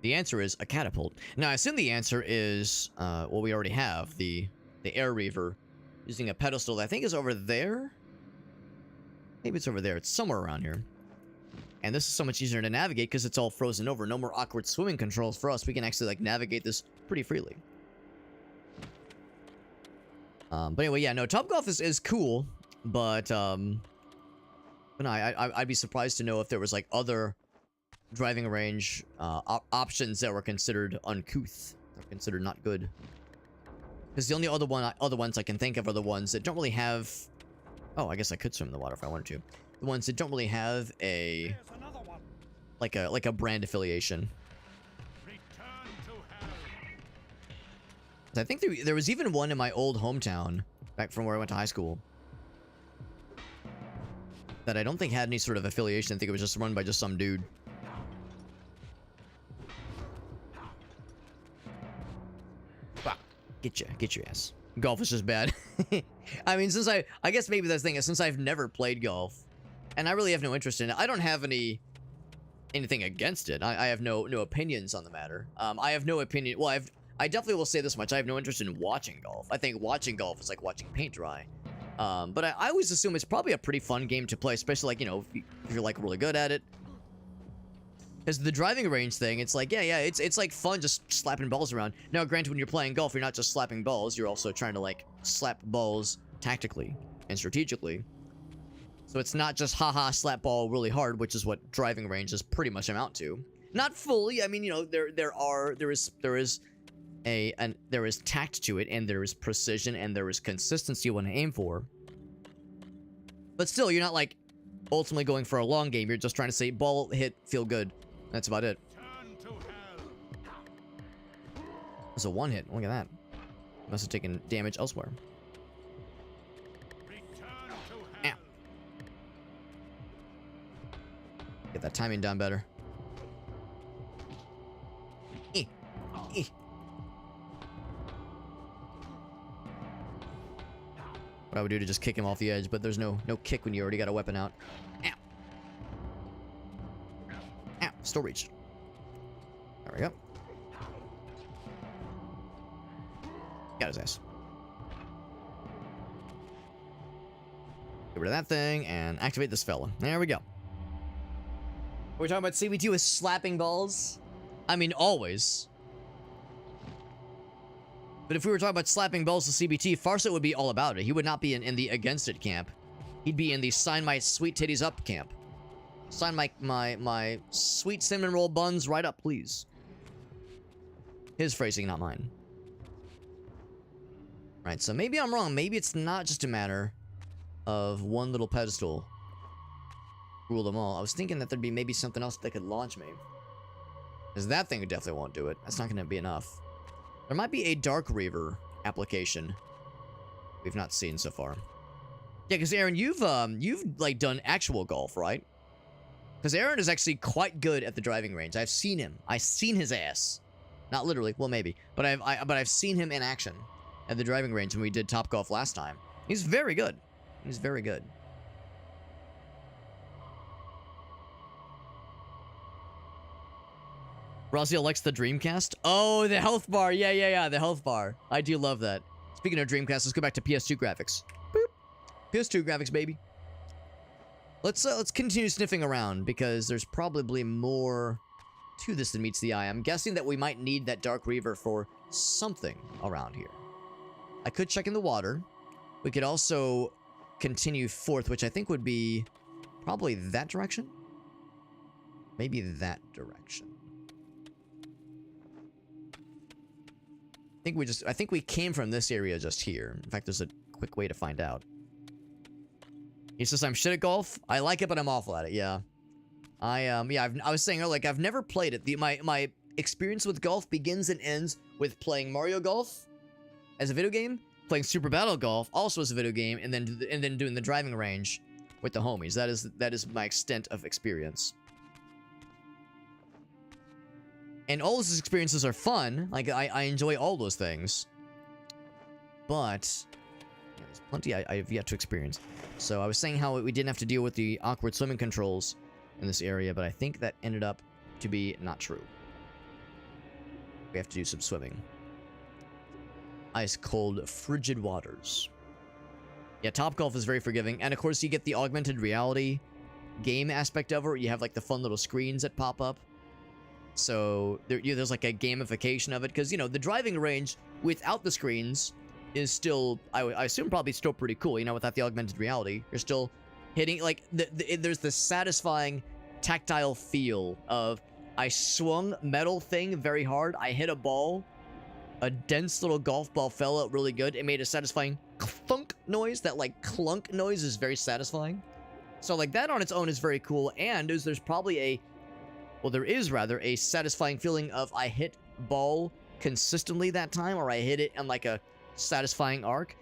The answer is a catapult. Now, I assume the answer is, well, we already have the Air Reaver using a pedestal that I think is over there. Maybe it's over there. It's somewhere around here. And this is so much easier to navigate because it's all frozen over. No more awkward swimming controls for us. We can actually, like, navigate this pretty freely. But anyway, yeah, no, Topgolf is cool, but, no, I'd be surprised to know if there was, like, other driving range options that were considered uncouth or considered not good. Because the only other ones I can think of are the ones that don't really have... Oh, I guess I could swim in the water if I wanted to. The ones that don't really have a... like a brand affiliation. I think there was even one in my old hometown, back from where I went to high school, that I don't think had any sort of affiliation. I think it was just run by just some dude. Wow. Get your ass. Golf is just bad. I mean, since I guess maybe that's the thing is, since I've never played golf, and I really have no interest in it, I don't have anything against it. I have no opinions on the matter. I have no opinion. Well, I definitely will say this much. I have no interest in watching golf. I think watching golf is like watching paint dry. But I always assume it's probably a pretty fun game to play, especially, like, you know, if you're like really good at it. Because the driving range thing, it's like, yeah, it's like fun just slapping balls around. Now, granted, when you're playing golf, you're not just slapping balls, you're also trying to, like, slap balls tactically and strategically. So it's not just haha slap ball really hard, which is what driving range is pretty much amount to. Not fully. I mean, you know, there is tact to it, and there is precision, and there is consistency you want to aim for. But still, you're not, like, ultimately going for a long game. You're just trying to say ball hit, feel good. That's about it. It's a one hit. Look at that. Must have taken damage elsewhere. Ow. Get that timing done better. What I would do to just kick him off the edge, but there's no kick when you already got a weapon out. Ow. Ow. Still reach. There we go. Got his ass. Get rid of that thing and activate this fella. There we go. We're talking about CB2 with slapping balls? I mean, always. But if we were talking about slapping balls to CBT, Farsight would be all about it. He would not be in the against it camp. He'd be in the sign my sweet titties up camp. Sign my sweet cinnamon roll buns right up, please. His phrasing, not mine. Right, so maybe I'm wrong. Maybe it's not just a matter of one little pedestal rule them all. I was thinking that there'd be maybe something else that could launch me. Because that thing definitely won't do it. That's not going to be enough. There might be a Dark Reaver application we've not seen so far. Yeah, because Aaron, you've like done actual golf, right? Because Aaron is actually quite good at the driving range. I've seen him. I've seen his ass. Not literally, well maybe, but I've seen him in action at the driving range when we did Top Golf last time. He's very good. He's very good. Raziel likes the Dreamcast. Oh, the health bar. Yeah, the health bar. I do love that. Speaking of Dreamcast, let's go back to PS2 graphics. Boop. PS2 graphics, baby. Let's continue sniffing around, because there's probably more to this than meets the eye. I'm guessing that we might need that Dark Reaver for something around here. I could check in the water. We could also continue forth, which I think would be probably that direction. Maybe that direction. I think we came from this area just here. In fact, there's a quick way to find out. He says, I'm shit at golf. I like it, but I'm awful at it. Yeah. I was saying earlier, like, I've never played it. My experience with golf begins and ends with playing Mario Golf as a video game, playing Super Battle Golf also as a video game, and then doing the driving range with the homies. That is my extent of experience. And all those experiences are fun. Like, I enjoy all those things. But yeah, there's plenty I've yet to experience. So I was saying how we didn't have to deal with the awkward swimming controls in this area, but I think that ended up to be not true. We have to do some swimming. Ice cold, frigid waters. Yeah, Topgolf is very forgiving, and of course you get the augmented reality game aspect of it, where you have like the fun little screens that pop up. So there's like a gamification of it, because, you know, the driving range without the screens is still, I assume, probably still pretty cool, you know, without the augmented reality. You're still hitting, like, there's this satisfying tactile feel of, I swung metal thing very hard, I hit a ball, a dense little golf ball fell out really good, it made a satisfying thunk noise. That, like, clunk noise is very satisfying. So, like, that on its own is very cool, and there's probably there is rather a satisfying feeling of, I hit ball consistently that time, or I hit it in like a satisfying arc.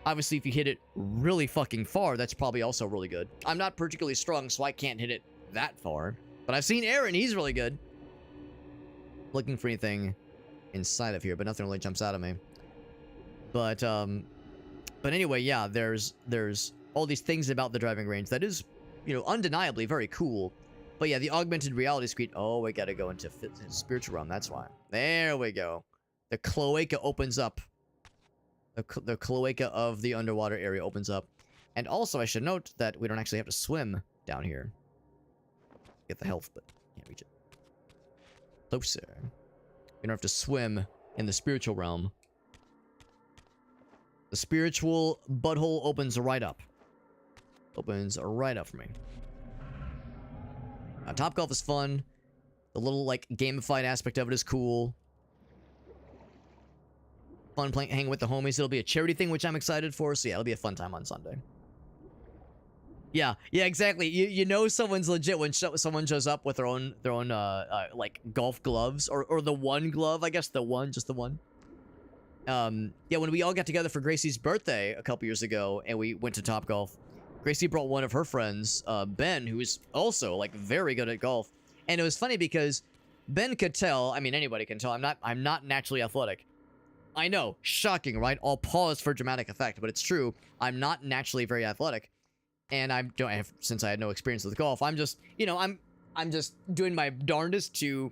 Obviously, if you hit it really fucking far, that's probably also really good. I'm not particularly strong, so I can't hit it that far, but I've seen Aaron, he's really good. Looking for anything inside of here, but nothing really jumps out at me. But anyway, yeah, there's all these things about the driving range that is, you know, undeniably very cool. But yeah, the augmented reality screen. Oh, we gotta go into spiritual realm. That's why. There we go. The cloaca opens up. The cloaca of the underwater area opens up. And also, I should note that we don't actually have to swim down here. Get the health, but can't reach it. Closer. We don't have to swim in the spiritual realm. The spiritual butthole opens right up. Opens right up for me. Topgolf is fun. The little, like, gamified aspect of it is cool. Fun hanging with the homies. It'll be a charity thing, which I'm excited for. So yeah, it'll be a fun time on Sunday. Yeah, exactly. You know someone's legit when someone shows up with their own like golf gloves, or the one glove, I guess, just the one. Yeah, when we all got together for Gracie's birthday a couple years ago, and we went to Topgolf, Gracie brought one of her friends, Ben, who is also, like, very good at golf. And it was funny because Ben could tell, I mean, anybody can tell, I'm not naturally athletic. I know, shocking, right? I'll pause for dramatic effect, but it's true. I'm not naturally very athletic. And since I had no experience with golf, I'm just, you know, I'm just doing my darndest to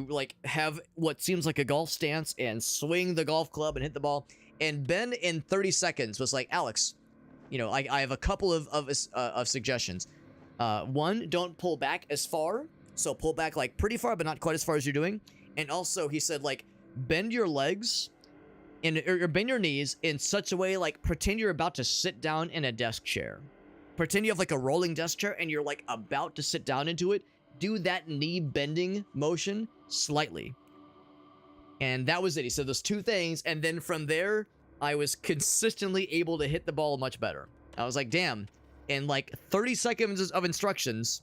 like, have what seems like a golf stance and swing the golf club and hit the ball. And Ben, in 30 seconds, was like, Alex, you know, I have a couple of suggestions. One, don't pull back as far. So pull back, like, pretty far, but not quite as far as you're doing. And also, he said, like, bend your legs or bend your knees in such a way, like, pretend you're about to sit down in a desk chair. Pretend you have, like, a rolling desk chair and you're, like, about to sit down into it. Do that knee bending motion slightly. And that was it. He said those two things, and then from there, I was consistently able to hit the ball much better. I was like, damn, in like 30 seconds of instructions,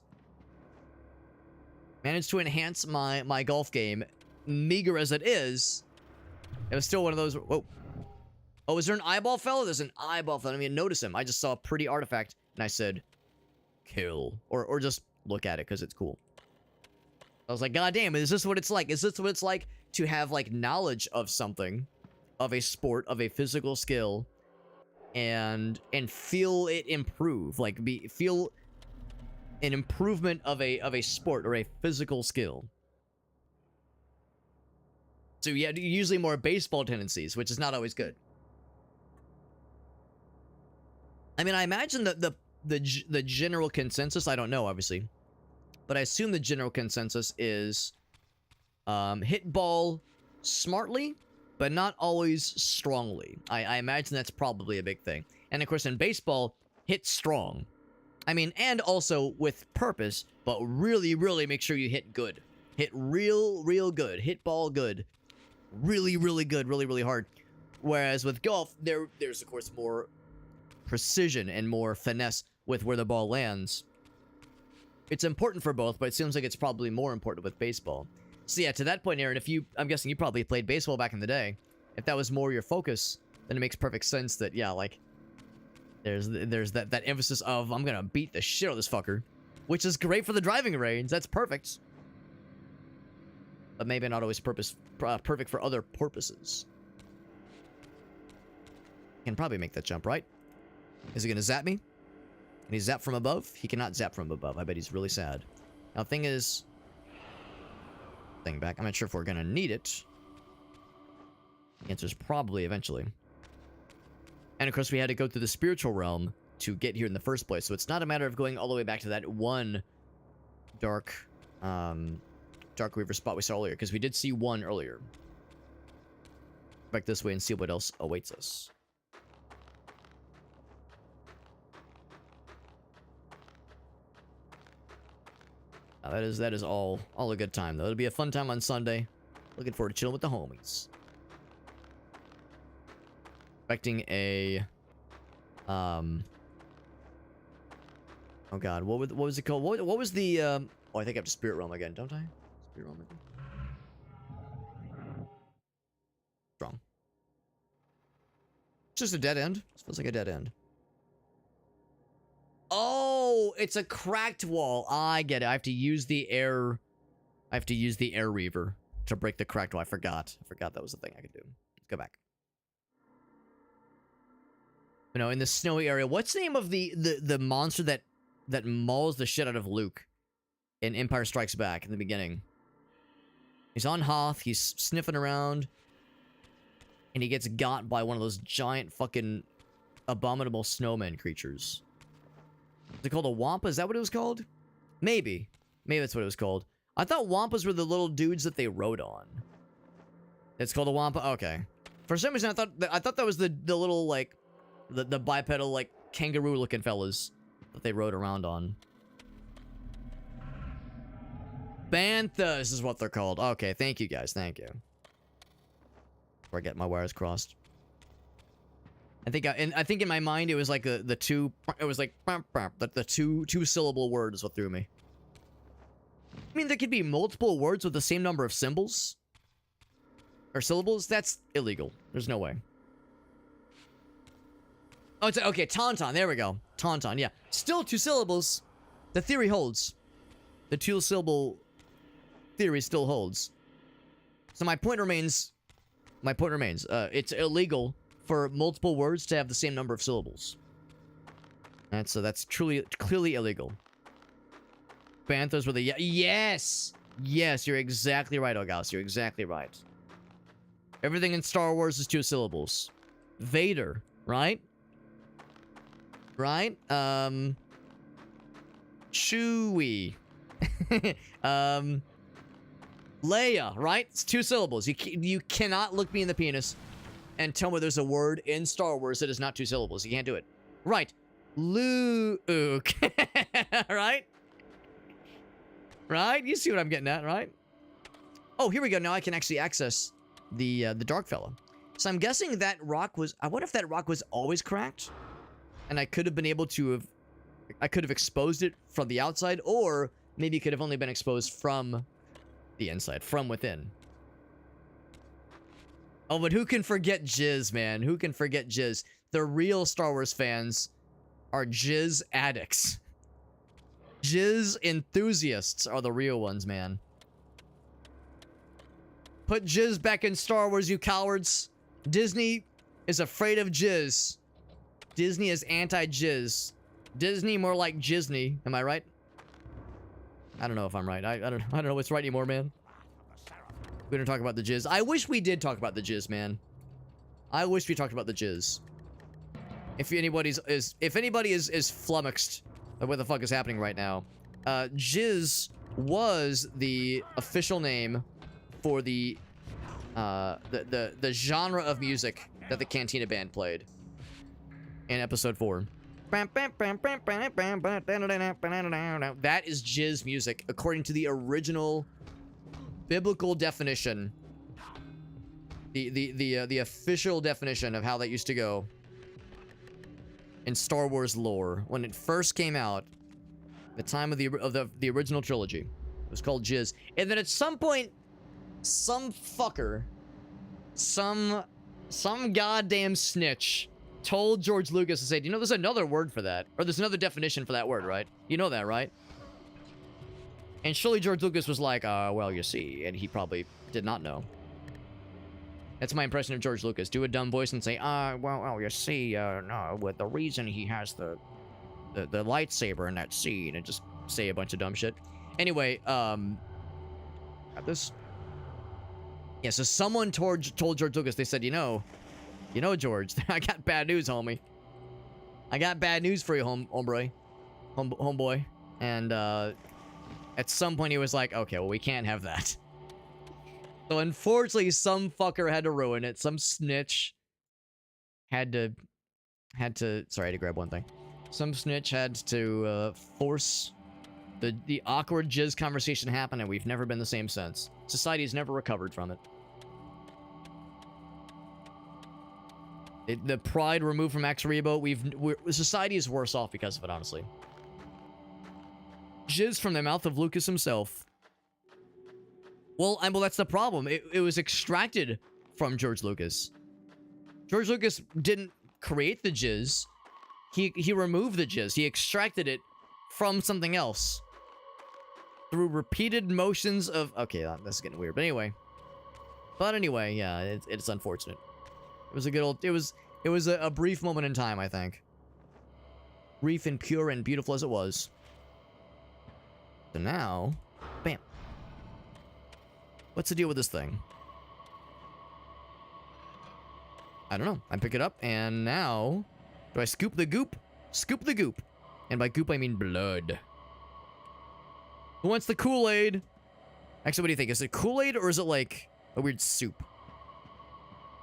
managed to enhance my golf game, meager as it is. It was still one of those, whoa. Oh, is there an eyeball fellow? There's an eyeball fellow. I didn't even notice him. I just saw a pretty artifact, and I said, kill. Or just look at it, because it's cool. I was like, god damn, is this what it's like? Is this what it's like to have, like, knowledge of something, of a sport, of a physical skill, and feel it improve, like, feel an improvement of a sport or a physical skill. So yeah, usually more baseball tendencies, which is not always good. I mean, I imagine that the general consensus, I don't know, obviously, but I assume the general consensus is hit ball smartly, but not always strongly. I imagine that's probably a big thing. And of course, in baseball, hit strong. I mean, and also with purpose, but really, really make sure you hit good. Hit real good. Hit ball good. Really, really good. Really, really hard. Whereas with golf, there's of course more precision and more finesse with where the ball lands. It's important for both, but it seems like it's probably more important with baseball. So yeah, to that point, Aaron, I'm guessing you probably played baseball back in the day. If that was more your focus, then it makes perfect sense that, yeah, like, there's that emphasis of, I'm gonna beat the shit out of this fucker. Which is great for the driving range, that's perfect. But maybe not always perfect for other purposes. Can probably make that jump, right? Is he gonna zap me? Can he zap from above? He cannot zap from above. I bet he's really sad. Now, thing is... Thing back. I'm not sure if we're gonna need it. The answer is probably eventually. And of course, we had to go through the spiritual realm to get here in the first place. So it's not a matter of going all the way back to that one dark Reaver spot we saw earlier, because we did see one earlier. Back this way and see what else awaits us. That is all a good time though. It'll be a fun time on Sunday. Looking forward to chilling with the homies. Expecting a oh god, what was it called? What was the oh, I think I have to Spirit Realm again, don't I? Spirit Realm again. Strong. It's just a dead end. It feels like a dead end. Oh, it's a cracked wall. I get it. I have to use the Air Reaver to break the cracked wall. I forgot that was the thing I could do. Let's go back. You know, in the snowy area. What's the name of the monster that mauls the shit out of Luke in Empire Strikes Back in the beginning? He's on Hoth. He's sniffing around, and he gets got by one of those giant fucking abominable snowman creatures. Is it called a Wampa? Is that what it was called? Maybe. Maybe that's what it was called. I thought Wampas were the little dudes that they rode on. It's called a Wampa? Okay. For some reason, I thought that was the little, like, the bipedal, like, kangaroo-looking fellas that they rode around on. Banthas is what they're called. Okay, thank you, guys. Thank you. Before I get my wires crossed. I think in my mind it was like the two syllable word is what threw me. I mean, there could be multiple words with the same number of symbols or syllables. That's illegal. There's no way. Oh, it's okay. Tauntaun. There we go. Tauntaun. Yeah, still 2 syllables. The theory holds. The 2-syllable theory still holds. So my point remains. It's illegal for multiple words to have the same number of syllables. And so that's clearly illegal. Banthas were the... Yes! Yes, you're exactly right, August. You're exactly right. Everything in Star Wars is 2 syllables. Vader, right? Right? Chewie. Leia, right? It's 2 syllables. You cannot look me in the penis and tell me there's a word in Star Wars that is not 2 syllables. You can't do it. Right. Luke. Right? Right? You see what I'm getting at, right? Oh, here we go. Now I can actually access the Dark Fella. So I'm guessing that rock was... I wonder if that rock was always cracked. And I could have been able to have... I could have exposed it from the outside, or maybe it could have only been exposed from the inside, from within. Oh, but who can forget Jizz, man? Who can forget Jizz? The real Star Wars fans are Jizz addicts. Jizz enthusiasts are the real ones, man. Put Jizz back in Star Wars, you cowards. Disney is afraid of Jizz. Disney is anti-Jizz. Disney more like Jizney. Am I right? I don't know if I'm right. I don't know what's right anymore, man. We don't talk about the Jizz. I wish we did talk about the Jizz, man. I wish we talked about the Jizz. If anybody is flummoxed by what the fuck is happening right now, Jizz was the official name for the genre of music that the Cantina Band played in episode 4. That is Jizz music according to the original biblical definition. The official definition of how that used to go in Star Wars lore when it first came out, the time of the original trilogy. It was called Jizz. And then at some point, some fucker, some goddamn snitch told George Lucas to say, you know, there's another word for that. Or there's another definition for that word, right? You know that, right? And surely George Lucas was like, well, you see. And he probably did not know. That's my impression of George Lucas. Do a dumb voice and say, well, you see, no, with the reason he has the the lightsaber in that scene and just say a bunch of dumb shit. Anyway, got this. Yeah, so someone told George Lucas, they said, you know, George, I got bad news, homie. I got bad news for you, homeboy. And at some point he was like, okay, well, we can't have that. So unfortunately, some fucker had to ruin it. Some snitch had to, sorry, I had to grab one thing. Some snitch had to force the awkward jizz conversation to happen, and we've never been the same since. Society's never recovered from it. The pride removed from Ex Rebo, society is worse off because of it, honestly. Jizz from the mouth of Lucas himself. Well, that's the problem. It was extracted from George Lucas. George Lucas didn't create the jizz. He removed the jizz. He extracted it from something else. Through repeated motions of... Okay, that's getting weird. But anyway, yeah, it's unfortunate. It was a good old... It was a brief moment in time, I think. Brief and pure and beautiful as it was. So now... Bam. What's the deal with this thing? I don't know. I pick it up, and now... Do I scoop the goop? Scoop the goop. And by goop, I mean blood. Who wants the Kool-Aid? Actually, what do you think? Is it Kool-Aid, or is it like a weird soup?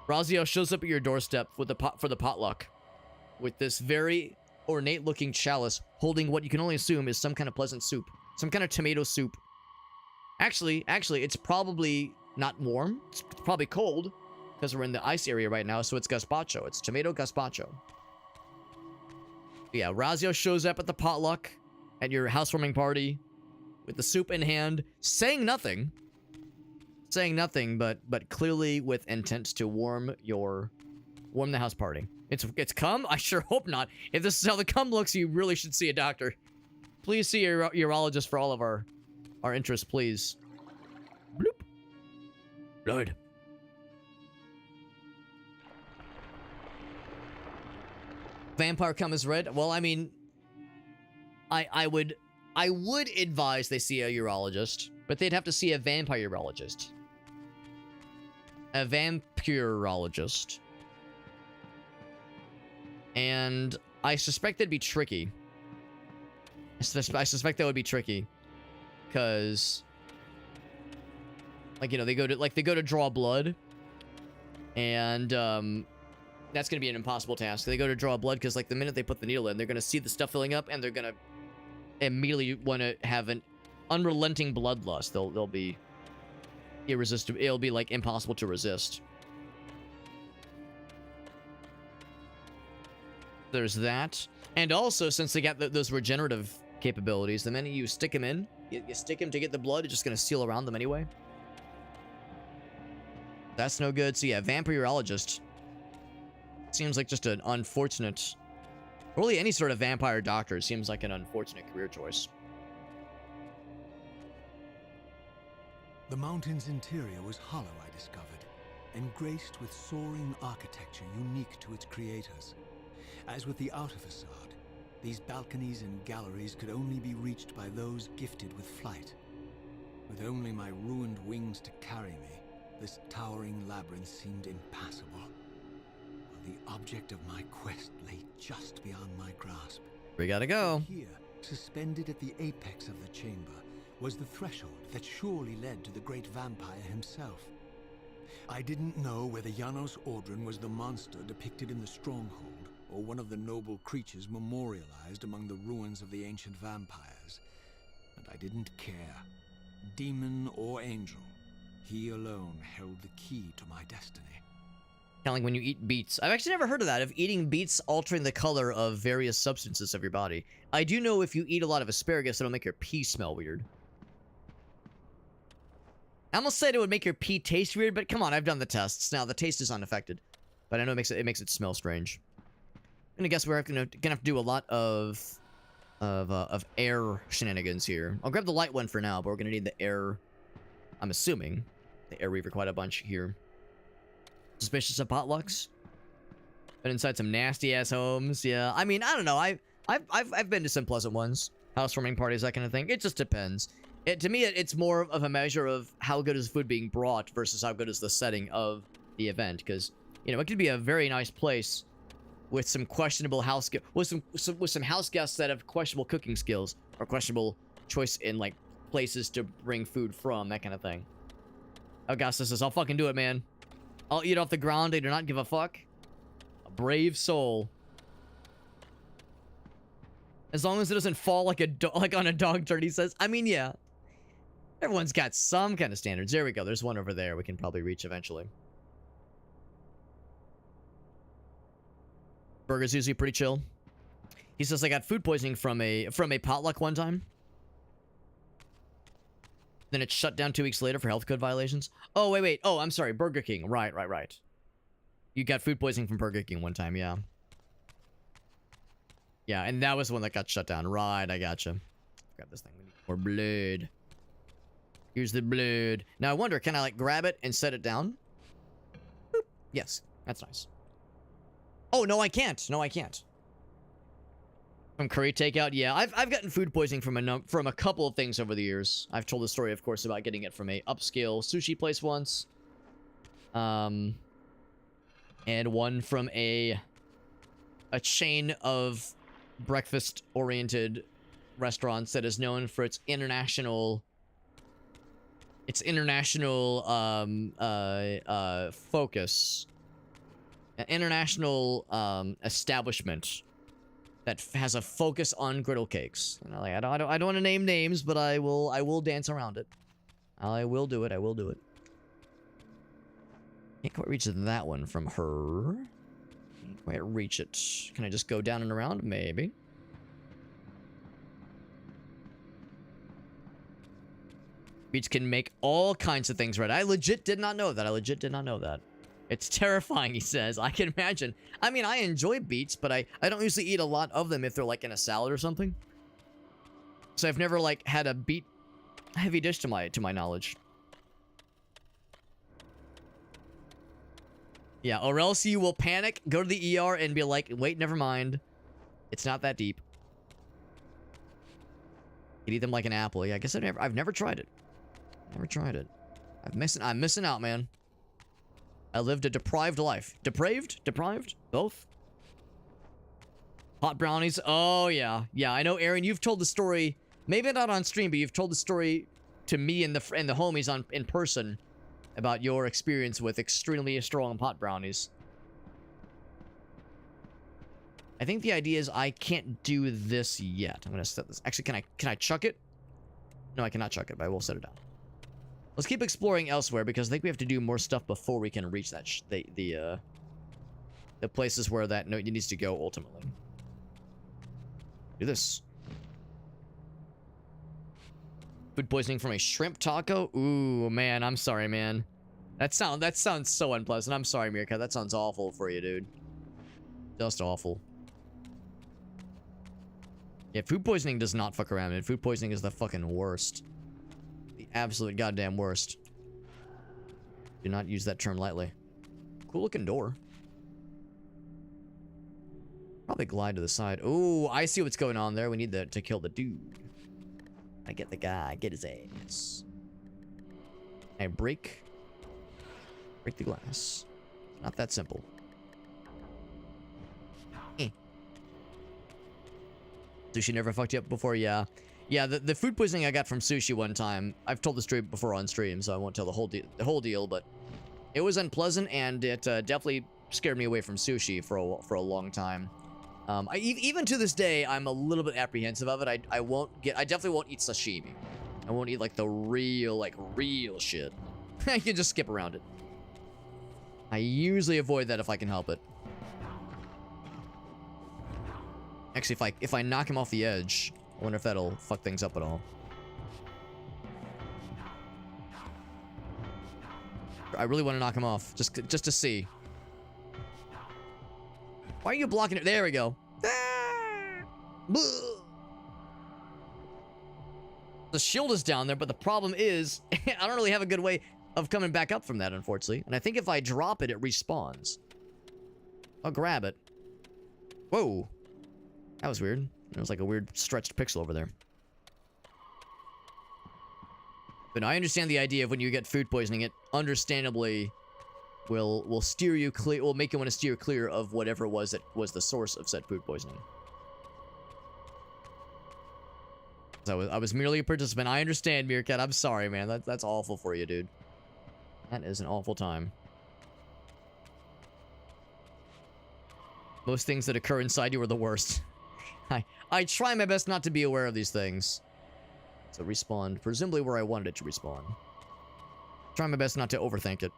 Razio shows up at your doorstep with for the potluck. With this very ornate-looking chalice holding what you can only assume is some kind of pleasant soup. Some kind of tomato soup. Actually, it's probably not warm. It's probably cold. Because we're in the ice area right now, so it's gazpacho. It's tomato gazpacho. Yeah, Razio shows up at the potluck at your housewarming party with the soup in hand, saying nothing. Saying nothing, but clearly with intent to warm the house party. It's cum? I sure hope not. If this is how the cum looks, you really should see a doctor. Please see a urologist for all of our interests, please. Bloop. Blood. Vampire cum is red. Well, I mean, I would advise they see a urologist, but they'd have to see a vampire urologist. A vampirologist. And I suspect that'd be tricky. I suspect that would be tricky. Because, like, you know, they go to draw blood. And, that's going to be an impossible task. They go to draw blood because, like, the minute they put the needle in, they're going to see the stuff filling up, and they're going to immediately want to have an unrelenting bloodlust. They'll be irresistible. It'll be, like, impossible to resist. There's that. And also, since they got those regenerative capabilities, the minute you stick them in, you stick them to get the blood, it's just going to seal around them anyway. That's no good. So, yeah, vampirologist. Seems like just an unfortunate... Really, any sort of vampire doctor seems like an unfortunate career choice. The mountain's interior was hollow, I discovered, and graced with soaring architecture unique to its creators. As with the outer facade, these balconies and galleries could only be reached by those gifted with flight. With only my ruined wings to carry me, this towering labyrinth seemed impassable. The object of my quest lay just beyond my grasp. We gotta go. Here, suspended at the apex of the chamber, was the threshold that surely led to the great vampire himself. I didn't know whether Janos Ordran was the monster depicted in the stronghold, or one of the noble creatures memorialized among the ruins of the ancient vampires. And I didn't care. Demon or angel, he alone held the key to my destiny. Kind of like when you eat beets. I've actually never heard of that, of eating beets altering the color of various substances of your body. I do know if you eat a lot of asparagus, it'll make your pee smell weird. I almost said it would make your pee taste weird, but come on, I've done the tests. Now, the taste is unaffected. But I know it makes it smell strange. I'm gonna guess we're gonna have to do a lot of air shenanigans here. I'll grab the light one for now, but we're gonna need the air... I'm assuming the Air Reaver quite a bunch here. Suspicious of potlucks? Been inside some nasty-ass homes, yeah. I mean, I don't know, I've been to some pleasant ones. Housewarming parties, that kind of thing. It just depends. To me, it's more of a measure of how good is food being brought versus how good is the setting of the event. Because, you know, it could be a very nice place with some questionable house with some house guests that have questionable cooking skills or questionable choice in like places to bring food from, that kind of thing. Augustus says, "I'll fucking do it, man. I'll eat off the ground. I do not give a fuck." A brave soul. As long as it doesn't fall like like on a dog turd, he says. I mean, yeah. Everyone's got some kind of standards. There we go. There's one over there we can probably reach eventually. Burger's usually pretty chill. He says, "I got food poisoning from a potluck one time. Then it shut down 2 weeks later for health code violations." Oh, wait. Oh, I'm sorry. Burger King. Right. You got food poisoning from Burger King one time, yeah. Yeah, and that was the one that got shut down. Right, I gotcha. Grab this thing. We need more blood. Here's the blood. Now, I wonder, can I, like, grab it and set it down? Boop. Yes, that's nice. Oh, no, I can't. No, I can't. From curry takeout? Yeah, I've gotten food poisoning from a couple of things over the years. I've told the story, of course, about getting it from a upscale sushi place once. And one from a chain of breakfast-oriented restaurants that is known for its international focus. An international establishment that has a focus on griddle cakes. You know, like, I don't want to name names, but I will dance around it. I will do it. Can't quite reach that one from her. Can't quite reach it. Can I just go down and around? Maybe. Beats can make all kinds of things right. I legit did not know that. It's terrifying, he says. I can imagine. I mean, I enjoy beets, but I don't usually eat a lot of them if they're like in a salad or something. So I've never like had a beet heavy dish to my knowledge. Yeah, or else you will panic, go to the ER, and be like, wait, never mind. It's not that deep. You eat them like an apple. Yeah, I guess I've never tried it. I'm missing out, man. I lived a deprived life. Depraved? Deprived? Both? Hot brownies? Oh, yeah. Yeah, I know, Aaron, you've told the story, maybe not on stream, but you've told the story to me and the homies in person about your experience with extremely strong pot brownies. I think the idea is I can't do this yet. I'm gonna set this. Actually, can I chuck it? No, I cannot chuck it, but I will set it down. Let's keep exploring elsewhere because I think we have to do more stuff before we can reach that the places where that note needs to go ultimately. Do this. Food poisoning from a shrimp taco? Ooh, man, I'm sorry, man. That sounds so unpleasant. I'm sorry, Meerkat. That sounds awful for you, dude. Just awful. Yeah, food poisoning does not fuck around, man. Food poisoning is the fucking worst. The absolute goddamn worst. Do not use that term lightly. Cool looking door. Probably glide to the side. Ooh, I see what's going on there. We need to kill the dude. I get the guy. Get his ass. I break the glass. Not that simple. Sushi never fucked you up before? Yeah. Yeah, the food poisoning I got from sushi one time, I've told the story before on stream, so I won't tell the whole deal, but it was unpleasant, and it definitely scared me away from sushi for a long time. Even to this day, I'm a little bit apprehensive of it. I definitely won't eat sashimi. I won't eat like the real shit. I can just skip around it. I usually avoid that if I can help it. Actually, if I knock him off the edge, I wonder if that'll fuck things up at all. I really want to knock him off, just to see. Why are you blocking it? There we go. The shield is down there, but the problem is, I don't really have a good way of coming back up from that, unfortunately. And I think if I drop it, it respawns. I'll grab it. Whoa. That was weird. There's like a weird stretched pixel over there. But I understand the idea of when you get food poisoning, it understandably will steer you clear, will make you want to steer clear of whatever it was that was the source of said food poisoning. So I was merely a participant. I understand, Meerkat. I'm sorry, man. That's awful for you, dude. That is an awful time. Most things that occur inside you are the worst. I try my best not to be aware of these things. So respawn, presumably where I wanted it to respawn. Try my best not to overthink it.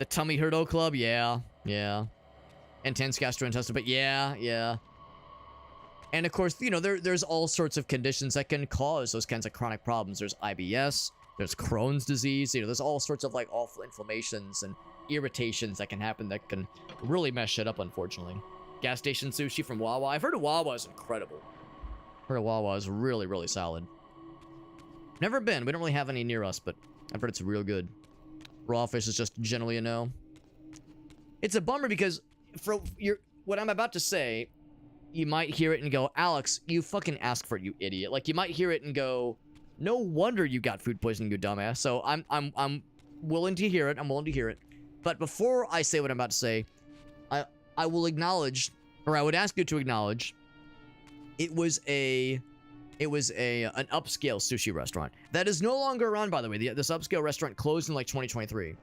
The Tummy Hurdo Club? Yeah. Intense gastrointestinal, but yeah. And of course, you know, there's all sorts of conditions that can cause those kinds of chronic problems. There's IBS, there's Crohn's disease, you know, there's all sorts of like awful inflammations and irritations that can happen that can really mess shit up, unfortunately. Gas station sushi from Wawa. I've heard of Wawa is incredible. Heard of Wawa is really, really solid. Never been. We don't really have any near us, but I've heard it's real good. Raw fish is just generally a no. It's a bummer because for what I'm about to say, you might hear it and go, Alex, you fucking asked for it, you idiot. Like, you might hear it and go, no wonder you got food poisoning, you dumbass. So I'm willing to hear it. I'm willing to hear it. But before I say what I'm about to say, I will acknowledge, or I would ask you to acknowledge, it was an upscale sushi restaurant that is no longer around, by the way. This upscale restaurant closed in like 2023.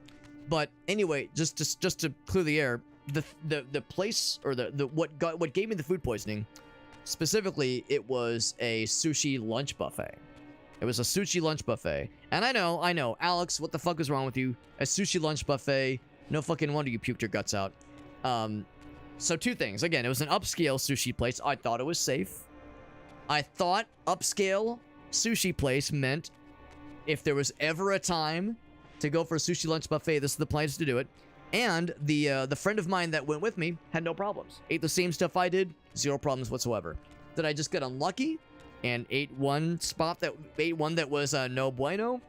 But anyway, just to clear the air, the place, or what gave me the food poisoning, specifically, it was a sushi lunch buffet. It was a sushi lunch buffet. And I know, Alex, what the fuck is wrong with you? A sushi lunch buffet, no fucking wonder you puked your guts out. So two things. Again, it was an upscale sushi place. I thought it was safe. I thought upscale sushi place meant if there was ever a time to go for a sushi lunch buffet, this is the place to do it. And the friend of mine that went with me had no problems. Ate the same stuff I did, zero problems whatsoever. Did I just get unlucky and ate one that was no bueno?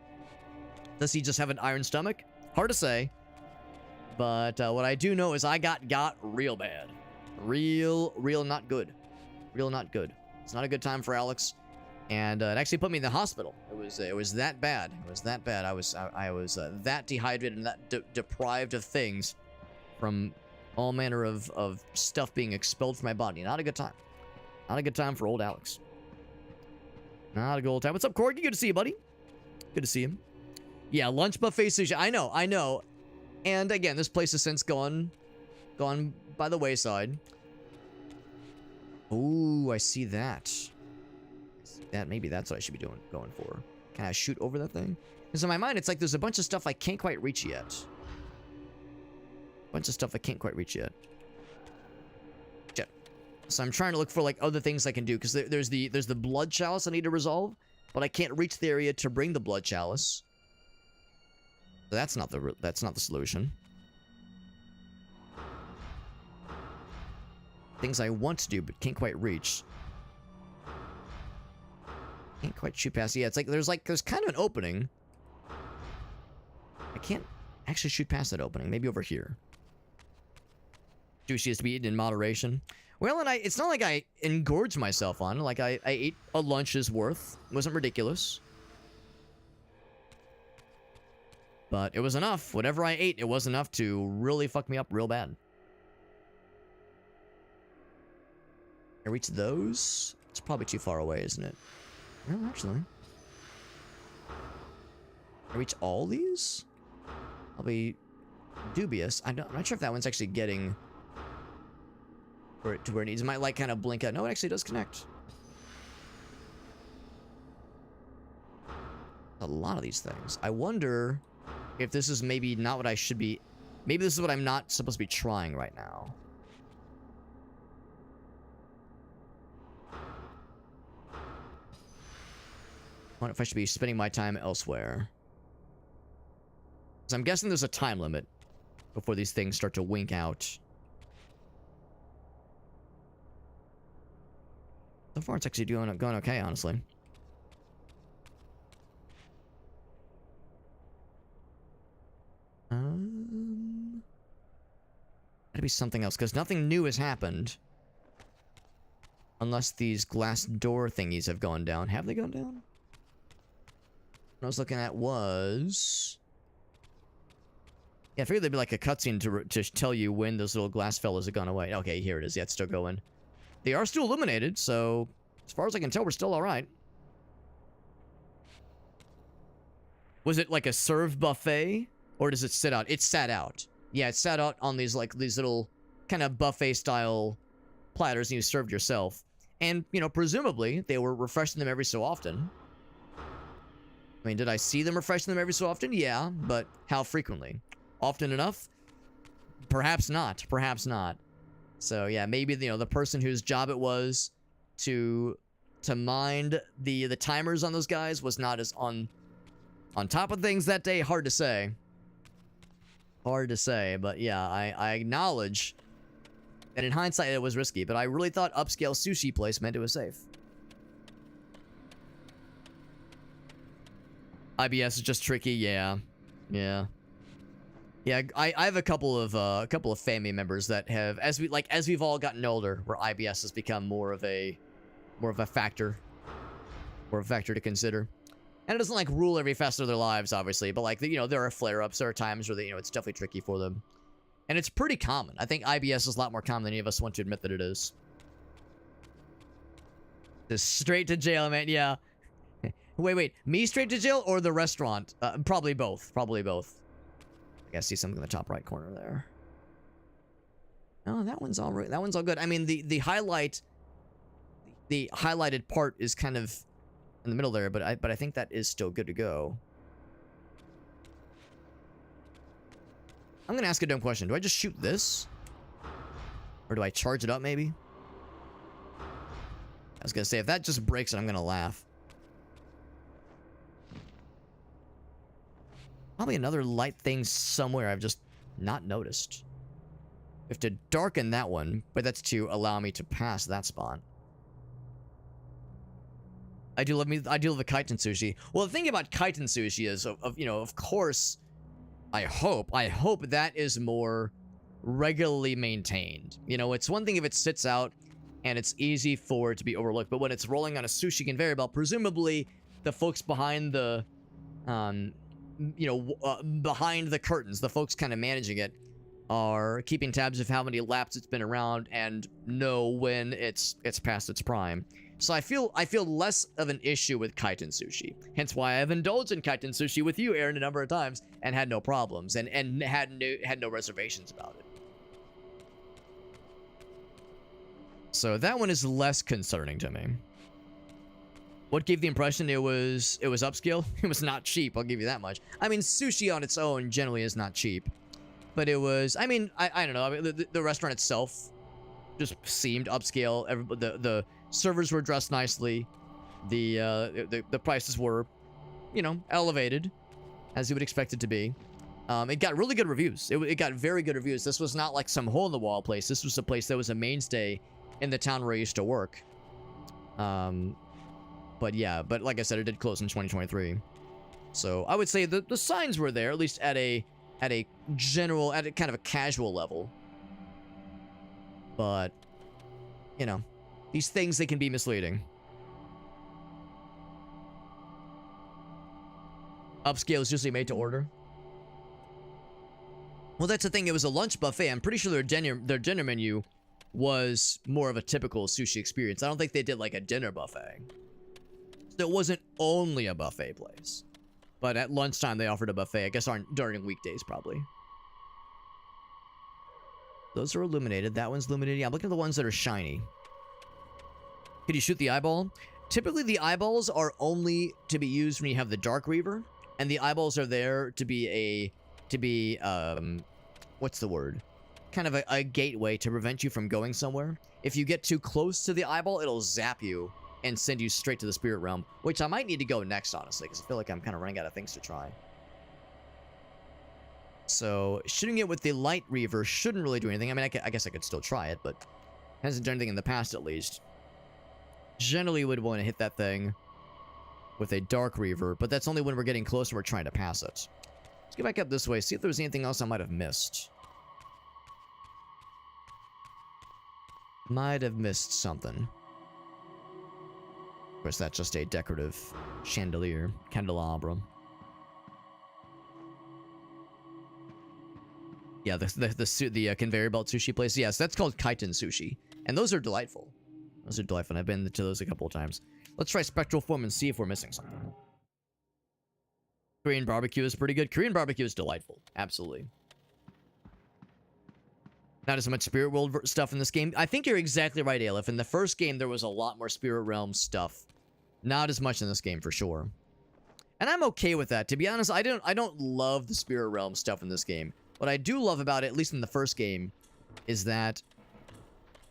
Does he just have an iron stomach? Hard to say. But what I do know is I got real bad. Real not good. Real not good. It's not a good time for Alex. And it actually put me in the hospital. It was that bad. It was that bad. I was that dehydrated and that deprived of things from all manner of stuff being expelled from my body. Not a good time. Not a good time for old Alex. Not a good old time. What's up, Corky? Good to see you, buddy. Good to see him. Yeah, lunch buffet sushi. I know. And again, this place has since gone by the wayside. Ooh, I see that. Maybe that's what I should be going for. Can I shoot over that thing? Because in my mind, it's like there's a bunch of stuff I can't quite reach yet. Shit. So I'm trying to look for like other things I can do, because there's the blood chalice I need to resolve, but I can't reach the area to bring the blood chalice. So that's not the solution. Things I want to do but can't quite reach. Can't quite shoot past. Yeah, it's like there's kind of an opening. I can't actually shoot past that opening. Maybe over here. Sushi is to be eaten in moderation. Well, and it's not like I engorged myself on. Like I ate a lunch's worth. It wasn't ridiculous. But it was enough. Whatever I ate, it was enough to really fuck me up real bad. I reach those? It's probably too far away, isn't it? Well, actually. I reach all these? I'll be dubious. I'm not sure if that one's actually getting to where it needs. It might like kind of blink out. No, it actually does connect. A lot of these things. I wonder if this is maybe not what I should be. Maybe this is what I'm not supposed to be trying right now. I wonder if I should be spending my time elsewhere. Because I'm guessing there's a time limit before these things start to wink out. So far, it's actually going okay, honestly. Gotta be something else, because nothing new has happened. Unless these glass door thingies have gone down. Have they gone down? What I was looking at was... Yeah, I figured there'd be like a cutscene to tell you when those little glass fellas have gone away. Okay, here it is. Yeah, it's still going. They are still illuminated, so as far as I can tell, we're still alright. Was it like a serve buffet? Or does it sit out? It sat out. Yeah, it sat out on these little kind of buffet style platters and you served yourself. And, you know, presumably they were refreshing them every so often. I mean, did I see them refreshing them every so often? Yeah, but how frequently? Often enough? Perhaps not. Perhaps not. So yeah, maybe, you know, the person whose job it was to mind the timers on those guys was not as on top of things that day. Hard to say. Hard to say, but yeah, I acknowledge that in hindsight it was risky, but I really thought upscale sushi place meant it was safe. IBS is just tricky, yeah. Yeah. Yeah, I have a couple of family members that have, as we've all gotten older, where IBS has become more of a factor to consider. And it doesn't like rule every facet of their lives, obviously, but like, you know, there are flare-ups, there are times where they, you know, it's definitely tricky for them. And it's pretty common. I think IBS is a lot more common than any of us want to admit that it is. Just straight to jail, man, yeah. Wait, me straight to jail or the restaurant? Probably both, probably both. I gotta see something in the top right corner there. Oh, that one's all right. That one's all good. I mean, the highlighted part is kind of in the middle there, but I think that is still good to go. I'm gonna ask a dumb question. Do I just shoot this? Or do I charge it up, maybe? I was gonna say, if that just breaks it, I'm gonna laugh. Probably another light thing somewhere I've just not noticed. We have to darken that one, but that's to allow me to pass that spot. I do love the Kaiten sushi. Well, the thing about Kaiten sushi is, you know, of course, I hope that is more regularly maintained. You know, it's one thing if it sits out and it's easy for it to be overlooked, but when it's rolling on a sushi conveyor belt, presumably the folks behind the, behind the curtains, the folks kind of managing it, are keeping tabs of how many laps it's been around and know when it's past its prime. So I feel less of an issue with Kaiten sushi. Hence why I've indulged in Kaiten sushi with you, Aaron, a number of times and had no problems and had no reservations about it. So that one is less concerning to me. What gave the impression it was upscale? It was not cheap, I'll give you that much. I mean, sushi on its own generally is not cheap. But it was, I mean, I don't know. I mean, the restaurant itself just seemed upscale. The servers were dressed nicely. The prices were, you know, elevated, as you would expect it to be. It got really good reviews. It got very good reviews. This was not like some hole-in-the-wall place. This was a place that was a mainstay in the town where I used to work. But yeah, but like I said, it did close in 2023. So I would say the signs were there, at least at a general, at a kind of a casual level. But, you know, these things, they can be misleading. Upscale is usually made to order. Well, that's the thing. It was a lunch buffet. I'm pretty sure their dinner menu was more of a typical sushi experience. I don't think they did like a dinner buffet. So it wasn't only a buffet place. But at lunchtime, they offered a buffet. I guess during weekdays, probably. Those are illuminated. That one's illuminated. Yeah, I'm looking at the ones that are shiny. Could you shoot the eyeball? Typically, the eyeballs are only to be used when you have the Dark Reaver. And the eyeballs are there to be what's the word? Kind of a gateway to prevent you from going somewhere. If you get too close to the eyeball, it'll zap you and send you straight to the spirit realm, which I might need to go next, honestly, because I feel like I'm kind of running out of things to try. So, shooting it with the Light Reaver shouldn't really do anything. I mean, I guess I could still try it, but hasn't done anything in the past, at least. Generally, would want to hit that thing with a Dark Reaver, but that's only when we're getting close and we're trying to pass it. Let's get back up this way, see if there's anything else I might have missed. Might have missed something. course, that's just a decorative chandelier, candelabra. Yeah, the conveyor belt sushi place. Yes, that's called Kaiten sushi, and those are delightful. Those are delightful. I've been to those a couple of times. Let's try spectral form and see if we're missing something. Korean barbecue is pretty good. Korean barbecue is delightful. Absolutely. Not as much spirit world stuff in this game. I think you're exactly right, Aleph. In the first game, there was a lot more spirit realm stuff. Not as much in this game, for sure. And I'm okay with that. To be honest, I don't love the spirit realm stuff in this game. What I do love about it, at least in the first game, is that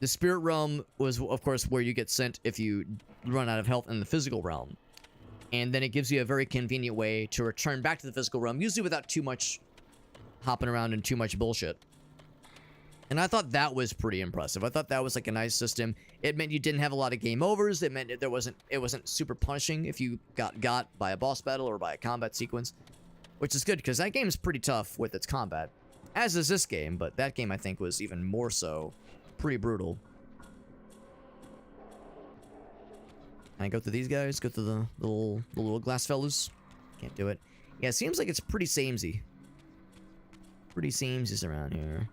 the spirit realm was, of course, where you get sent if you run out of health in the physical realm. And then it gives you a very convenient way to return back to the physical realm, usually without too much hopping around and too much bullshit. And I thought that was pretty impressive. I thought that was like a nice system. It meant you didn't have a lot of game overs. It meant it wasn't super punishing if you got by a boss battle or by a combat sequence. Which is good, because that game is pretty tough with its combat. As is this game, but that game, I think, was even more so. Pretty brutal. Can I go through these guys? Go through the little glass fellas? Can't do it. Yeah, it seems like it's pretty samey. Pretty samesies around here.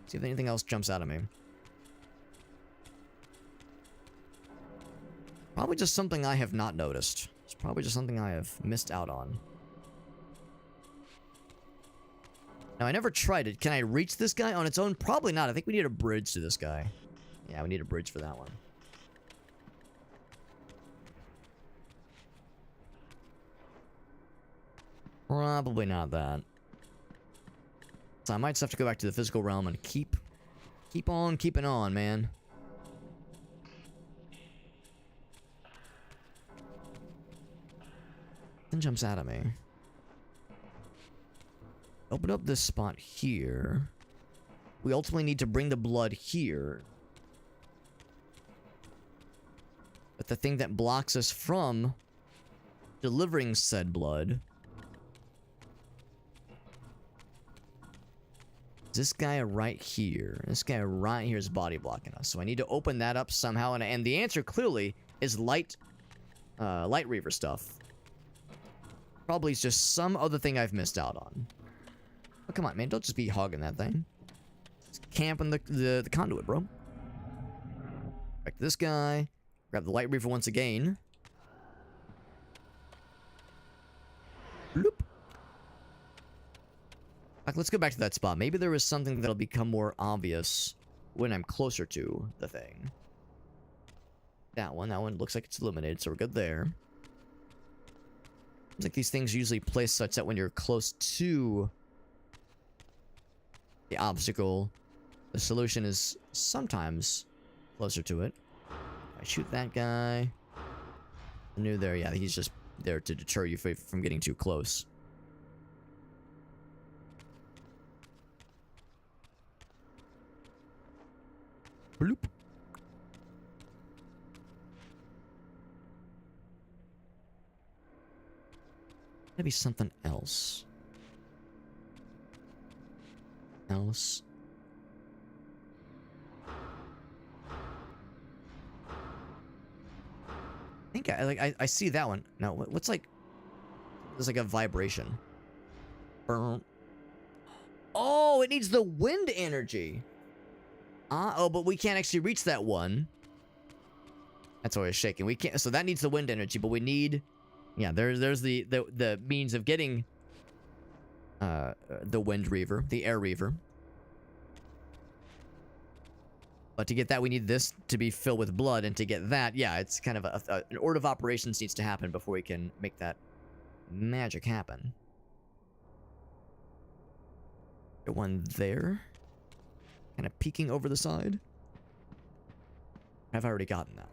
See if anything else jumps out at me. Probably just something I have not noticed. It's probably just something I have missed out on. Now, I never tried it. Can I reach this guy on its own? Probably not. I think we need a bridge to this guy. Yeah, we need a bridge for that one. Probably not that. So I might just have to go back to the physical realm and keep on keeping on, man. Then jumps out at me. Open up this spot here. We ultimately need to bring the blood here. But the thing that blocks us from delivering said blood is this guy right here. This guy right here is body blocking us. So I need to open that up somehow. And the answer clearly is Light Reaver stuff. Probably is just some other thing I've missed out on. Oh, come on, man. Don't just be hogging that thing. Just camping the conduit, bro. Back to this guy. Grab the Light Reaver once again. Bloop. Let's go back to that spot. Maybe there is something that'll become more obvious when I'm closer to the thing. That one looks like it's illuminated, so we're good there. Seems like these things usually place such that when you're close to the obstacle, the solution is sometimes closer to it. I shoot that guy. New there, yeah, he's just there to deter you from getting too close. Bloop. Maybe something else. I think I see that one. No, what's like? There's like a vibration. Burn. Oh, it needs the wind energy. Oh, but we can't actually reach that one. That's why it's shaking. We can't. So that needs the wind energy, but we need. Yeah, there's the means of getting the Wind Reaver, the Air Reaver. But to get that, we need this to be filled with blood, and to get that, yeah, it's kind of an order of operations needs to happen before we can make that magic happen. The one there, kind of peeking over the side. I've already gotten that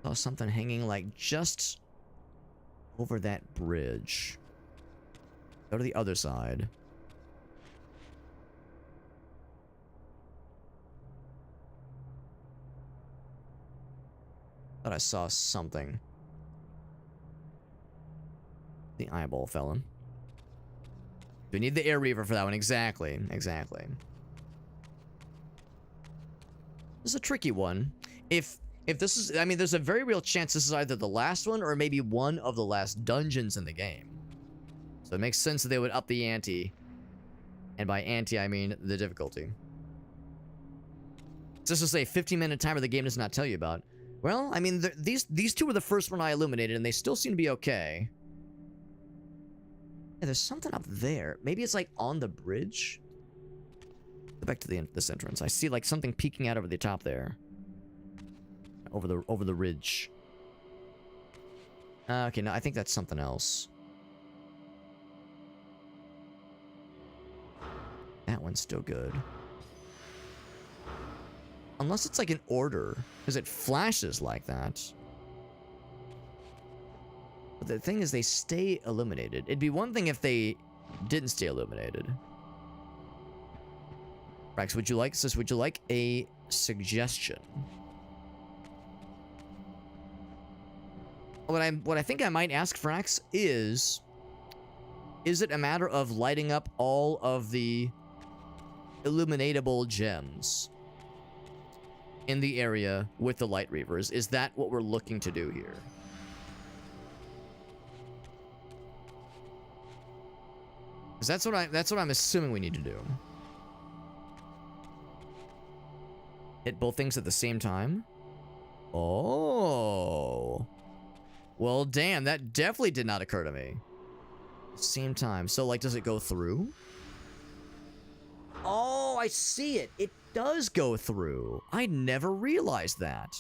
one. Saw something hanging like just over that bridge. Go to the other side. Thought I saw something. The eyeball fell in. We need the Air Reaver for that one. Exactly. Exactly. This is a tricky one. If this is, I mean, there's a very real chance this is either the last one or maybe one of the last dungeons in the game. So it makes sense that they would up the ante. And by ante, I mean the difficulty. Just to say, 15-minute timer the game does not tell you about. Well, I mean, these two were the first one I illuminated, and they still seem to be okay. Yeah, there's something up there. Maybe it's like on the bridge. Go back to this entrance. I see like something peeking out over the top there. Over the ridge. Okay, no, I think that's something else. That one's still good. Unless it's like an order, because it flashes like that. But the thing is, they stay illuminated. It'd be one thing if they didn't stay illuminated. Rex, would you like a suggestion? What I think I might ask Frax is it a matter of lighting up all of the illuminatable gems in the area with the Light Reavers? Is that what we're looking to do here? Because that's what I'm assuming we need to do. Hit both things at the same time? Oh. Well, damn, that definitely did not occur to me. Same time. So, like, does it go through? Oh, I see it. It does go through. I never realized that.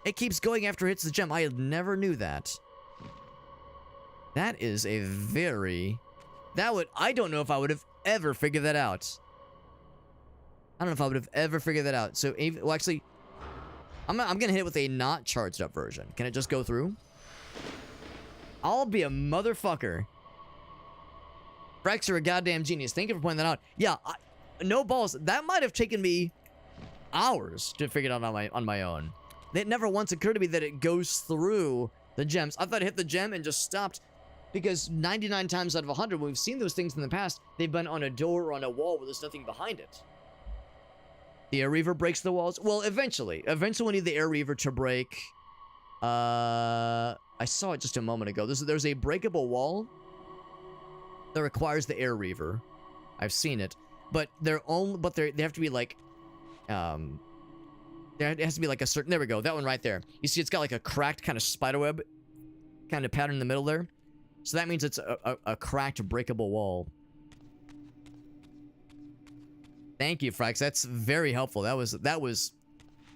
It keeps going after it hits the gem. I never knew that. That is a very... I don't know if I would have ever figured that out. I don't know if I would have ever figured that out. So, well, actually, I'm gonna hit it with a not charged up version. Can it just go through? I'll be a motherfucker. Frax, you're a goddamn genius. Thank you for pointing that out. Yeah, no balls. That might have taken me hours to figure it out on my own. It never once occurred to me that it goes through the gems. I thought it hit the gem and just stopped. Because 99 times out of 100, when we've seen those things in the past, they've been on a door or on a wall where there's nothing behind it. The Air Reaver breaks the walls. Well, eventually. Eventually, we need the Air Reaver to break. I saw it just a moment ago. There's a breakable wall that requires the Air Reaver. I've seen it, but they have to be like, there has to be like a certain. There we go. That one right there. You see, it's got like a cracked kind of spiderweb kind of pattern in the middle there. So that means it's a cracked, breakable wall. Thank you, Frax. That's very helpful. That was.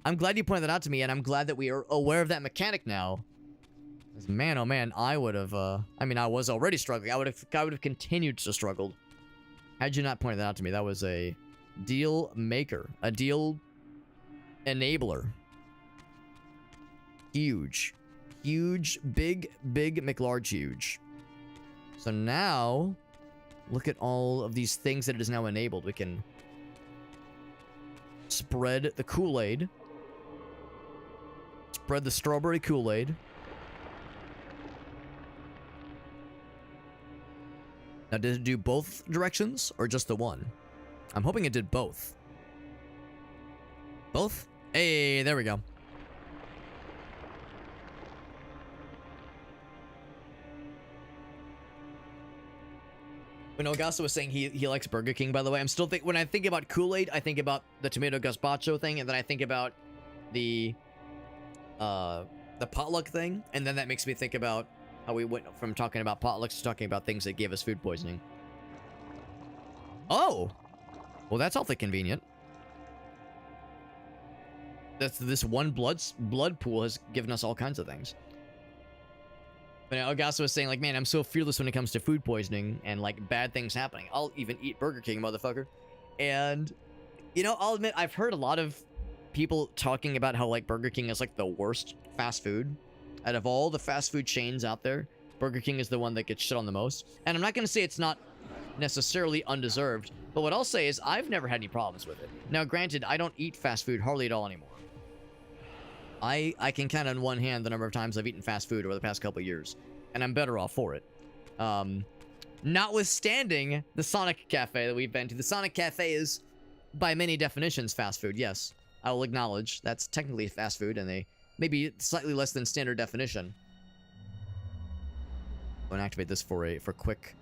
I'm glad you pointed that out to me, and I'm glad that we are aware of that mechanic now. Man, oh man, I would have. I mean, I was already struggling. I would have continued to struggle had you not pointed that out to me. That was a deal maker, a deal enabler. Huge, big McLarge huge. So now, look at all of these things that it is now enabled. We can spread the Kool-Aid. Spread the strawberry Kool-Aid. Now, did it do both directions or just the one? I'm hoping it did both. Both? Hey, there we go. When Augusto was saying he likes Burger King, by the way, I'm still when I think about Kool-Aid, I think about the tomato gazpacho thing, and then I think about the potluck thing, and then that makes me think about how we went from talking about potlucks to talking about things that gave us food poisoning. Oh! Well, that's awfully convenient. This one blood pool has given us all kinds of things. But Augusto was saying, like, man, I'm so fearless when it comes to food poisoning and, like, bad things happening. I'll even eat Burger King, motherfucker. And, you know, I'll admit, I've heard a lot of people talking about how, like, Burger King is, like, the worst fast food. Out of all the fast food chains out there, Burger King is the one that gets shit on the most. And I'm not going to say it's not necessarily undeserved, but what I'll say is I've never had any problems with it. Now, granted, I don't eat fast food hardly at all anymore. I can count on one hand the number of times I've eaten fast food over the past couple years, and I'm better off for it. Notwithstanding the Sonic Cafe that we've been to. The Sonic Cafe is by many definitions, fast food, yes. I will acknowledge that's technically fast food, and they maybe slightly less than standard definition. I'm gonna activate this for quick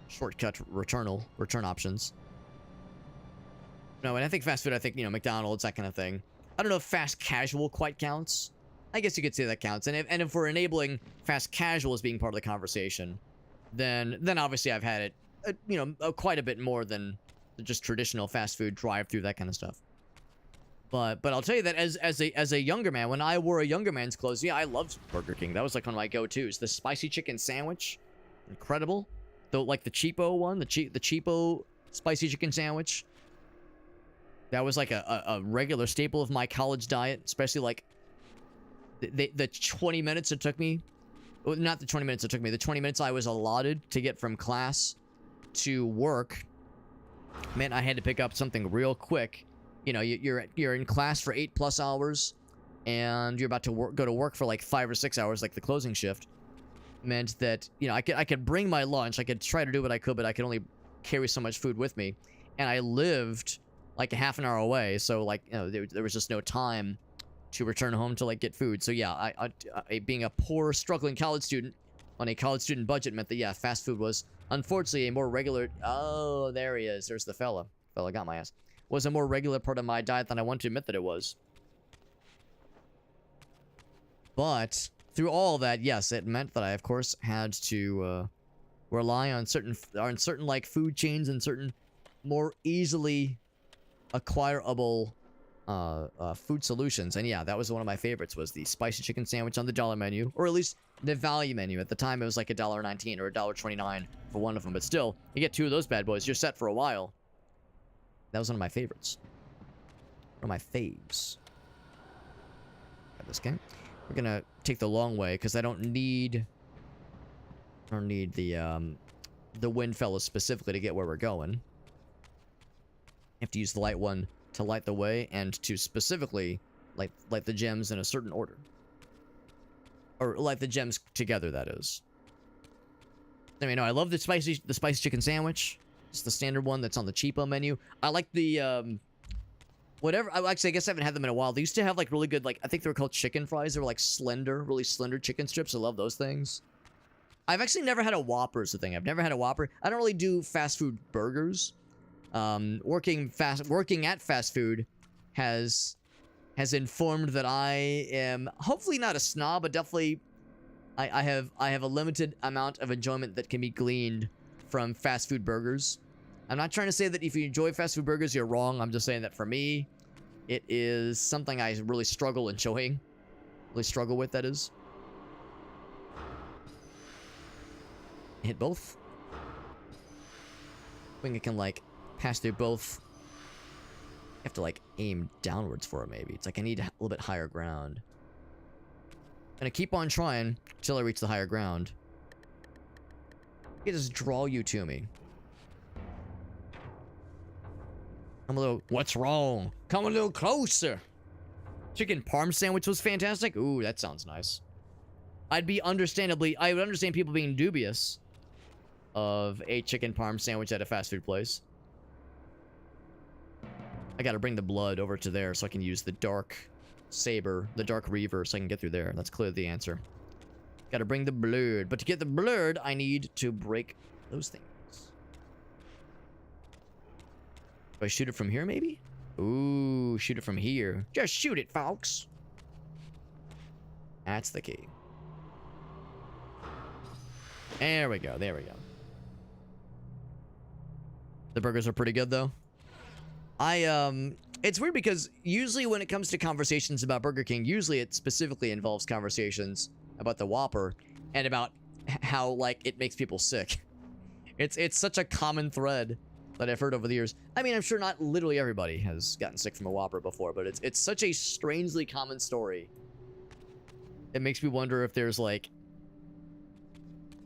shortcut return options. No, and I think fast food, I think, you know, McDonald's, that kind of thing. I don't know if fast casual quite counts. I guess you could say that counts. And if we're enabling fast casual as being part of the conversation, then obviously I've had it, you know, quite a bit more than just traditional fast food drive-through, that kind of stuff. But I'll tell you that as a younger man, when I wore a younger man's clothes, yeah, I loved Burger King. That was like one of my go-tos. The spicy chicken sandwich, incredible. Though, like the cheapo one, the cheapo spicy chicken sandwich. That was like a regular staple of my college diet, especially like the 20 minutes it took me. Well, not the 20 minutes it took me. The 20 minutes I was allotted to get from class to work meant I had to pick up something real quick. You know, you're in class for 8+ hours, and you're about to go to work for like 5 or 6 hours, like the closing shift. Meant that, you know, I could bring my lunch. I could try to do what I could, but I could only carry so much food with me. And I lived like a half an hour away, so like, you know, there was just no time to return home to like get food. So yeah, I being a poor, struggling college student on a college student budget meant that, yeah, fast food was unfortunately a more regular. Oh, there he is. There's the fella got my ass. Was a more regular part of my diet than I want to admit that it was. But through all that, yes, it meant that I, of course, had to rely on certain like food chains and certain more easily acquirable food solutions. And yeah, that was one of my favorites, was the spicy chicken sandwich on the dollar menu, or at least the value menu. At the time, it was like $1.19 or $1.29 for one of them. But still, you get 2 of those bad boys, you're set for a while. That was one of my favorites. One of my faves. Got this game. We're gonna take the long way because I don't need the wind fellas specifically to get where we're going. I have to use the light one to light the way, and to specifically light the gems in a certain order. Or light the gems together, that is. I mean, no, I love the spicy chicken sandwich. It's the standard one that's on the cheapo menu. I like the whatever. I guess I haven't had them in a while. They used to have like really good, like, I think they were called chicken fries. They were like slender, really slender chicken strips. I love those things. I've actually never had a Whopper is the thing. I've never had a Whopper. I don't really do fast food burgers. Working at fast food has informed that I am hopefully not a snob, but definitely I have a limited amount of enjoyment that can be gleaned from fast food burgers. I'm not trying to say that if you enjoy fast food burgers, you're wrong. I'm just saying that for me, it is something I really struggle enjoying. Really struggle with, that is. Hit both. I think it can, like, pass through both. You have to, like, aim downwards for it, maybe. It's like I need a little bit higher ground. I'm gonna keep on trying until I reach the higher ground. I can just draw you to me. Come a little... What's wrong? Come a little closer. Chicken parm sandwich was fantastic. Ooh, that sounds nice. I would understand people being dubious of a chicken parm sandwich at a fast food place. I gotta bring the blood over to there so I can use the dark saber, the dark reaver, so I can get through there. That's clearly the answer. Gotta bring the blood. But to get the blood, I need to break those things. Do I shoot it from here, maybe? Ooh, shoot it from here. Just shoot it, folks. That's the key. There we go. There we go. The burgers are pretty good, though. It's weird because usually when it comes to conversations about Burger King, usually it specifically involves conversations about the Whopper and about how, like, it makes people sick. It's such a common thread that I've heard over the years. I mean, I'm sure not literally everybody has gotten sick from a Whopper before, but it's such a strangely common story. It makes me wonder if there's, like,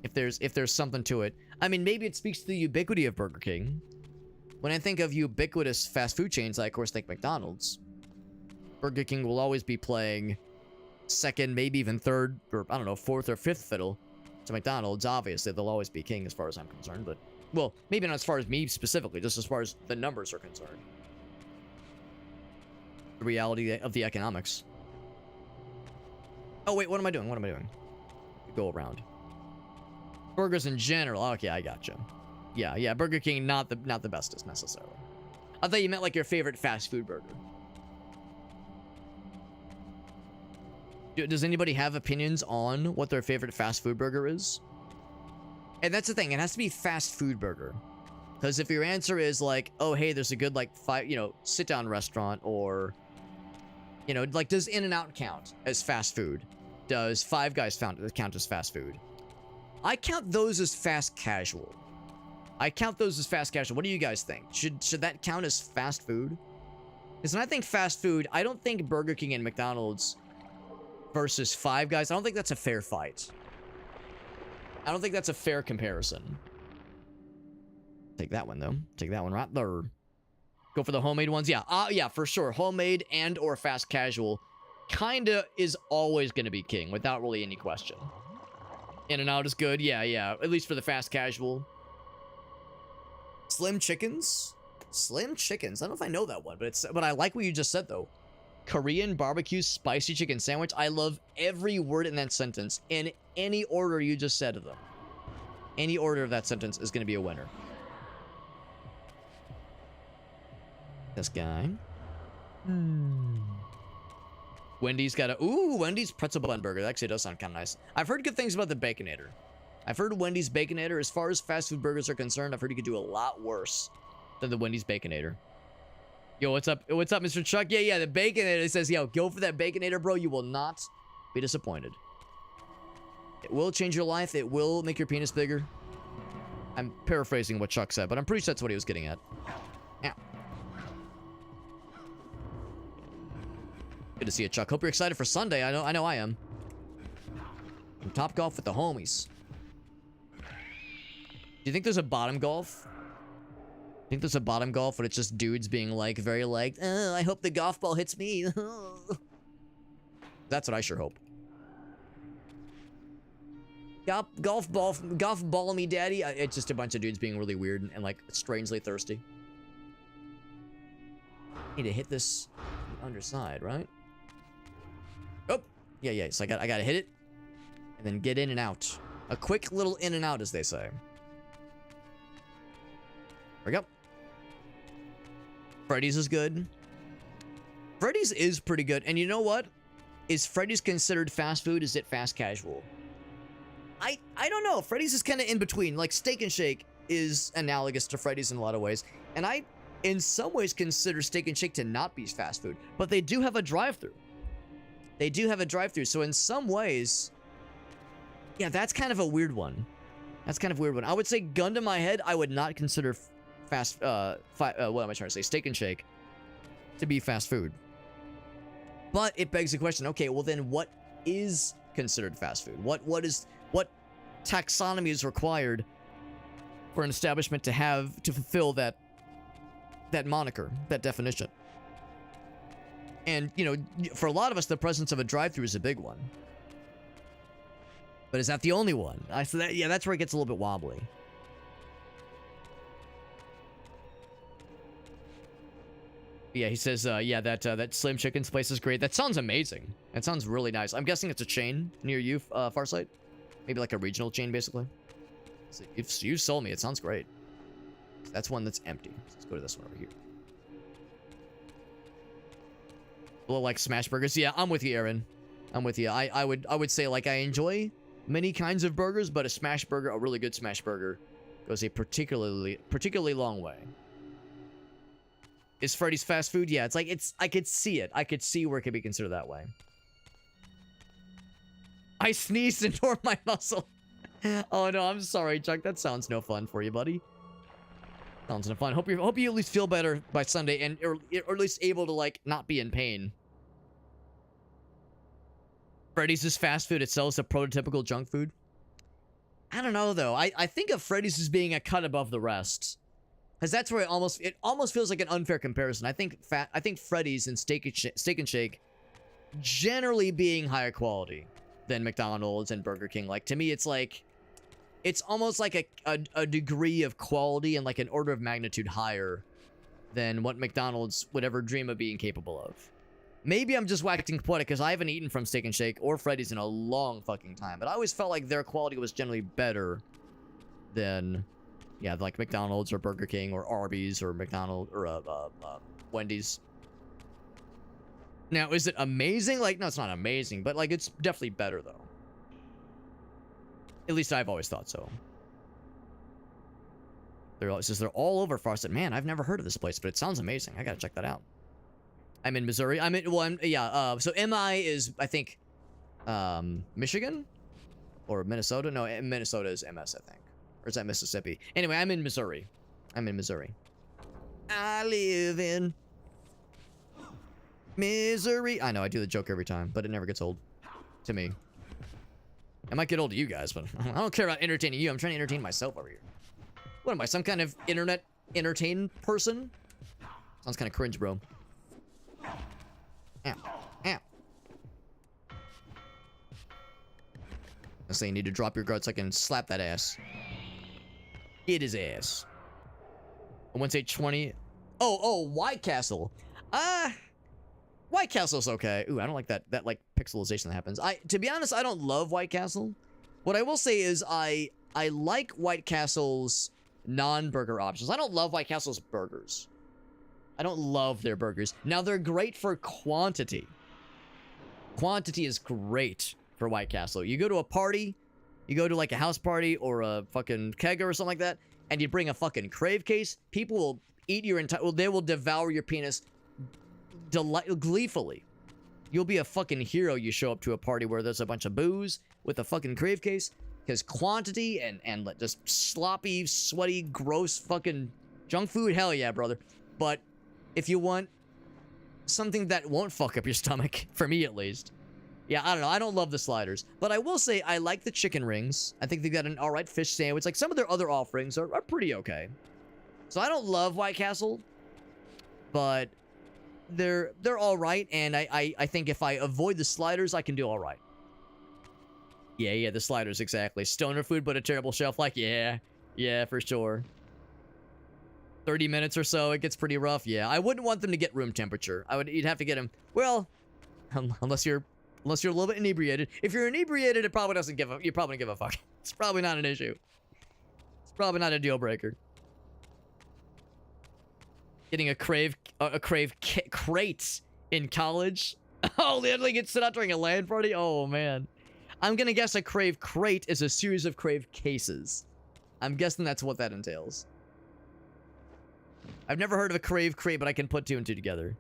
if there's something to it. I mean, maybe it speaks to the ubiquity of Burger King. When I think of ubiquitous fast food chains, I of course think McDonald's. Burger King will always be playing second, maybe even third, or I don't know, fourth or fifth fiddle to McDonald's. Obviously, they'll always be king as far as I'm concerned, but, well, maybe not as far as me specifically, just as far as the numbers are concerned. the reality of the economics. Oh, wait, what am I doing? What am I doing? Go around. Burgers in general. Okay, I gotcha. Yeah, Burger King, not the bestest necessarily. I thought you meant like your favorite fast food burger. Does anybody have opinions on what their favorite fast food burger is? And that's the thing, it has to be fast food burger. Because if your answer is like, oh, hey, there's a good, like, sit-down restaurant, or, like, does In-N-Out count as fast food? Does Five Guys count as fast food? I count those as fast casual. What do you guys think? Should that count as fast food? Because when I think fast food, I don't think Burger King and McDonald's versus Five Guys. I don't think that's a fair fight. I don't think that's a fair comparison. Take that one, though. Take that one right there. Go for the homemade ones. Yeah, yeah, for sure. Homemade and or fast casual kinda is always going to be king, without really any question. In-N-Out is good. Yeah. At least for the fast casual. Slim Chickens? Slim Chickens. I don't know if I know that one, but I like what you just said, though. Korean barbecue spicy chicken sandwich. I love every word in that sentence. In any order you just said of them. Any order of that sentence is going to be a winner. This guy. Wendy's got a... Ooh, Wendy's pretzel bun burger. That actually does sound kind of nice. I've heard good things about the Baconator. I've heard Wendy's Baconator, as far as fast food burgers are concerned, I've heard you could do a lot worse than the Wendy's Baconator. Yo, what's up? What's up, Mr. Chuck? Yeah, the Baconator says, yo, go for that Baconator, bro. You will not be disappointed. It will change your life. It will make your penis bigger. I'm paraphrasing what Chuck said, but I'm pretty sure that's what he was getting at. Yeah. Good to see you, Chuck. Hope you're excited for Sunday. I know I am. From Top Golf with the homies. Do you think there's a bottom golf? I think there's a bottom golf when it's just dudes being like, very like, oh, I hope the golf ball hits me. That's what I sure hope. Golf ball me, daddy. It's just a bunch of dudes being really weird and like strangely thirsty. Need to hit this underside, right? Oh, yeah. So I gotta hit it and then get in and out. A quick little in and out, as they say. There we go. Freddy's is good. Freddy's is pretty good. And you know what? Is Freddy's considered fast food? Is it fast casual? I don't know. Freddy's is kind of in between. Like, Steak and Shake is analogous to Freddy's in a lot of ways. And I, in some ways, consider Steak and Shake to not be fast food. But they do have a drive-thru. So in some ways, yeah, that's kind of a weird one. I would say, gun to my head, I would not consider what am I trying to say? Steak and Shake to be fast food. But it begs the question, okay, well then what is considered fast food? What taxonomy is required for an establishment to fulfill that moniker, that definition? And, for a lot of us, the presence of a drive-thru is a big one. But is that the only one? That's where it gets a little bit wobbly. Yeah, he says, that Slim Chickens place is great. That sounds amazing. That sounds really nice. I'm guessing it's a chain near you, Farsight? Maybe like a regional chain, basically. So if you sold me, it sounds great. That's one that's empty. Let's go to this one over here. A little like smash burgers. Yeah, I'm with you, Aaron. I'm with you. I would say, like, I enjoy many kinds of burgers, but a really good smash burger goes a particularly long way. Is Freddy's fast food? Yeah, I could see it. I could see where it could be considered that way. I sneezed and tore my muscle. Oh no, I'm sorry, Chuck. That sounds no fun for you, buddy. Sounds no fun. Hope you at least feel better by Sunday, and or at least able to, like, not be in pain. Freddy's is fast food itself, is a prototypical junk food. I don't know though. I think of Freddy's as being a cut above the rest. Because that's where it almost feels like an unfair comparison. I think Freddy's and Steak and Shake generally being higher quality than McDonald's and Burger King. Like, to me, it's almost like a degree of quality and like an order of magnitude higher than what McDonald's would ever dream of being capable of. Maybe I'm just waxing poetic because I haven't eaten from Steak and Shake or Freddy's in a long fucking time. But I always felt like their quality was generally better than, yeah, like McDonald's or Burger King or Arby's or McDonald's or Wendy's. Now, is it amazing? Like, no, it's not amazing, but like it's definitely better though. At least I've always thought so. It says they're all over Farsight. Man, I've never heard of this place, but it sounds amazing. I gotta check that out. I'm in Missouri. So MI is, I think, Michigan? Or Minnesota? No, Minnesota is MS, I think. Or is that Mississippi? Anyway, I'm in Missouri. I'm in Missouri. I live in Missouri. I know, I do the joke every time, but it never gets old. To me. It might get old to you guys, but I don't care about entertaining you. I'm trying to entertain myself over here. What am I, some kind of internet entertain person? Sounds kind of cringe, bro. Ow. Ow. I say you need to drop your guard so I can slap that ass. Hit his ass. I wouldn't say 20. Oh, White Castle. White Castle's okay. Ooh, I don't like that like pixelization that happens. To be honest, I don't love White Castle. What I will say is I like White Castle's non-burger options. I don't love White Castle's burgers. I don't love their burgers. Now, they're great for quantity. Quantity is great for White Castle. You go to a party, you go to like a house party or a fucking kegger or something like that, and you bring a fucking crave case, people will eat your entire... Well, they will devour your penis gleefully. You'll be a fucking hero you show up to a party where there's a bunch of booze with a fucking crave case, because quantity and just sloppy, sweaty, gross fucking junk food, hell yeah, brother. But if you want something that won't fuck up your stomach, for me at least, yeah, I don't know. I don't love the sliders, but I will say I like the chicken rings. I think they've got an all right fish sandwich. Like some of their other offerings are pretty okay. So I don't love White Castle, but they're all right. And I think if I avoid the sliders, I can do all right. Yeah, the sliders, exactly. Stoner food, but a terrible shelf life. Yeah, for sure. 30 minutes or so, it gets pretty rough. Yeah, I wouldn't want them to get room temperature. You'd have to get them, well, unless you're a little bit inebriated. If you're inebriated, it probably doesn't give a, you probably don't give a fuck. It's probably not an issue. It's probably not a deal breaker. Getting a crave crate in college. Oh, literally get sit out during a LAN party. Oh man. I'm gonna guess a crave crate is a series of crave cases. I'm guessing that's what that entails. I've never heard of a crave crate, but I can put two and two together.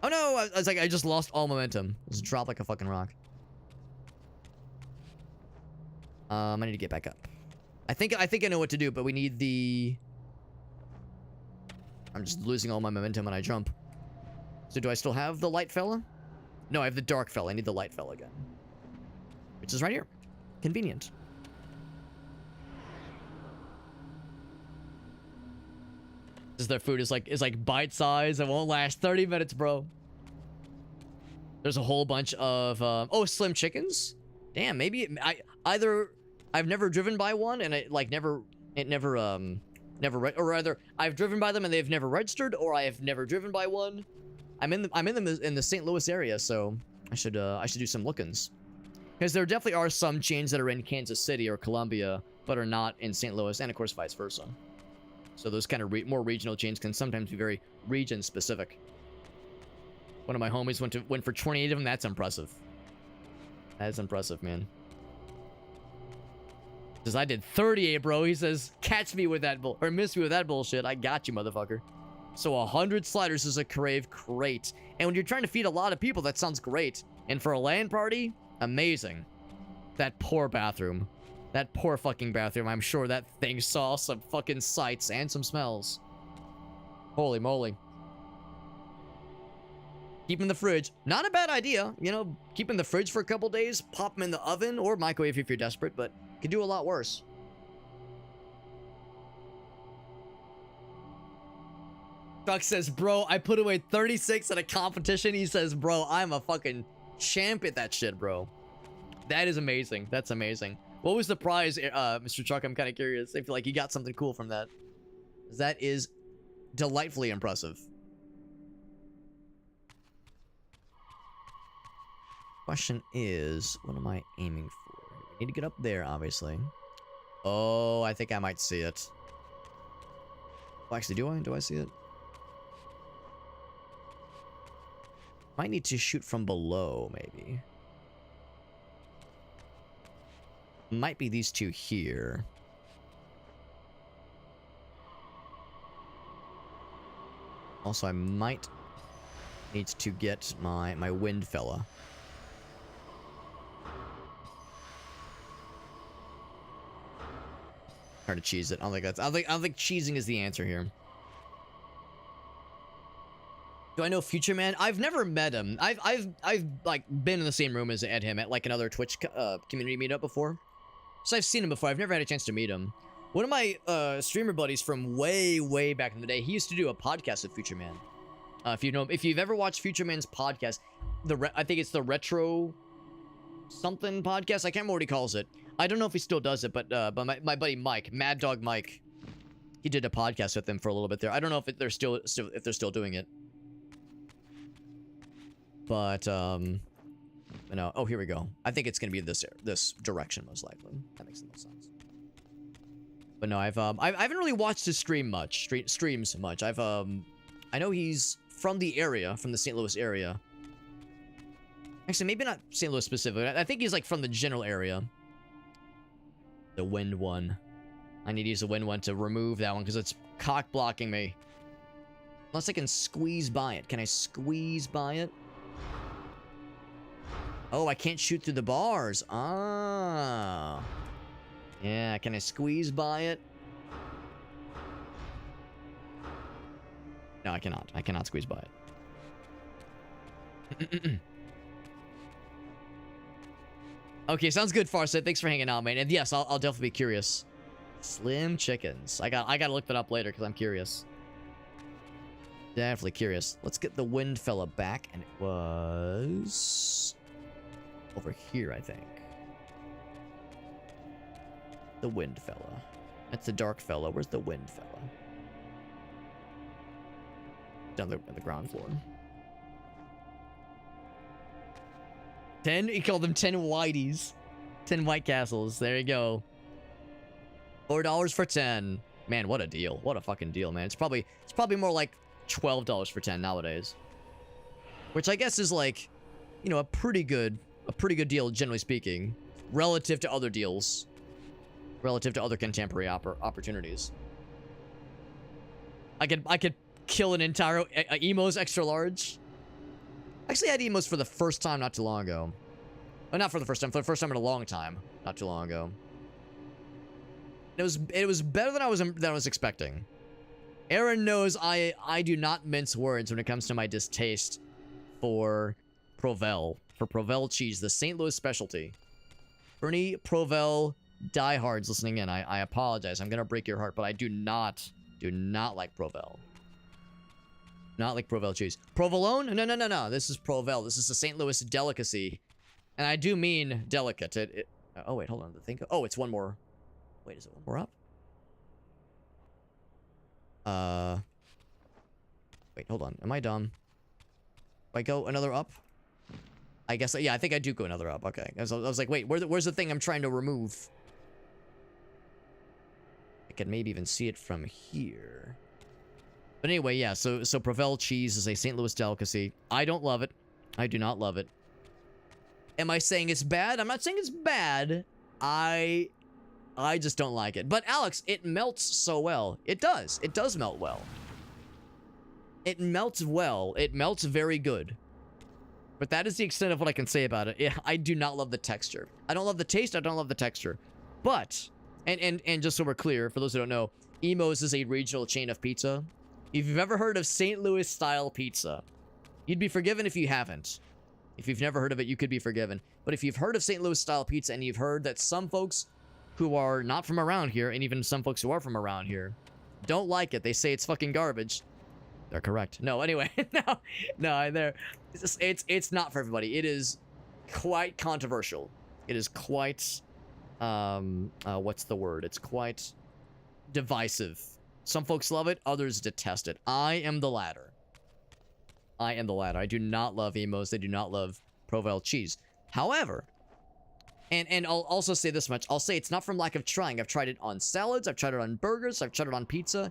Oh no, I was like, I just lost all momentum. Just dropped like a fucking rock. I need to get back up. I think I know what to do, but we need the... I'm just losing all my momentum when I jump. So do I still have the light fella? No, I have the dark fella. I need the light fella again. Which is right here. Convenient. Because their food is like bite size. It won't last 30 minutes, bro. There's a whole bunch of oh, slim chickens. Damn, maybe I've never driven by one, and or rather I've driven by them and they've never registered, or I have never driven by one. I'm in the St. Louis area, so I should do some lookings. Because there definitely are some chains that are in Kansas City or Columbia, but are not in St. Louis, and of course vice versa. So those kind of more regional chains can sometimes be very region specific. One of my homies went for 28 of them. That's impressive. That is impressive, man. Says I did 38, bro. He says, catch me with that or miss me with that bullshit. I got you, motherfucker. So 100 sliders is a crave crate. And when you're trying to feed a lot of people, that sounds great. And for a LAN party, amazing. That poor bathroom. That poor fucking bathroom. I'm sure that thing saw some fucking sights and some smells. Holy moly. Keep in the fridge. Not a bad idea. You know, keep in the fridge for a couple days. Pop them in the oven or microwave if you're desperate. But could do a lot worse. Chuck says, bro, I put away 36 at a competition. He says, bro, I'm a fucking champ at that shit, bro. That is amazing. That's amazing. What was the prize, Mr. Chuck? I'm kind of curious. I feel like you got something cool from that. That is delightfully impressive. question is, what am I aiming for? We need to get up there, obviously. Oh, I think I might see it. Oh, actually, do I? Do I see it? Might need to shoot from below, maybe. Might be these two here. Also, I might need to get my wind fella. Hard to cheese it. I don't think that's. I don't think cheesing is the answer here. Do I know Future Man? I've never met him. I've like been in the same room as him at like another Twitch community meetup before. So I've seen him before. I've never had a chance to meet him. One of my streamer buddies from way back in the day, he used to do a podcast with Future Man. If you've ever watched Future Man's podcast, I think it's the Retro something podcast. I can't remember what he calls it. I don't know if he still does it, but my buddy Mike, Mad Dog Mike, he did a podcast with him for a little bit there. I don't know if they're still doing it. But no. Oh, here we go. I think it's gonna be this direction most likely. That makes the most sense. But no, I haven't really watched his streams much. I know he's from the area, from the St. Louis area. Actually, maybe not St. Louis specifically. I think he's like from the general area. The wind one. I need to use the wind one to remove that one because it's cock blocking me. Unless I can squeeze by it. Can I squeeze by it? Oh, I can't shoot through the bars. Ah. Yeah, can I squeeze by it? No, I cannot. I cannot squeeze by it. Okay, sounds good, Farsight. Thanks for hanging out, man. And yes, I'll definitely be curious. Slim chickens. I gotta look that up later because I'm curious. Definitely curious. Let's get the wind fella back, and it was over here, I think. The wind fella. That's the dark fella. Where's the wind fella? Down on the ground floor. 10? He called them 10 whiteys. 10 White Castles. There you go. $4 for 10. Man, what a deal. What a fucking deal, man. It's probably more like $12 for 10 nowadays. Which I guess is like, you know, a pretty good deal, generally speaking, relative to other deals. Relative to other contemporary opportunities. I could kill an entire Emo's extra large. Actually, I had Emo's for the first time not too long ago. Well, not for the first time in a long time, not too long ago. It was better than I was expecting. Aaron knows I do not mince words when it comes to my distaste for Provel. For Provel cheese, the St. Louis specialty. For any Provel diehards listening in, I apologize. I'm gonna break your heart, but I do not like Provel. Not like Provel cheese. Provolone? No. This is Provel. This is a St. Louis delicacy. And I do mean delicate. Oh, wait, hold on. Oh, it's one more. Wait, is it one more up? Wait, hold on. Am I dumb? Do I go another up? I guess, yeah, I think I do go another up. Okay. I was like, wait, where's the thing I'm trying to remove? I could maybe even see it from here. But anyway, yeah, so Provel cheese is a St. Louis delicacy. I don't love it. I do not love it. Am I saying it's bad? I'm not saying it's bad. I just don't like it. But Alex, it melts so well. It does. It does melt well. It melts well. It melts very good. But that is the extent of what I can say about it. Yeah, I do not love the texture. I don't love the taste. I don't love the texture. But, and just so we're clear, for those who don't know, Emo's is a regional chain of pizza. If you've ever heard of St. Louis style pizza, you'd be forgiven if you haven't. If you've never heard of it, you could be forgiven. But if you've heard of St. Louis style pizza and you've heard that some folks who are not from around here, and even some folks who are from around here, don't like it, they say it's fucking garbage. They're correct. No, anyway, no, it's not for everybody. It is quite controversial. It is quite, what's the word? It's quite divisive. Some folks love it, others detest it. I am the latter. I am the latter. I do not love Emo's. They do not love Provel cheese. However, and I'll also say this much. I'll say it's not from lack of trying. I've tried it on salads. I've tried it on burgers. I've tried it on pizza.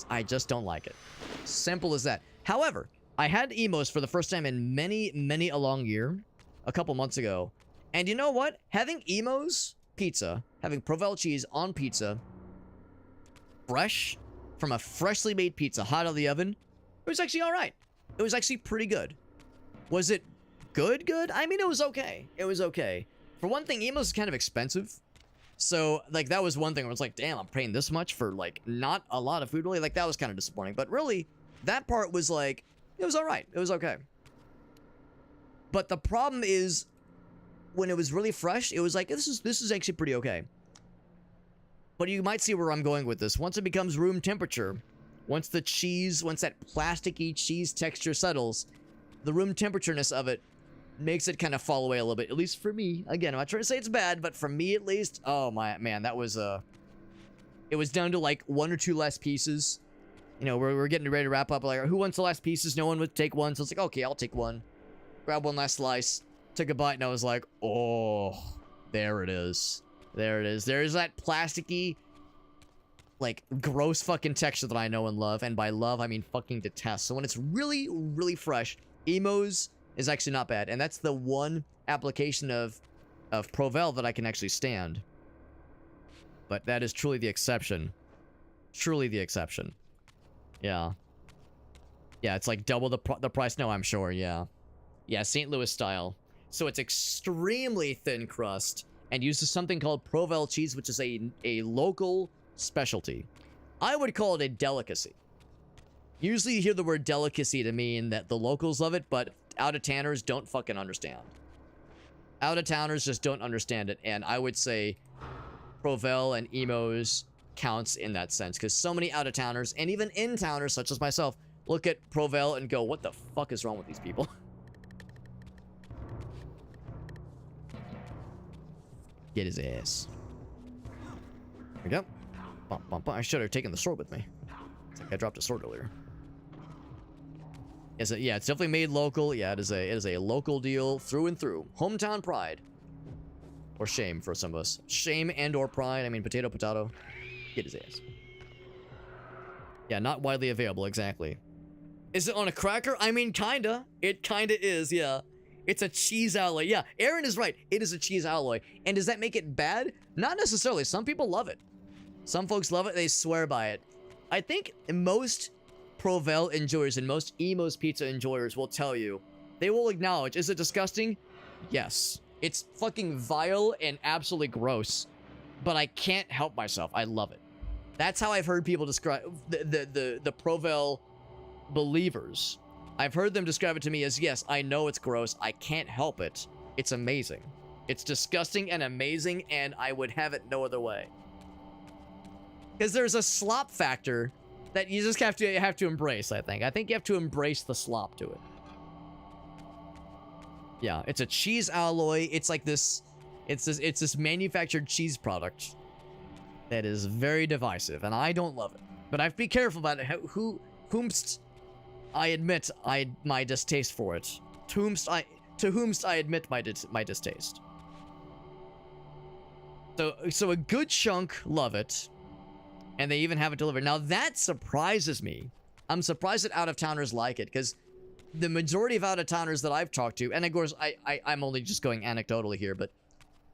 I just don't like it. Simple as that. However, I had Emos for the first time in many a long year, a couple months ago. And you know what? Having Emos pizza, having Provel cheese on pizza, fresh, from a freshly made pizza, hot out of the oven, it was actually all right. It was actually pretty good. Was it good? I mean, it was okay. It was okay. For one thing, Emos is kind of expensive. So, like, that was one thing where it's like, damn, I'm paying this much for, like, not a lot of food, really. Like, that was kind of disappointing. But really, that part was like, it was all right. It was okay. But the problem is, when it was really fresh, it was like, this is actually pretty okay. But you might see where I'm going with this. Once it becomes room temperature, once that plasticky cheese texture settles, the room temperatureness of it makes it kind of fall away a little bit. At least for me. Again, I'm not trying to say it's bad, but for me at least, oh my man, that was it was down to like 1 or 2 less pieces. You know, we're getting ready to wrap up. Like, who wants the last pieces? No one would take one, so it's like, okay, I'll take one. Grab one last slice. Took a bite, and I was like, oh, there it is. There it is. There's that plasticky, like, gross fucking texture that I know and love. And by love, I mean fucking detest. So when it's really, really fresh, Emos is actually not bad. And that's the one application of Provel that I can actually stand. But that is truly the exception. Truly the exception. Yeah. Yeah, it's like double the price. No, I'm sure, yeah. Yeah, St. Louis style. So it's extremely thin crust and uses something called Provel cheese, which is a local specialty. I would call it a delicacy. Usually you hear the word delicacy to mean that the locals love it, but out-of-towners don't fucking understand. Out-of-towners just don't understand it, and I would say Provel and Emos counts in that sense, because so many out-of-towners, and even in-towners, such as myself, look at Provel and go, what the fuck is wrong with these people? Get his ass. There we go. Bump, bump, bump. I should have taken the sword with me. It's like I dropped a sword earlier. Yeah, it's definitely made local. Yeah, it is a local deal through and through. Hometown pride. Or shame for some of us. Shame and or pride. I mean, potato, potato. Get his ass. Yeah, not widely available, exactly. Is it on a cracker? I mean, kinda. It kinda is, yeah. It's a cheese alloy. Yeah, Aaron is right. It is a cheese alloy. And does that make it bad? Not necessarily. Some people love it. Some folks love it. They swear by it. I think most Provel enjoyers and most Emos pizza enjoyers will tell you. They will acknowledge. Is it disgusting? Yes. It's fucking vile and absolutely gross. But I can't help myself. I love it. That's how I've heard people describe the Provel believers. I've heard them describe it to me as, yes, I know it's gross. I can't help it. It's amazing. It's disgusting and amazing, and I would have it no other way. Because there's a slop factor that you just have to embrace, I think. I think you have to embrace the slop to it. Yeah, it's a cheese alloy. It's like this... It's this manufactured cheese product that is very divisive, and I don't love it. But I have to be careful about it. Whomst I admit my distaste for it. To whomst I admit my distaste. So a good chunk love it, and they even have it delivered. Now that surprises me. I'm surprised that out-of-towners like it, because the majority of out-of-towners that I've talked to, and of course I'm only just going anecdotally here, but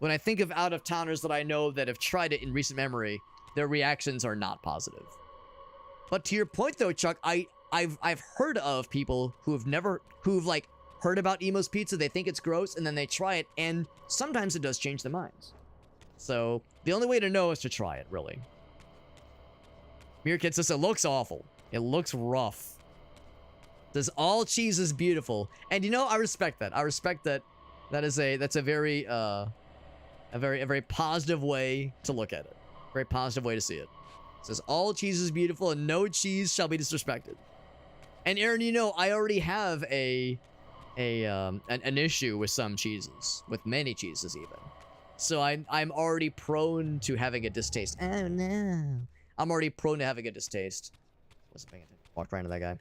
when I think of out-of-towners that I know that have tried it in recent memory, their reactions are not positive. But to your point though, Chuck, I've heard of people who've like heard about Emo's Pizza, they think it's gross, and then they try it, and sometimes it does change their minds. So the only way to know is to try it, really. Meerkid says it looks awful. It looks rough. Says all cheese is beautiful, and you know, I respect that. I respect that. That's a very very positive way to look at it. Very positive way to see it. It says all cheese is beautiful, and no cheese shall be disrespected. And Aaron, you know, I already have an issue with some cheeses, with many cheeses even. So I'm already prone to having a distaste. Oh no. I'm already prone to having a distaste. Wasn't paying attention. Walked right into that guy.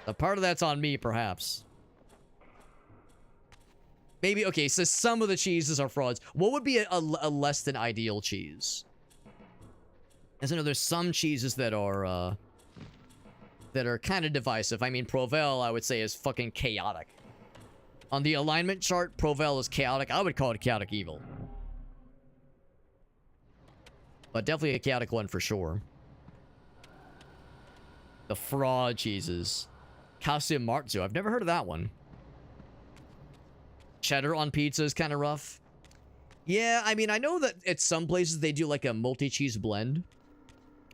A part of that's on me, perhaps. Maybe, okay, so some of the cheeses are frauds. What would be a less than ideal cheese? As I know, there's some cheeses that are kind of divisive. I mean, Provel, I would say, is fucking chaotic. On the alignment chart, Provel is chaotic. I would call it chaotic evil. But definitely a chaotic one for sure. The fraud cheeses. Calcium Marzu. I've never heard of that one. Cheddar on pizza is kind of rough. Yeah, I mean, I know that at some places they do like a multi-cheese blend.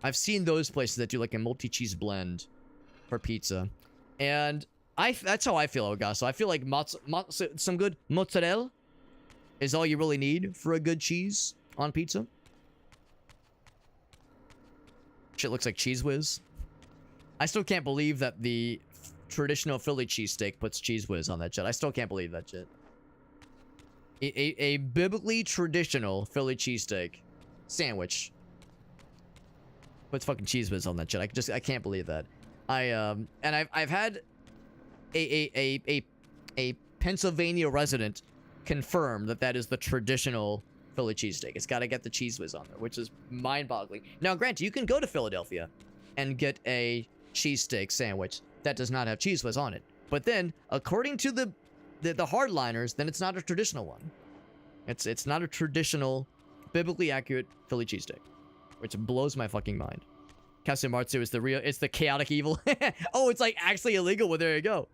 I've seen those places that do like a multi-cheese blend for pizza. And that's how I feel, Augusto. I feel like some good mozzarella is all you really need for a good cheese on pizza. Shit looks like Cheese Whiz. I still can't believe that the traditional Philly cheesesteak puts Cheese Whiz on that shit. I still can't believe that shit. A biblically traditional Philly cheesesteak sandwich puts fucking Cheese Whiz on that shit. I can't believe that. And I've had a Pennsylvania resident confirm that is the traditional Philly cheesesteak. It's got to get the Cheese Whiz on there, which is mind-boggling. Now, granted, you can go to Philadelphia and get a cheesesteak sandwich that does not have Cheese Whiz on it. But then, according to the hardliners, then it's not a traditional one. It's not a traditional, biblically accurate Philly cheesesteak, which blows my fucking mind. Kasumatsu is it's the chaotic evil. Oh, it's like actually illegal. Well, there you go.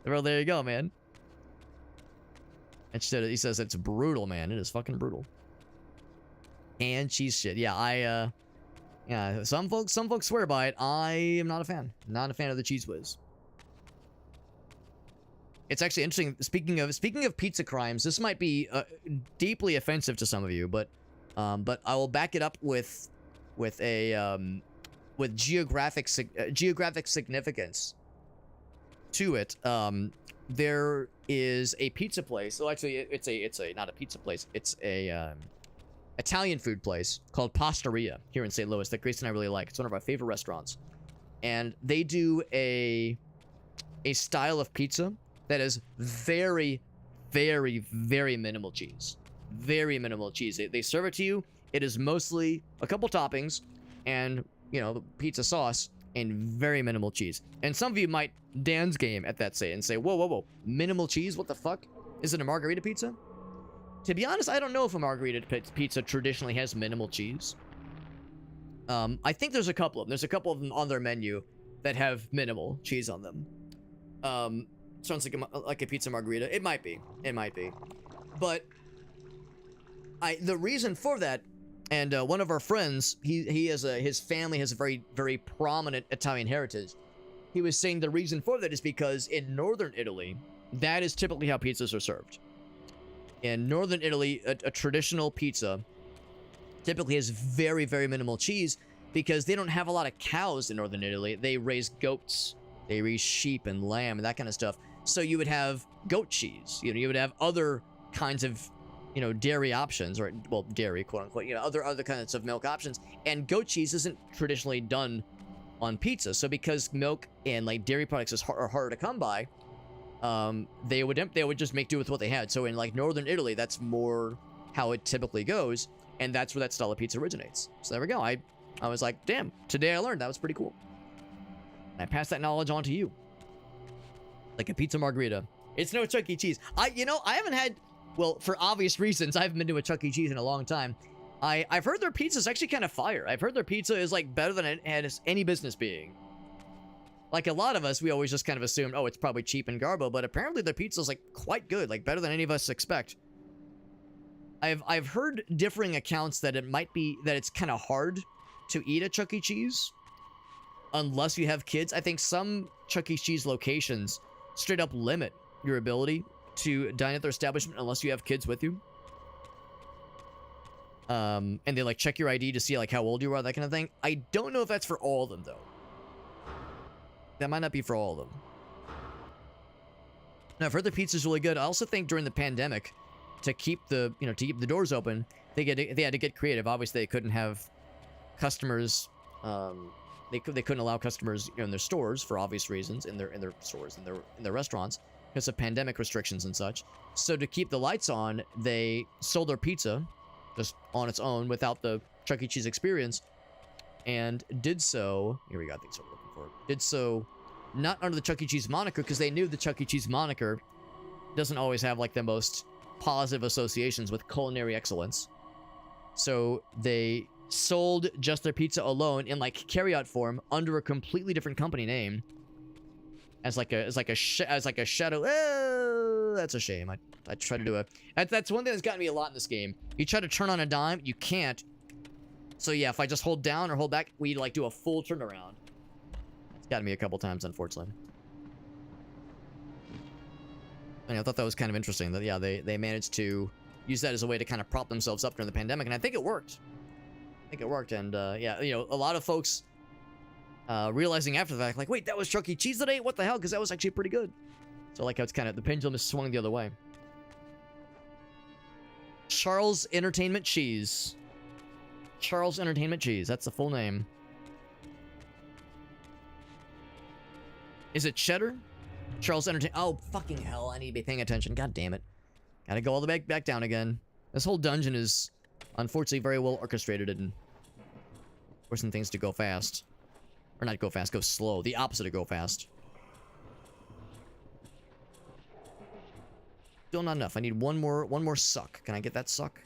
Well, there you go, man. Instead, he says it's brutal, man. It is fucking brutal. And cheese shit. Yeah, yeah. Some folks swear by it. I am not a fan. Not a fan of the Cheese Whiz. It's actually interesting. Speaking of pizza crimes, this might be deeply offensive to some of you, but I will back it up with geographic significance to it. There is a pizza place. Well, actually, it's not a pizza place. It's a Italian food place called Pastaria here in St. Louis that Grace and I really like. It's one of our favorite restaurants, and they do a style of pizza that is very, very, very minimal cheese. Very minimal cheese. They serve it to you. It is mostly a couple toppings and, the pizza sauce and very minimal cheese. And some of you might Dan's game at that and say, whoa, minimal cheese? What the fuck? Is it a margarita pizza? To be honest, I don't know if a margarita pizza traditionally has minimal cheese. I think there's a couple of them. There's a couple of them on their menu that have minimal cheese on them. Sounds like a pizza margarita. It might be. But the reason for that, and one of our friends, his family has a very, very prominent Italian heritage. He was saying the reason for that is because in northern Italy, that is typically how pizzas are served. In northern Italy, a traditional pizza typically has very, very minimal cheese because they don't have a lot of cows in northern Italy. They raise goats, they raise sheep and lamb and that kind of stuff. So you would have goat cheese. You would have other kinds of, dairy options, or dairy, quote unquote. Other kinds of milk options. And goat cheese isn't traditionally done on pizza. So because milk and like dairy products are harder to come by, they would just make do with what they had. So in like northern Italy, that's more how it typically goes, and that's where that style of pizza originates. So there we go. I was like, damn, today I learned that was pretty cool. And I passed that knowledge on to you. Like a pizza margarita. It's no Chuck E. Cheese. I haven't had, well, for obvious reasons, I haven't been to a Chuck E. Cheese in a long time. I've heard their pizza's actually kind of fire. I've heard their pizza is like better than it has any business being. Like a lot of us, we always just kind of assumed, oh, it's probably cheap and garbo, but apparently their pizza's like quite good, like better than any of us expect. I've heard differing accounts that it's kind of hard to eat at Chuck E. Cheese unless you have kids. I think some Chuck E. Cheese locations straight up limit your ability to dine at their establishment unless you have kids with you. And they like check your ID to see like how old you are, that kind of thing. I don't know if that's for all of them though. That might not be for all of them. Now, I've heard the pizza's really good. I also think during the pandemic, to keep the doors open, they had to get creative. Obviously, they couldn't have customers. They couldn't allow customers in their stores for obvious reasons, in their stores, in their restaurants. because of pandemic restrictions and such. So to keep the lights on, they sold their pizza just on its own without the Chuck E. Cheese experience, and did so. Here we got things we're looking for. Did so not under the Chuck E. Cheese moniker, because they knew the Chuck E. Cheese moniker doesn't always have like the most positive associations with culinary excellence. So they sold just their pizza alone in like carryout form under a completely different company name, as like a shadow. Oh, that's a shame. I try to do a. That's one thing that's gotten me a lot in this game. You try to turn on a dime, you can't. So yeah, if I just hold down or hold back, we like do a full turnaround. It's gotten me a couple times, unfortunately. And I thought that was kind of interesting that, yeah, they managed to use that as a way to kind of prop themselves up during the pandemic, and I think it worked. And yeah, you know, a lot of folks realizing after the fact, like, wait, that was Chuck E. Cheese today? What the hell? Because that was actually pretty good. So like how it's kind of, the pendulum is swung the other way. Charles Entertainment Cheese. Charles Entertainment Cheese, that's the full name. Is it cheddar? Charles Entertainment. Oh, fucking hell, I need to be paying attention. God damn it. Gotta go all the way back down again. This whole dungeon is unfortunately very well orchestrated and forcing things to go fast. Or not go fast, go slow. The opposite of go fast. Still not enough. I need one more suck. Can I get that suck?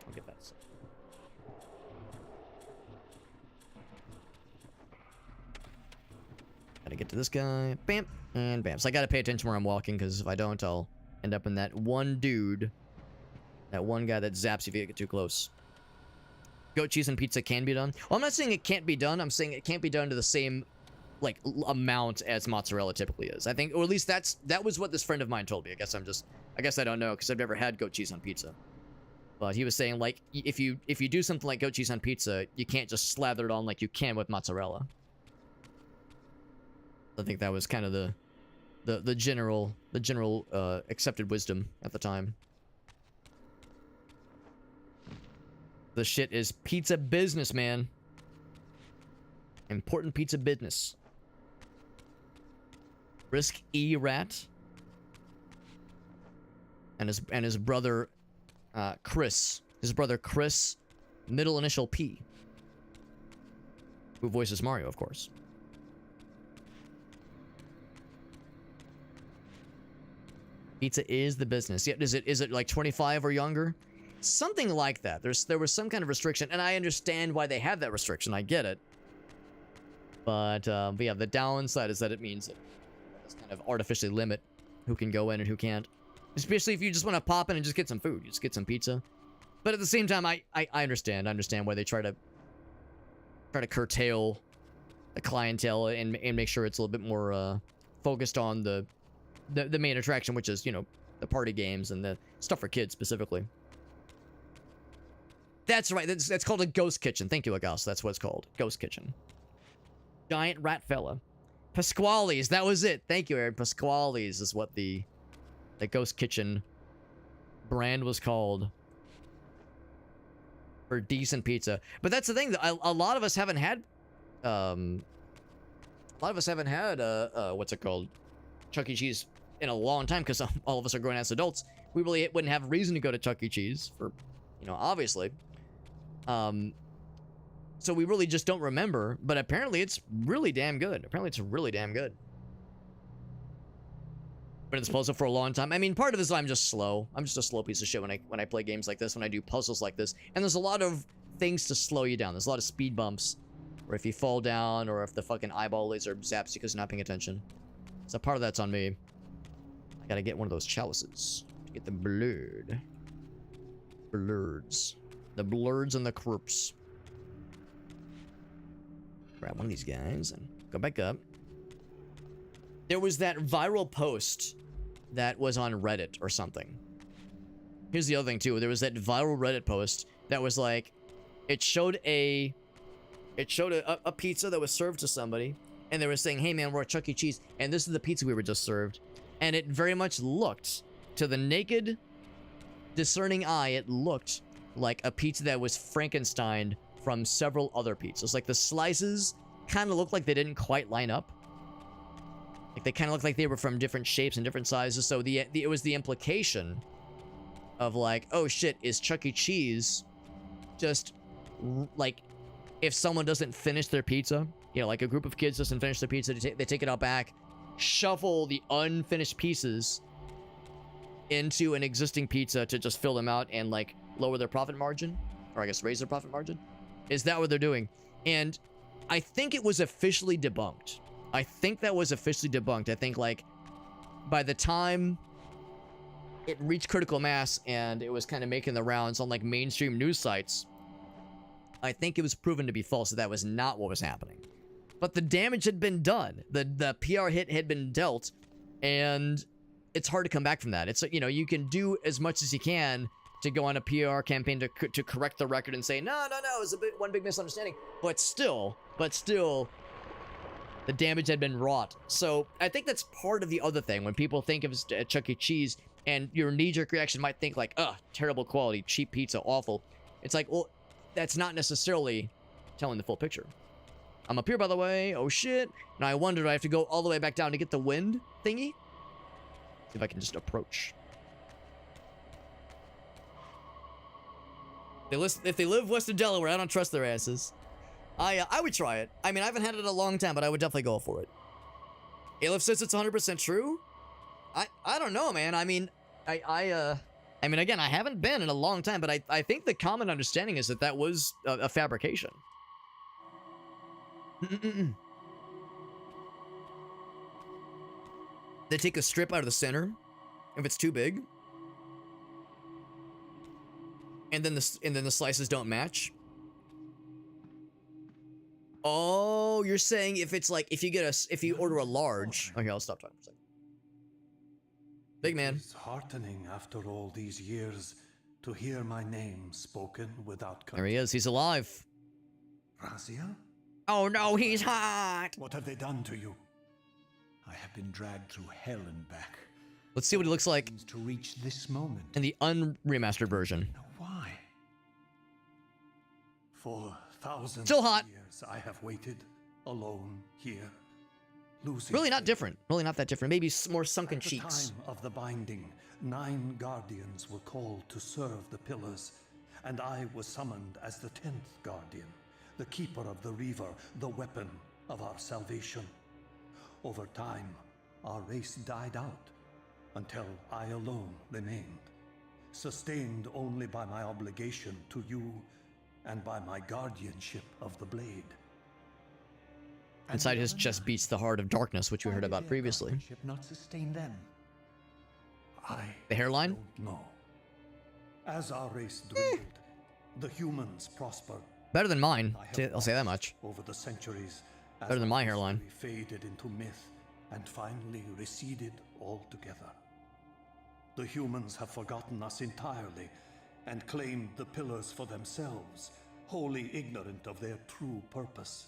I'll get that suck. Gotta get to this guy. Bam. And bam. So I gotta pay attention where I'm walking, because if I don't, I'll end up in that one dude. That one guy that zaps if you get too close. Goat cheese and pizza can be done. Well, I'm not saying it can't be done. I'm saying it can't be done to the same, like, amount as mozzarella typically is. I think, or at least that was what this friend of mine told me. I guess I don't know, because I've never had goat cheese on pizza. But he was saying, like, if you do something like goat cheese on pizza, you can't just slather it on like you can with mozzarella. I think that was kind of the general accepted wisdom at the time. The shit is pizza business, man. Important pizza business. Risk E Rat and his brother Chris. His brother Chris, middle initial P, who voices Mario, of course. Pizza is the business. Yeah, is it like 25 or younger? Something like that. There was some kind of restriction, and I understand why they have that restriction. I get it. But yeah, the downside is that it means it does kind of artificially limit who can go in and who can't. Especially if you just want to pop in and just get some food. You just get some pizza. But at the same time, I understand. I understand why they try to curtail the clientele and make sure it's a little bit more focused on the main attraction, which is, you know, the party games and the stuff for kids specifically. That's right. That's called a ghost kitchen. Thank you, Agas. That's what it's called. Ghost kitchen. Giant rat fella. Pasquale's. That was it. Thank you, Aaron. Pasquale's is what the ghost kitchen brand was called for decent pizza. But that's the thing. A lot of us haven't had. What's it called? Chuck E. Cheese in a long time, because all of us are grown ass adults. We really wouldn't have reason to go to Chuck E. Cheese for, you know, obviously. So we really just don't remember, but apparently it's really damn good. Apparently it's really damn good. Been in this puzzle for a long time. I mean, part of this, I'm just slow. I'm just a slow piece of shit when I play games like this, when I do puzzles like this. And there's a lot of things to slow you down. There's a lot of speed bumps, or if you fall down, or if the fucking eyeball laser zaps you because you're not paying attention. So part of that's on me. I gotta get one of those chalices to get the blood. Blurds. The blurds and the corpse. Grab one of these guys and go back up. There was that viral post that was on Reddit or something. Here's the other thing too. There was that viral Reddit post that was like, it showed a pizza that was served to somebody, and they were saying, hey man, we're at Chuck E. Cheese, and this is the pizza we were just served. And it very much looked, to the naked, discerning eye, it looked like a pizza that was Frankensteined from several other pizzas. Like the slices kind of looked like they didn't quite line up. Like they kind of looked like they were from different shapes and different sizes. So it was the implication of like, oh shit, is Chuck E. Cheese just like if someone doesn't finish their pizza, you know, like a group of kids doesn't finish their pizza, they take it out back, shuffle the unfinished pieces into an existing pizza to just fill them out and like lower their profit margin, or I guess raise their profit margin. Is that what they're doing? And I think it was officially debunked. I think that was officially debunked. I think like by the time it reached critical mass and it was kind of making the rounds on like mainstream news sites, I think it was proven to be false, that was not what was happening. But the damage had been done. The PR hit had been dealt, and it's hard to come back from that. It's, you know, you can do as much as you can to go on a PR campaign to correct the record and say, no, it was one big misunderstanding. But still, the damage had been wrought. So I think that's part of the other thing. When people think of Chuck E. Cheese, and your knee-jerk reaction might think like, ugh, terrible quality, cheap pizza, awful. It's like, well, that's not necessarily telling the full picture. I'm up here, by the way. Oh, shit. Now I wonder, do I have to go all the way back down to get the wind thingy? See if I can just approach. If they live west of Delaware, I don't trust their asses. I would try it. I mean, I haven't had it in a long time, but I would definitely go for it. Aleph says it's 100% true? I don't know, man. I mean, I mean, again, I haven't been in a long time, but I think the common understanding is that was a fabrication. They take a strip out of the center if it's too big, and then the slices don't match. Oh, you're saying if it's like if you order a large. Okay, I'll stop talking for a second. Big man. It's heartening after all these years to hear my name spoken without There he is. He's alive. Raziel? Oh no, he's hot. What have they done to you? I have been dragged through hell and back. Let's see what he looks like To reach this moment. in the unremastered version. Now why? For thousands Still hot. of years I have waited alone here. Losing Really not faith. different. Really not that different. Maybe more sunken At the cheeks. time of the binding, 9 guardians were called to serve the pillars, and I was summoned as the 10th guardian, the keeper of the Reaver, the weapon of our salvation. Over time, our race died out, until I alone remained, sustained only by my obligation to you and by my guardianship of the blade. Inside his chest beats the heart of darkness, which we heard about previously. Guardianship not sustain them. I The hairline? don't know. As our race dwindled, the humans prospered. Better than mine. I have I'll say that watched much. over the centuries as Better than my our hairline. history faded into myth and finally receded altogether. The humans have forgotten us entirely and claimed the pillars for themselves, wholly ignorant of their true purpose.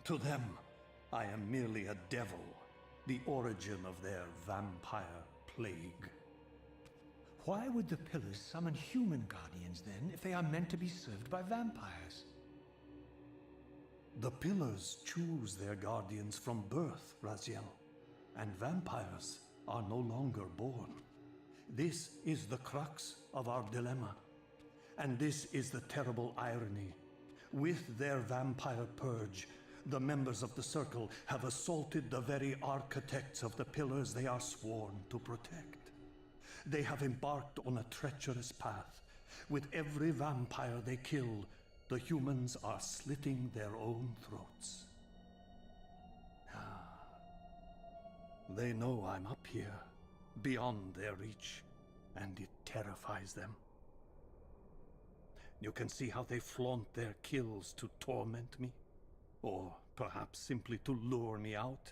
To them, I am merely a devil, the origin of their vampire plague. Why would the pillars summon human guardians then, if they are meant to be served by vampires? The pillars choose their guardians from birth, Raziel, and vampires are no longer born. This is the crux of our dilemma, and this is the terrible irony. With their vampire purge, the members of the Circle have assaulted the very architects of the pillars they are sworn to protect. They have embarked on a treacherous path. With every vampire they kill, the humans are slitting their own throats. They know I'm up here, beyond their reach, and it terrifies them. You can see how they flaunt their kills to torment me, or perhaps simply to lure me out.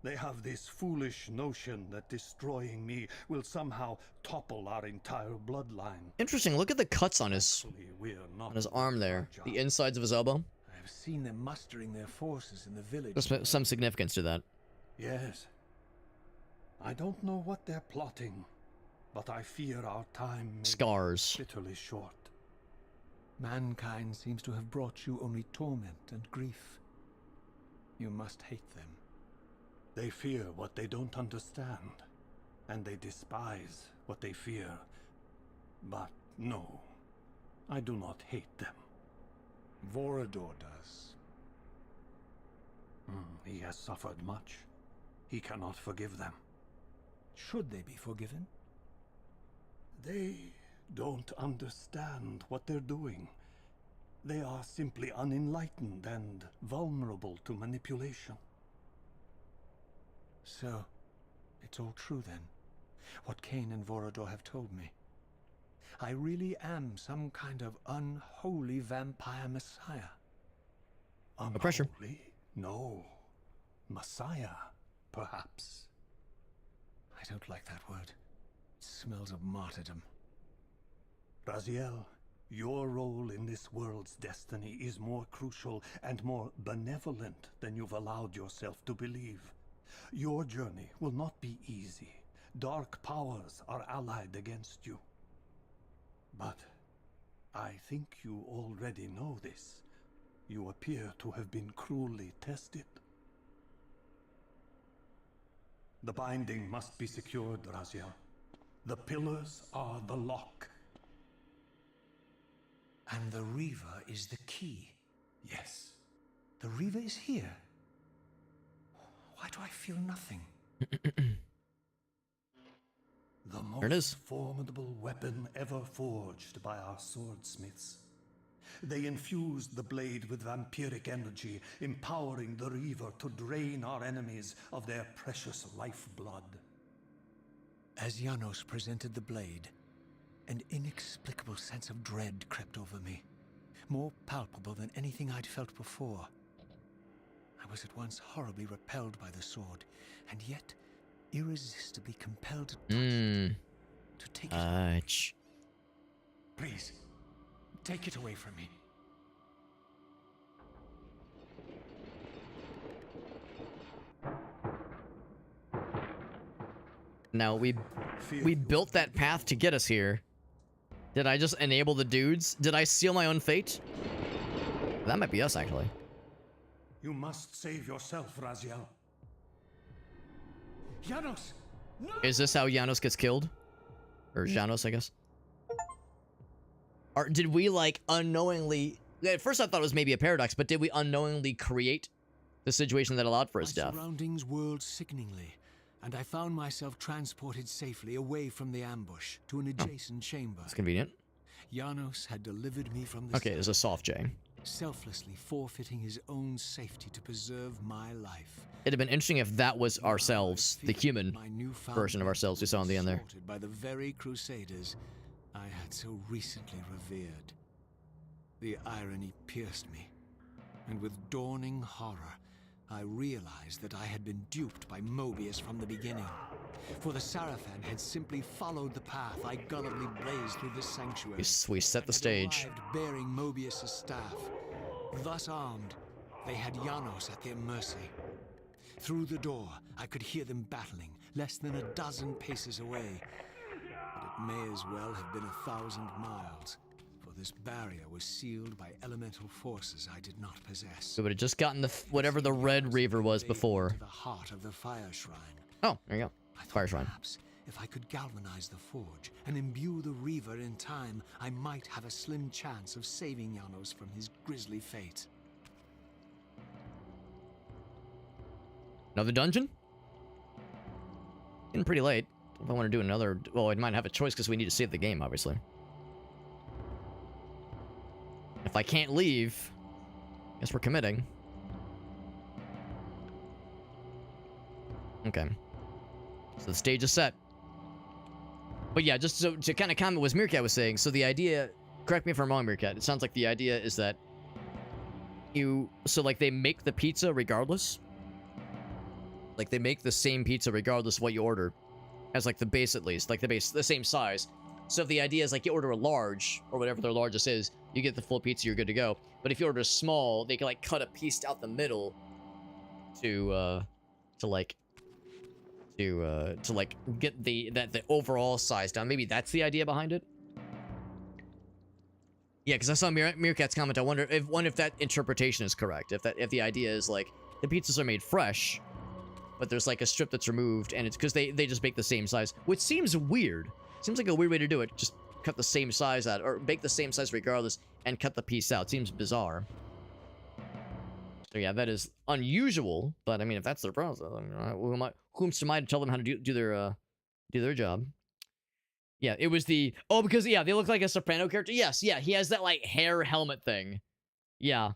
They have this foolish notion that destroying me will somehow topple our entire bloodline. Interesting. Look at the cuts on his Actually, we're not arm there. fragile. The insides of his elbow. I have seen them mustering their forces in the village. There's some significance to that. Yes. I don't know what they're plotting, but I fear our time may Scars. be bitterly short. Mankind seems to have brought you only torment and grief. You must hate them. They fear what they don't understand, and they despise what they fear. But no, I do not hate them. Vorador does. He has suffered much. He cannot forgive them. Should they be forgiven? They don't understand what they're doing. They are simply unenlightened and vulnerable to manipulation. So, it's all true then. What Kain and Vorador have told me. I really am some kind of unholy vampire messiah. No pressure. Unholy? No. Messiah, perhaps. I don't like that word. It smells of martyrdom. Raziel, your role in this world's destiny is more crucial and more benevolent than you've allowed yourself to believe. Your journey will not be easy. Dark powers are allied against you. But I think you already know this. You appear to have been cruelly tested. The binding must be secured, Raziel. The pillars are the lock. And the Reaver is the key. Yes. The Reaver is here. Why do I feel nothing? The There it is. most formidable weapon ever forged by our swordsmiths. They infused the blade with vampiric energy, empowering the Reaver to drain our enemies of their precious lifeblood. As Janos presented the blade, an inexplicable sense of dread crept over me, more palpable than anything I'd felt before. I was at once horribly repelled by the sword, and yet irresistibly compelled to touch it, to take it away. Touch. Please, take it away from me. Now we built that path to get us here. Did I just enable the dudes? Did I seal my own fate? That might be us, actually. You must save yourself, Raziel. Janos! No! Is this how Janos gets killed? Or Janos, I guess. Or did we, like, unknowingly... At first I thought it was maybe a paradox, but did we unknowingly create the situation that allowed for his My death? surroundings whirled sickeningly, and I found myself transported safely away from the ambush to an adjacent chamber. That's convenient. Janos had delivered me from the Okay, there's a soft J. selflessly forfeiting his own safety to preserve my life. It'd have been interesting if that was ourselves, the human My newfound version of ourselves we saw in the end there. slaughtered by the very crusaders I had so recently revered. The irony pierced me, and with dawning horror, I realized that I had been duped by Mobius from the beginning. For the Sarafan had simply followed the path I gullibly blazed through this sanctuary. We set the and had stage. arrived bearing Mobius's staff. Thus armed, they had Janos at their mercy. Through the door, I could hear them battling, less than a dozen paces away. But it may as well have been 1,000 miles, for this barrier was sealed by elemental forces I did not possess. We would have just gotten the whatever the Red Reaver was before. Into the heart of the fire shrine. Oh, there you go. I thought Fire shrine. perhaps if I could galvanize the forge and imbue the Reaver in time, I might have a slim chance of saving Janos from his grisly fate. Another dungeon? Getting pretty late. If I want to do another... Well, I might have a choice because we need to save the game, obviously. If I can't leave, I guess we're committing. Okay. So the stage is set. But yeah, just so to kind of comment what Meerkat was saying. So the idea... Correct me if I'm wrong, Meerkat. It sounds like the idea is that you... So, like, they make the pizza regardless? Like, they make the same pizza regardless of what you order. As, like, the base, at least. Like, the same size. So if the idea is, like, you order a large, or whatever their largest is, you get the full pizza, you're good to go. But if you order a small, they can, like, cut a piece out the middle to get the overall size down. Maybe that's the idea behind it. Yeah, because I saw Meerkat's comment. I wonder if that interpretation is correct. If the idea is, like, the pizzas are made fresh, but there's like a strip that's removed, and it's because they just make the same size, which seems weird. Seems like a weird way to do it. Just cut the same size out, or make the same size regardless, and cut the piece out. Seems bizarre. So yeah, that is unusual. But I mean, if that's their process, whom's am I to tell them how to do their job? Yeah, it was the because yeah, they look like a Soprano character. Yes, yeah, he has that like hair helmet thing. Yeah,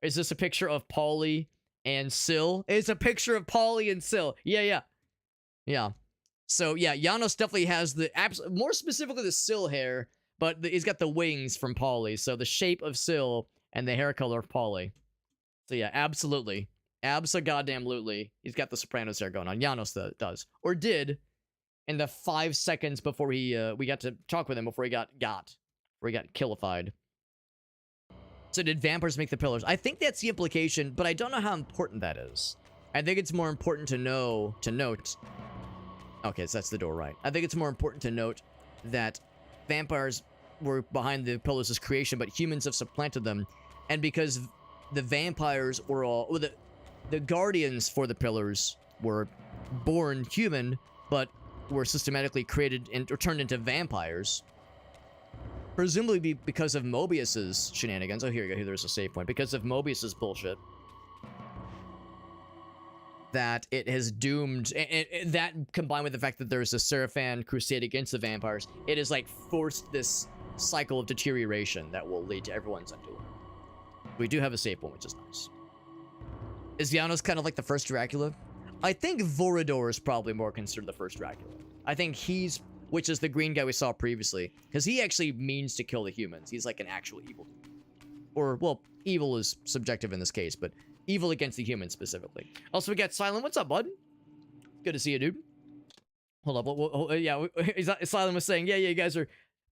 is this a picture of Paulie and Syl? It's a picture of Paulie and Syl. Yeah. So yeah, Janos definitely has the more specifically the Syl hair, but he's got the wings from Paulie. So the shape of Syl and the hair color of Paulie. So yeah, absolutely, abso-goddamn-lutely, he's got the Sopranos hair going on. Janos does, or did, in the 5 seconds before we got to talk with him before he got killified. So did vampires make the pillars? I think that's the implication, but I don't know how important that is. I think it's more important to note. Okay, so that's the door, right? I think it's more important to note that vampires were behind the pillars' creation, but humans have supplanted them, and because the vampires were all the guardians for the pillars were born human, but were systematically created or turned into vampires. Presumably because of Mobius's shenanigans. Oh, here you go. Here, there's a save point. Because of Mobius's bullshit. That it has doomed... that combined with the fact that there's a Seraphan crusade against the vampires, it has, like, forced this cycle of deterioration that will lead to everyone's undoing. We do have a save point, which is nice. Is Janos kind of like the first Dracula? I think Vorador is probably more considered the first Dracula. I think he's... which is the green guy we saw previously. Because he actually means to kill the humans. He's like an actual evil. Or, well, evil is subjective in this case, but evil against the humans specifically. Also, we got Silent. What's up, bud? Good to see you, dude. Hold up. Yeah, Silent was saying, yeah, you guys are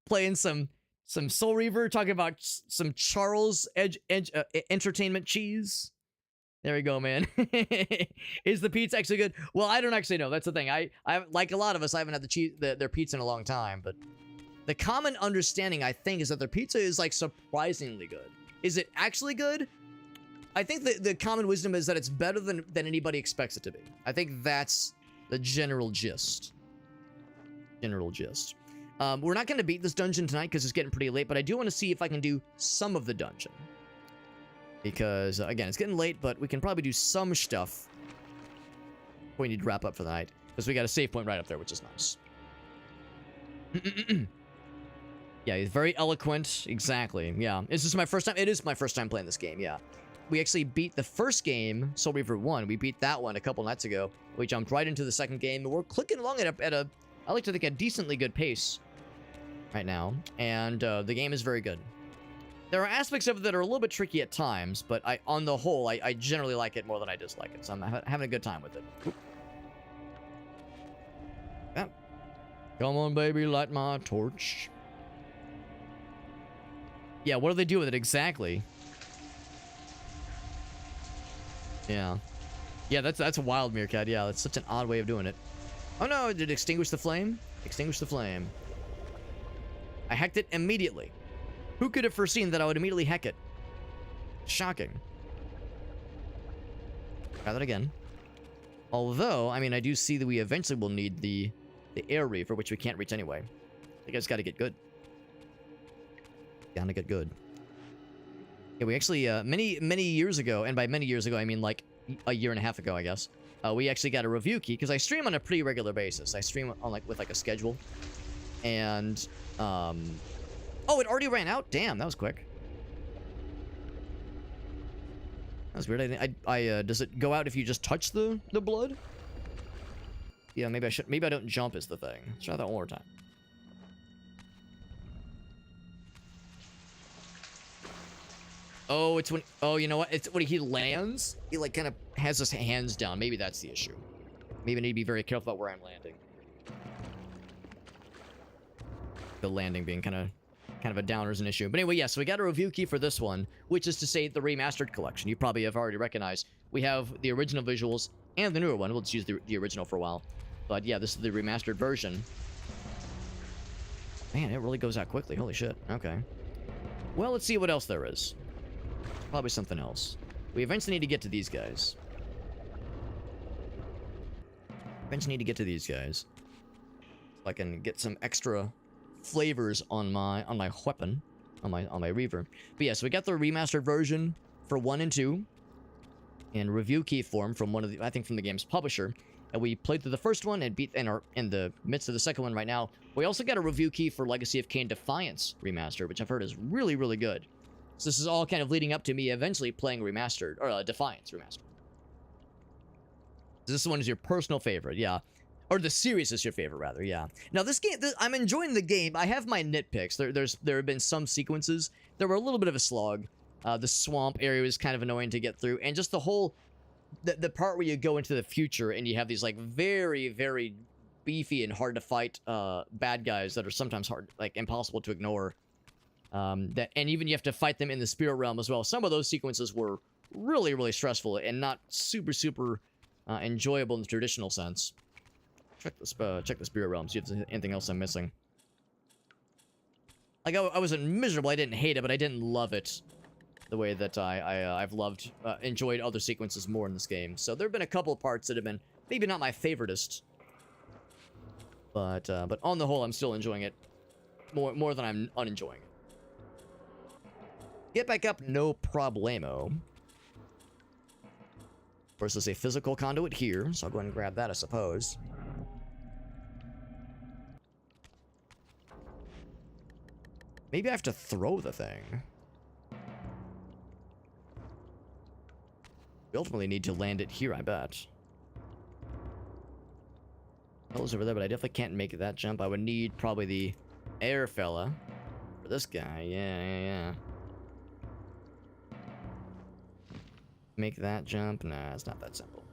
playing some Soul Reaver, talking about some Charles Entertainment cheese. There we go, man. Is the pizza actually good? Well, I don't actually know. That's the thing. I like a lot of us, I haven't had their pizza in a long time, but the common understanding, I think, is that their pizza is like surprisingly good. Is it actually good? I think the common wisdom is that it's better than anybody expects it to be. I think that's the general gist. We're not going to beat this dungeon tonight because it's getting pretty late, but I do want to see if I can do some of the dungeon. Because, again, it's getting late, but we can probably do some stuff. We need to wrap up for the night. Because we got a save point right up there, which is nice. Yeah, he's very eloquent. Exactly, yeah. Is this my first time? It is my first time playing this game, yeah. We actually beat the first game, Soul Reaver 1. We beat that one a couple nights ago. We jumped right into the second game, and we're clicking along at a I like to think, a decently good pace right now. And the game is very good. There are aspects of it that are a little bit tricky at times, but on the whole, I generally like it more than I dislike it. So I'm having a good time with it. Yeah. Come on, baby, light my torch. Yeah, what do they do with it exactly? Yeah. Yeah, that's a wild meerkat. Yeah, that's such an odd way of doing it. Oh no, did it extinguish the flame? Extinguish the flame. I hacked it immediately. Who could have foreseen that I would immediately hack it? Shocking. Try that again. Although, I mean, I do see that we eventually will need the Air Reaver, which we can't reach anyway. I guess gotta get good. Gotta get good. Yeah, we actually, many years ago, and by many years ago, I mean like a year and a half ago, I guess, we actually got a review key, because I stream on a pretty regular basis. I stream on with like a schedule. And, oh, it already ran out? Damn, that was quick. That was weird. Does it go out if you just touch the blood? Yeah, maybe I should. Maybe I don't jump is the thing. Let's try that one more time. Oh, it's when. Oh, you know what? It's when he lands. He like kind of has his hands down. Maybe that's the issue. Maybe I need to be very careful about where I'm landing. The landing being kind of a downer is an issue. But anyway, yeah, so we got a review key for this one, which is to say the remastered collection. You probably have already recognized. We have the original visuals and the newer one. We'll just use the original for a while. But yeah, this is the remastered version. Man, it really goes out quickly. Holy shit. Okay. Well, let's see what else there is. Probably something else. We eventually need to get to these guys. Eventually need to get to these guys. So I can get some extra flavors on my weapon, on my Reaver. But yeah, so we got the remastered version for 1 and 2 in review key form from one of the, I think from the game's publisher. And we played through the first one and are in the midst of the second one right now. We also got a review key for Legacy of Kain Defiance Remastered, which I've heard is really, really good. So this is all kind of leading up to me eventually playing Remastered, or Defiance Remastered. This one is your personal favorite, yeah. Or the series is your favorite, rather, yeah. Now, this game, I'm enjoying the game. I have my nitpicks. There have been some sequences that were a little bit of a slog. The swamp area was kind of annoying to get through. And just the whole... The part where you go into the future and you have these, like, very, very beefy and hard-to-fight bad guys that are sometimes hard, like, impossible to ignore. And even you have to fight them in the spirit realm as well. Some of those sequences were really, really stressful and not super, super enjoyable in the traditional sense. Check the spirit realm, see if there's anything else I'm missing. Like, I wasn't miserable, I didn't hate it, but I didn't love it the way that I've enjoyed other sequences more in this game. So there have been a couple of parts that have been maybe not my favoritist, but on the whole, I'm still enjoying it more than I'm unenjoying it. Get back up, no problemo. Of course, there's a physical conduit here, so I'll go ahead and grab that, I suppose. Maybe I have to throw the thing. We ultimately need to land it here, I bet. Fella's over there, but I definitely can't make that jump. I would need probably the air fella for this guy. Yeah. Make that jump? Nah, it's not that simple.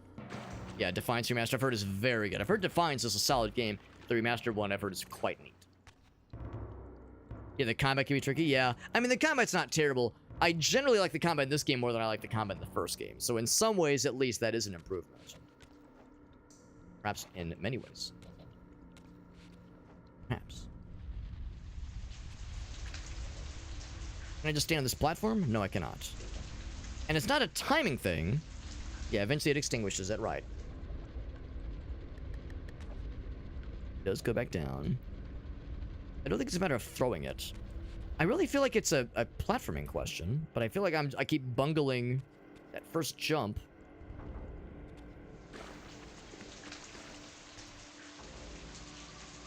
Yeah, Defiance Remastered, I've heard is very good. I've heard Defiance is a solid game. The remastered one, I've heard is quite neat. Yeah, the combat can be tricky. Yeah, I mean, the combat's not terrible. I generally like the combat in this game more than I like the combat in the first game. So in some ways, at least, that is an improvement. Perhaps in many ways. Perhaps. Can I just stand on this platform? No, I cannot. And it's not a timing thing. Yeah, eventually it extinguishes it, right. It does go back down. I don't think it's a matter of throwing it. I really feel like it's a platforming question, but I feel like I keep bungling that first jump.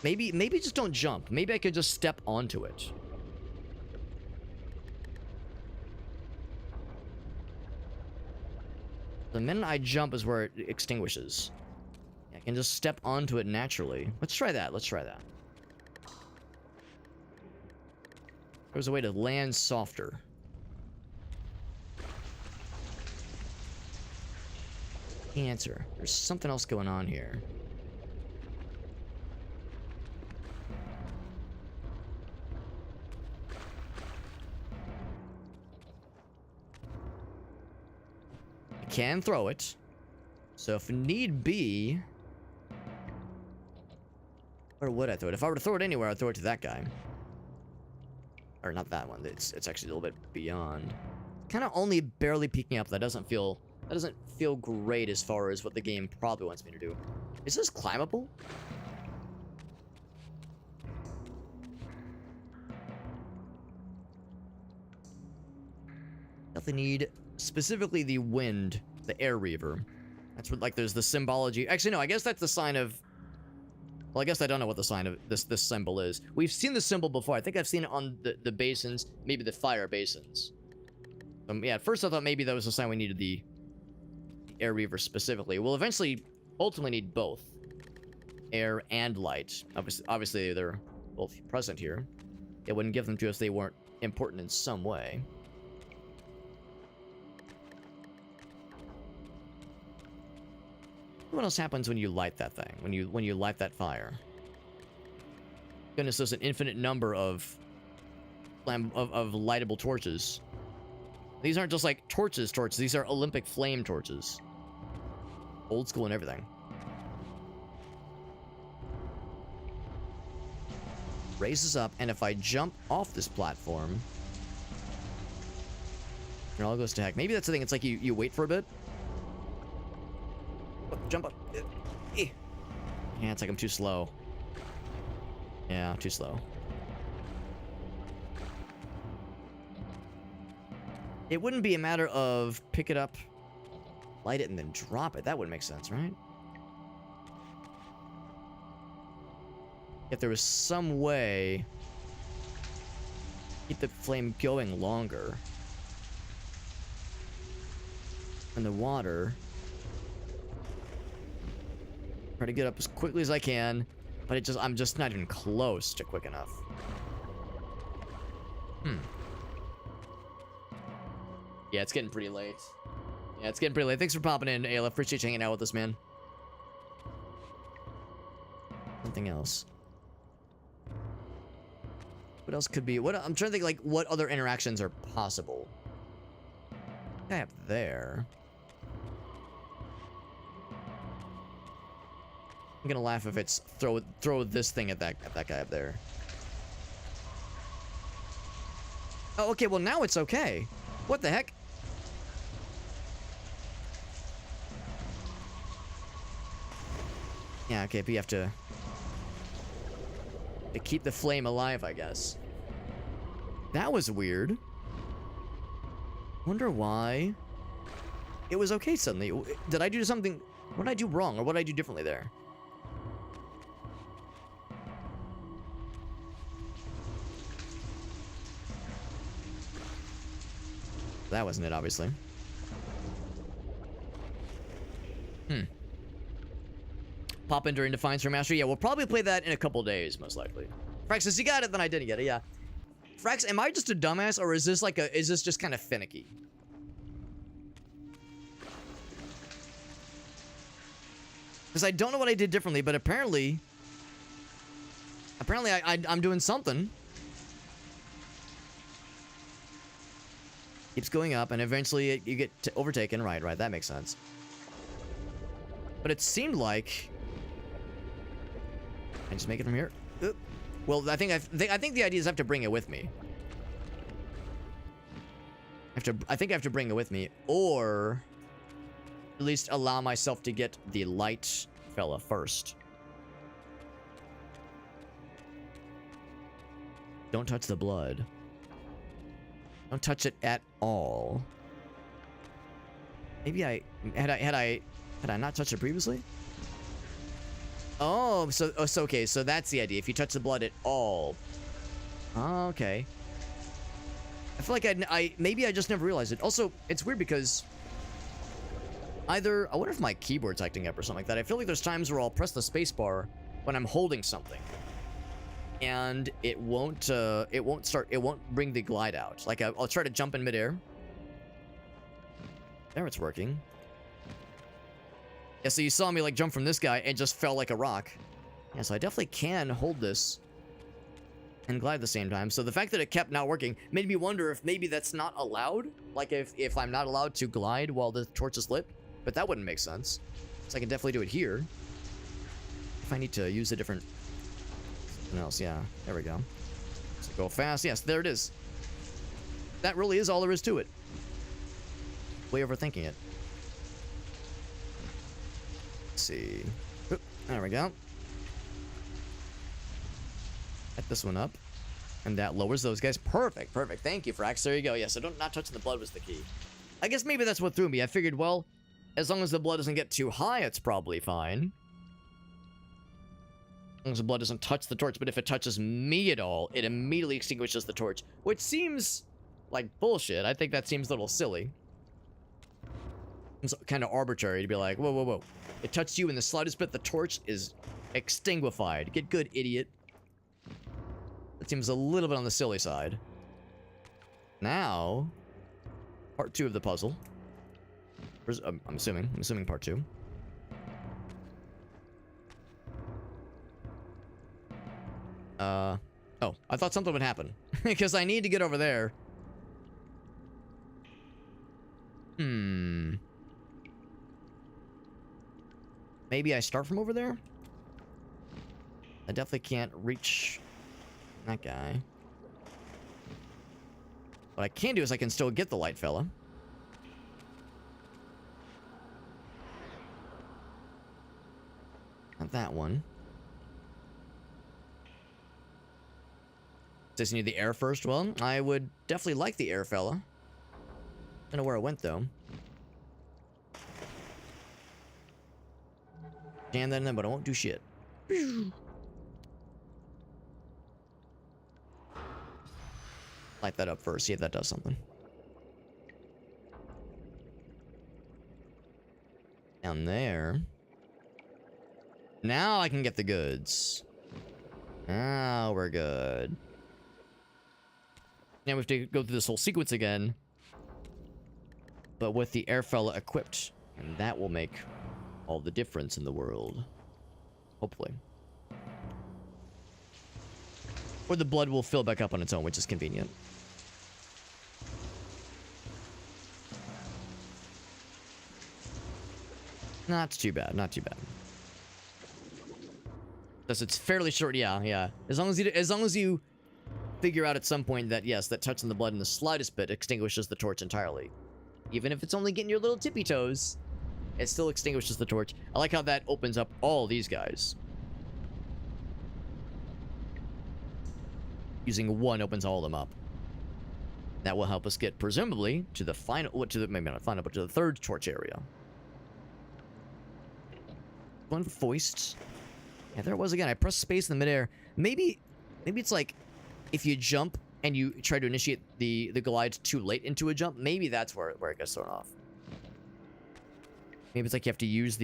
Maybe just don't jump. Maybe I could just step onto it. The minute I jump is where it extinguishes. I can just step onto it naturally. Let's try that. There's a way to land softer. Answer. There's something else going on here. I can throw it. So if need be... Where would I throw it? If I were to throw it anywhere, I'd throw it to that guy. Or not that one. It's actually a little bit beyond. Kind of only barely peeking up. That doesn't feel great as far as what the game probably wants me to do. Is this climbable? Definitely need specifically the wind, the Air Reaver. That's what, like, there's the symbology. Actually, no, I guess that's the sign of... Well, I guess I don't know what the sign of this symbol is. We've seen the symbol before. I think I've seen it on the basins, maybe the fire basins. Yeah, at first I thought maybe that was the sign we needed the Air Reaver specifically. We'll eventually, ultimately need both. Air and light. Obviously they're both present here. It wouldn't give them to us if they weren't important in some way. What else happens when you light that thing? When you light that fire? Goodness, there's an infinite number of lightable torches. These aren't just like torches. These are Olympic flame torches. Old school and everything. Raises up, and if I jump off this platform, it all goes to heck. Maybe that's the thing. It's like you wait for a bit. Jump up. Yeah, it's like I'm too slow. Yeah, too slow. It wouldn't be a matter of pick it up, light it, and then drop it. That wouldn't make sense, right? If there was some way to keep the flame going longer. And the water. Try to get up as quickly as I can, but I'm just not even close to quick enough. Yeah, it's getting pretty late. Yeah, it's getting pretty late. Thanks for popping in, Ayla. Appreciate you hanging out with us, man. Something else. What else could be? I'm trying to think, like, what other interactions are possible? Guy up there. I'm gonna laugh if it's throw this thing at that guy up there. Oh, okay. Well, now it's okay. What the heck? Yeah, okay, but you have to keep the flame alive, I guess. That was weird. Wonder why it was okay suddenly. Did I do something? What did I do wrong, or what did I do differently there? That wasn't it, obviously. Pop in during Defiance Remastered. Yeah, we'll probably play that in a couple days, most likely. Frax says, you got it, then I didn't get it, yeah. Frax, am I just a dumbass, or is this like is this just kind of finicky? Because I don't know what I did differently, but apparently I'm doing something. Keeps going up, and eventually you get overtaken. Right, that makes sense. But it seemed like I just make it from here. Oop. Well, I think the idea is I have to bring it with me. I think I have to bring it with me, or at least allow myself to get the light fella first. Don't touch the blood. Don't touch it at all. Maybe had I not touched it previously? Oh, so okay, so that's the idea. If you touch the blood at all. Oh, okay. I feel like maybe I just never realized it. Also, it's weird because I wonder if my keyboard's acting up or something like that. I feel like there's times where I'll press the spacebar when I'm holding something, and it won't bring the glide out. Like I'll try to jump in midair. There, it's working. Yeah, so you saw me like jump from this guy and just fell like a rock. Yeah, so I definitely can hold this and glide at the same time. So the fact that it kept not working made me wonder if maybe that's not allowed. Like if I'm not allowed to glide while the torch is lit. But that wouldn't make sense. So I can definitely do it here. If I need to use a different something else, yeah. There we go. So go fast. Yes, there it is. That really is all there is to it. Way overthinking it. Let's see. Oop, there we go. Set this one up. And that lowers those guys. Perfect, perfect. Thank you, Frax. There you go. Yeah, so not touching the blood was the key. I guess maybe that's what threw me. I figured, well, as long as the blood doesn't get too high, it's probably fine. As long as the blood doesn't touch the torch. But if it touches me at all, it immediately extinguishes the torch. Which seems like bullshit. I think that seems a little silly. It's kind of arbitrary to be like, whoa, whoa, whoa. It touched you in the slightest bit, the torch is extinguified. Get good, idiot. That seems a little bit on the silly side. Now, part 2 of the puzzle. I'm assuming part 2. Oh, I thought something would happen. Because I need to get over there. Maybe I start from over there? I definitely can't reach that guy. What I can do is I can still get the light fella. Now want that one. Does he need the air first? Well, I would definitely like the air fella. Don't know where it went though. Jam that in there, but I won't do shit. Light that up first, see if that does something. Down there. Now I can get the goods. Now we're good. Now we have to go through this whole sequence again. But with the air fella equipped. And that will make all the difference in the world. Hopefully. Or the blood will fill back up on its own, which is convenient. Not too bad, not too bad. Thus it's fairly short, yeah. As long as you figure out at some point that yes, that touching the blood in the slightest bit extinguishes the torch entirely. Even if it's only getting your little tippy toes, it still extinguishes the torch. I like how that opens up all these guys. Using one opens all of them up. That will help us get presumably to the final, maybe not final, but to the third torch area. One foist. Yeah, there it was again. I pressed space in the midair. Maybe it's like if you jump and you try to initiate the glide too late into a jump. Maybe that's where it gets thrown off. Maybe it's like you have to use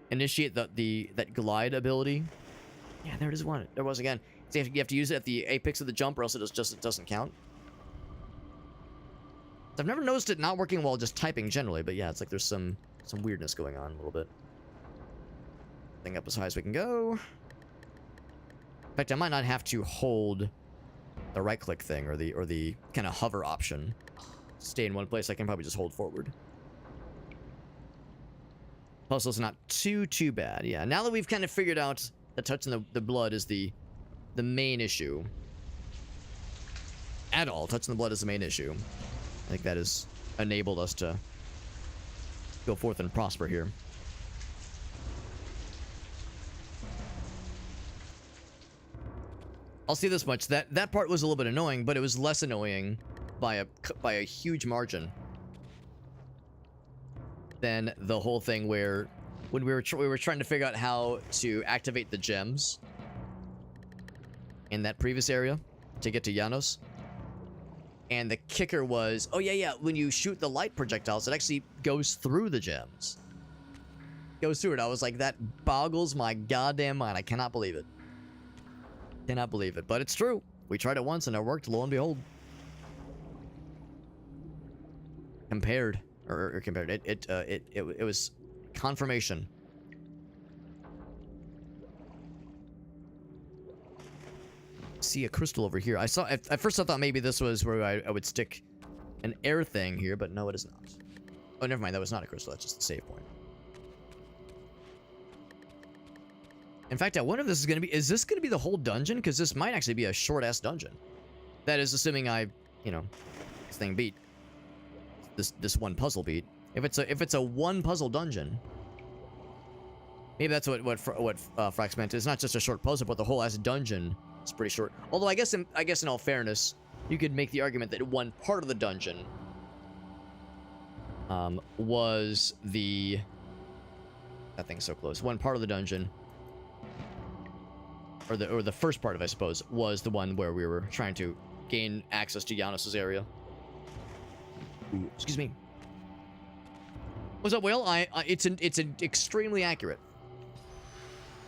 initiate that glide ability. Yeah, there it is. One. There was again. So you have to use it at the apex of the jump, or else it doesn't count. I've never noticed it not working while just typing generally, but yeah, it's like there's some weirdness going on a little bit. Thing up as high as we can go. In fact, I might not have to hold the right click thing or the kind of hover option. Stay in one place. I can probably just hold forward. Puzzle's not too bad. Yeah, now that we've kind of figured out that touching the blood is the main issue. At all, touching the blood is the main issue. I think that has enabled us to go forth and prosper here. I'll say this much, that part was a little bit annoying, but it was less annoying by a huge margin than the whole thing where when we were trying to figure out how to activate the gems in that previous area to get to Janos. And the kicker was, oh yeah, when you shoot the light projectiles, it actually goes through the gems. Goes through it. I was like, that boggles my goddamn mind. I cannot believe it. Cannot believe it, but it's true. We tried it once and it worked, lo and behold. Compared. It was confirmation. See a crystal over here. At first I thought maybe this was where I would stick an air thing here, but no, it is not. Oh, never mind. That was not a crystal. That's just the save point. In fact, I wonder if this is going to be... Is this going to be the whole dungeon? Because this might actually be a short-ass dungeon. That is assuming this thing beat. This one puzzle beat. If it's a one puzzle dungeon... Maybe that's what Frax meant. It's not just a short puzzle, but the whole ass dungeon is pretty short. Although I guess in all fairness, you could make the argument that one part of the dungeon... was the... That thing's so close. One part of the dungeon... Or the first part of it, I suppose, was the one where we were trying to gain access to Janos' area. Ooh, excuse me. What's up, Will? It's extremely accurate.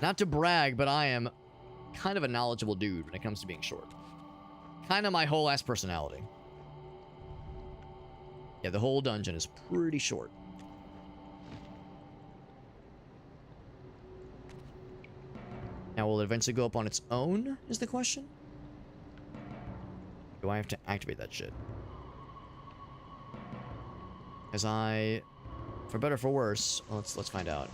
Not to brag, but I am kind of a knowledgeable dude when it comes to being short. Kind of my whole ass personality. Yeah, the whole dungeon is pretty short. Now, will it eventually go up on its own, is the question? Do I have to activate that shit? As for better or for worse, let's find out.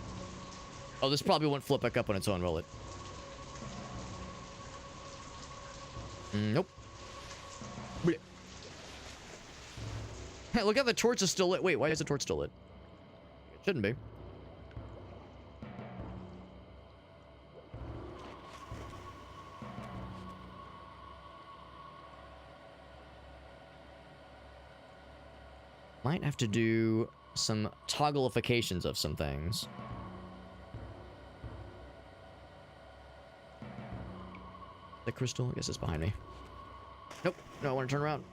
Oh, this probably won't flip back up on its own, will it? Nope. Hey, look how the torch is still lit. Wait, why is the torch still lit? It shouldn't be. Might have to do some toggleifications of some things. The crystal, I guess it's behind me. Nope, no, I want to turn around.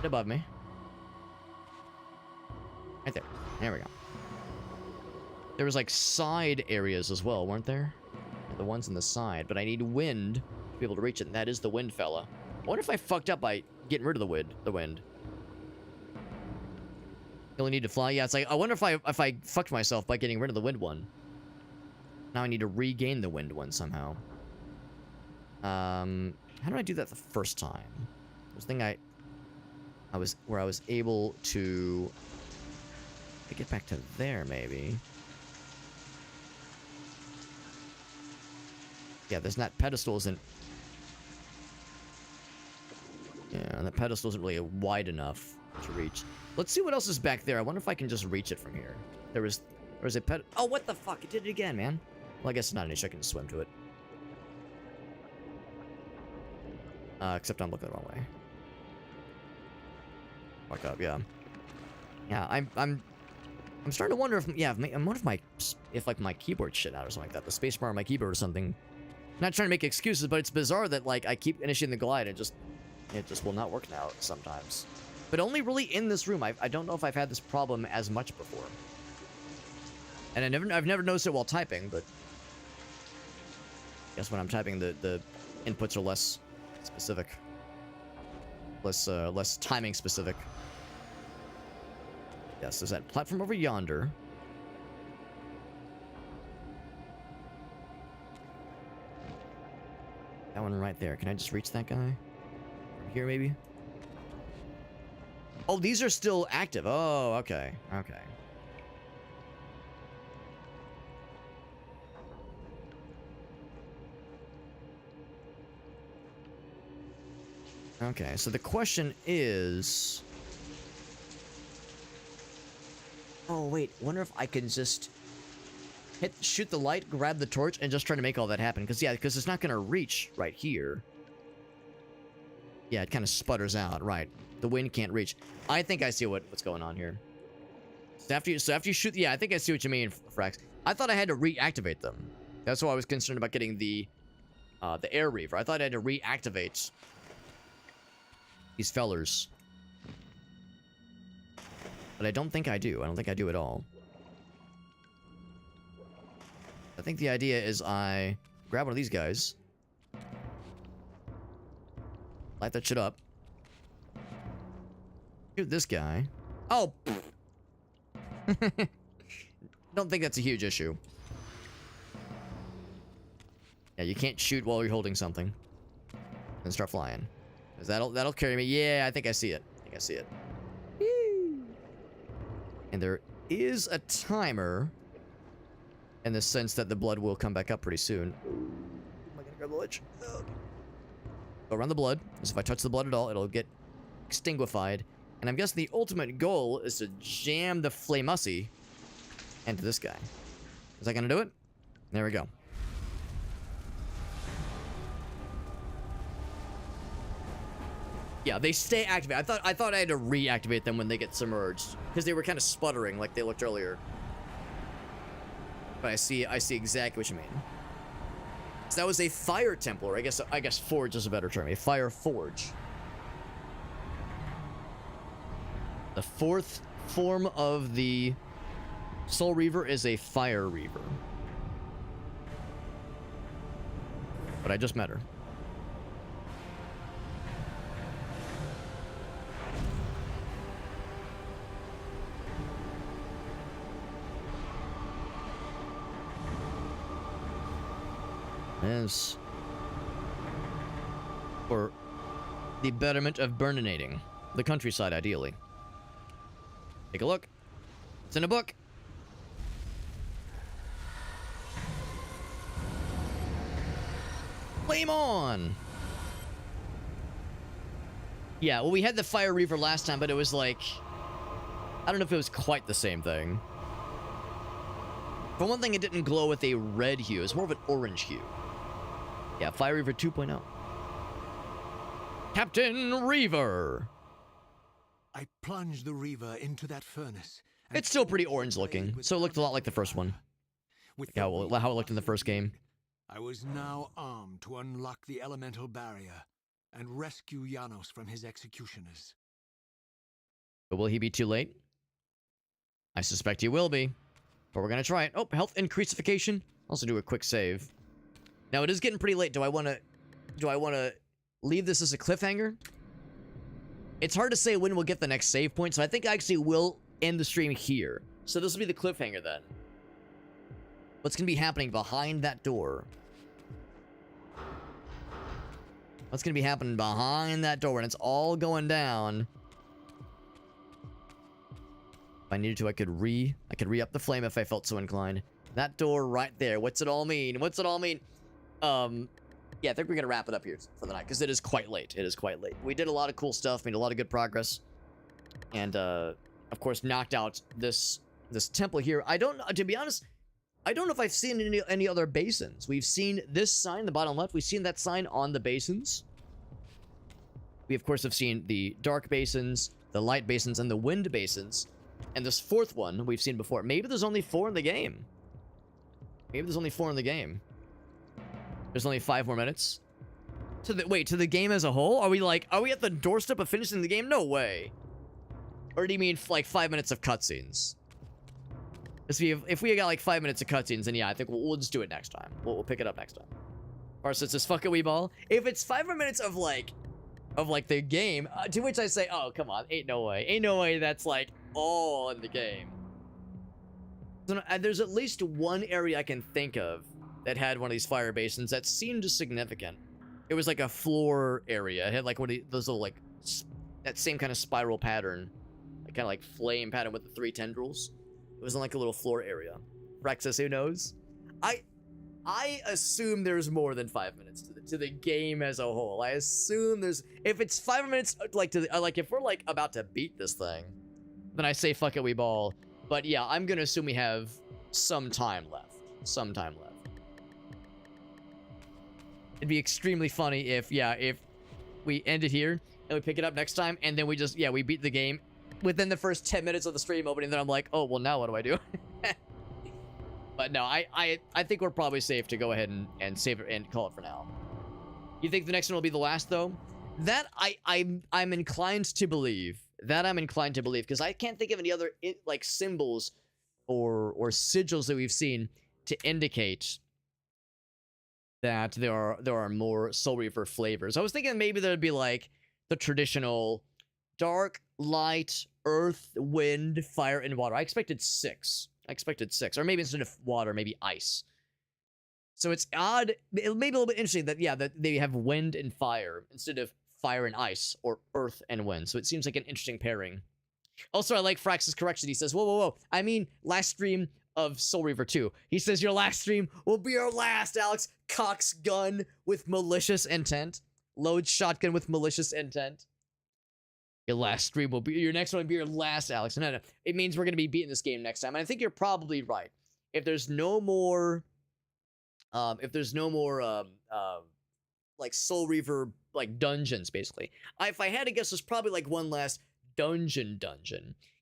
Above me. Right there. There we go. There was like side areas as well, weren't there? Yeah, the ones on the side, but I need wind to be able to reach it, and that is the wind fella. I wonder if I fucked up by getting rid of the wind. You only need to fly? Yeah, it's like, I wonder if I fucked myself by getting rid of the wind one. Now I need to regain the wind one somehow. How did I do that the first time? There was a thing where I was able to get back to there, maybe. Yeah, there's not pedestal isn't. Yeah, the pedestal isn't really wide enough to reach. Let's see what else is back there. I wonder if I can just reach it from here. There's a ped. Oh, what the fuck? It did it again, man. Well, I guess it's not an issue. I can swim to it. Except I'm looking the wrong way. Fuck up, yeah. Yeah, I'm starting to wonder if, yeah, I wonder if like my keyboard shit out or something like that. The spacebar on my keyboard or something. Not trying to make excuses, but it's bizarre that like I keep initiating the glide and it just will not work now sometimes. But only really in this room. I don't know if I've had this problem as much before. And I've never noticed it while typing, but I guess when I'm typing the inputs are less specific. Less timing specific. Yes, there's that platform over yonder. That one right there. Can I just reach that guy? From here, maybe? Oh, these are still active. Oh, okay. Okay. Okay, so the question is... Oh, wait. Wonder if I can just shoot the light, grab the torch, and just try to make all that happen. Because it's not going to reach right here. Yeah, it kind of sputters out. Right. The wind can't reach. I think I see what's going on here. So after you shoot... Yeah, I think I see what you mean, Frax. I thought I had to reactivate them. That's why I was concerned about getting the Air Reaver. I thought I had to reactivate these fellers. But I don't think I do. I don't think I do at all. I think the idea is I grab one of these guys. Light that shit up. Shoot this guy. Oh! Don't think that's a huge issue. Yeah, you can't shoot while you're holding something. And start flying. Because that'll carry me. Yeah, I think I see it. I think I see it. And there is a timer. In the sense that the blood will come back up pretty soon. Am I gonna grab the ledge? Okay. Go around the blood. As if I touch the blood at all, it'll get extinguified. And I'm guessing the ultimate goal is to jam the Flamussy into this guy. Is that gonna do it? There we go. Yeah, they stay activated. I thought I had to reactivate them when they get submerged. Because they were kind of sputtering like they looked earlier. But I see exactly what you mean. So that was a fire templar. I guess forge is a better term. A fire forge. The fourth form of the Soul Reaver is a Fire Reaver. But I just met her. Yes. For the betterment of burninating. The countryside, ideally. Take a look. It's in a book. Flame on! Yeah, well, we had the Fire Reaver last time, but it was like... I don't know if it was quite the same thing. For one thing, it didn't glow with a red hue. It's more of an orange hue. Yeah, Fire Reaver 2.0. Captain Reaver. I plunged the Reaver into that furnace. and It's still pretty forged the orange blade looking, with so it looked a lot like the first one. With Yeah, the well, Reaver how it looked in the first game. I was now armed to unlock the elemental barrier and rescue Janos from his executioners. But will he be too late? I suspect he will be. But we're gonna try it. Oh, health increasification. Also do a quick save. Now it is getting pretty late. Do I wanna leave this as a cliffhanger? It's hard to say when we'll get the next save point, so I think I actually will end the stream here. So this will be the cliffhanger then. What's gonna be happening behind that door? What's gonna be happening behind that door when it's all going down? If I needed to, I could re-up the flame if I felt so inclined. That door right there. What's it all mean? What's it all mean? Yeah, I think we're gonna wrap it up here for the night because it is quite late. It is quite late. We did a lot of cool stuff, made a lot of good progress, and of course knocked out this temple here. I don't, to be honest, I don't know if I've seen any other basins. We've seen this sign, the bottom left. We've seen that sign on the basins. We of course have seen the dark basins, the light basins, and the wind basins. And this fourth one we've seen before. Maybe there's only 4 in the game. Maybe there's only 4 in the game. There's only 5 more minutes. To the game as a whole? Are we at the doorstep of finishing the game? No way. Or do you mean like 5 minutes of cutscenes? If we got like 5 minutes of cutscenes, then yeah, I think we'll just do it next time. We'll pick it up next time. Or since it's fuck it, wee ball. If it's 5 more minutes of like the game, to which I say, oh come on, ain't no way that's like all in the game. So, there's at least one area I can think of that had one of these fire basins that seemed significant. It was like a floor area. It had like one of those little like that same kind of spiral pattern, like kind of like flame pattern with the 3 tendrils. It was in like a little floor area. Rexus, who knows? I assume there's more than 5 minutes to the game as a whole. I assume there's, if it's 5 minutes, like if we're like about to beat this thing, then I say fuck it, we ball. But yeah, I'm gonna assume we have some time left. It'd be extremely funny if we end it here and we pick it up next time, and then we just, we beat the game within the first 10 minutes of the stream opening. Then I'm like, oh, well, now what do I do? But no, I think we're probably safe to go ahead and save it and call it for now. You think the next one will be the last, though? That I'm inclined to believe. Because I can't think of any other like symbols or sigils that we've seen to indicate that there are more Soul Reaver flavors. I was thinking maybe there'd be like the traditional dark, light, earth, wind, fire, and water. I expected 6. Or maybe instead of water, maybe ice. So it's odd. It may be a little bit interesting that they have wind and fire instead of fire and ice, or earth and wind. So it seems like an interesting pairing. Also, I like Frax's correction. He says, whoa. I mean, last stream of Soul Reaver 2. He says your last stream will be your last, Alex. Cocks gun with malicious intent. Loads shotgun with malicious intent. Your last stream will be, your next one will be your last, Alex. No. It means we're going to be beating this game next time. And I think you're probably right. If there's no more, like Soul Reaver, like dungeons, basically. If I had to guess, there's probably like one last dungeon.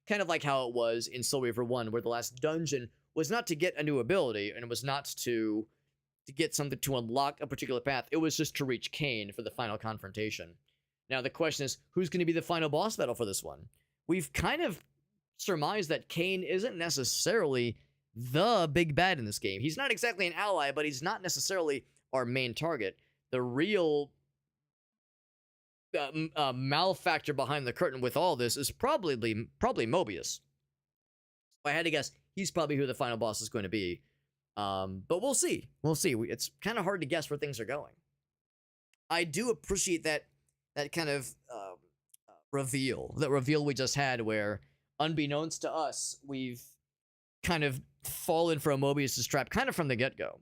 Kind of like how it was in Soul Reaver 1, where the last dungeon was not to get a new ability, and it was not to get something to unlock a particular path. It was just to reach Kain for the final confrontation. Now, the question is, who's going to be the final boss battle for this one? We've kind of surmised that Kain isn't necessarily the big bad in this game. He's not exactly an ally, but he's not necessarily our main target. The real malefactor behind the curtain with all this is probably Mobius. If I had to guess, he's probably who the final boss is going to be. But we'll see. It's kind of hard to guess where things are going. I do appreciate that kind of reveal we just had, where unbeknownst to us, we've kind of fallen for a Mobius' trap kind of from the get-go.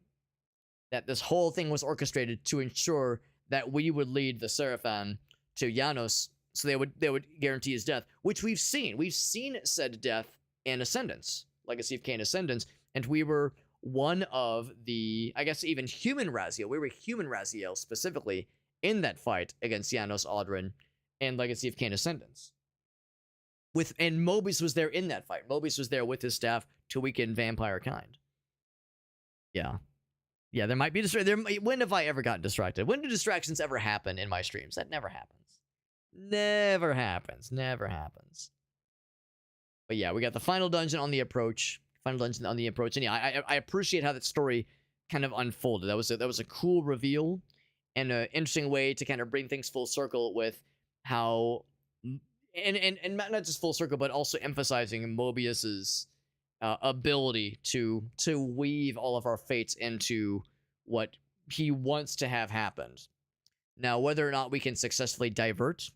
That this whole thing was orchestrated to ensure that we would lead the Seraphan to Janos, so they would guarantee his death, which we've seen. We've seen said death in Ascendance, Legacy of Kain Ascendance, and we were one of the, I guess, even human Raziel. We were human Raziel specifically in that fight against Janos Audrin and Legacy of Kain Ascendance. And Mobius was there in that fight. Mobius was there with his staff to weaken vampire kind. Yeah. Yeah, there might be when have I ever gotten distracted? When do distractions ever happen in my streams? That never happens. Never happens. Never happens. But yeah, we got the final dungeon on the approach. And yeah, I appreciate how that story kind of unfolded. That was a cool reveal and an interesting way to kind of bring things full circle with how and not just full circle, but also emphasizing Mobius's ability to weave all of our fates into what he wants to have happened. Now, whether or not we can successfully divert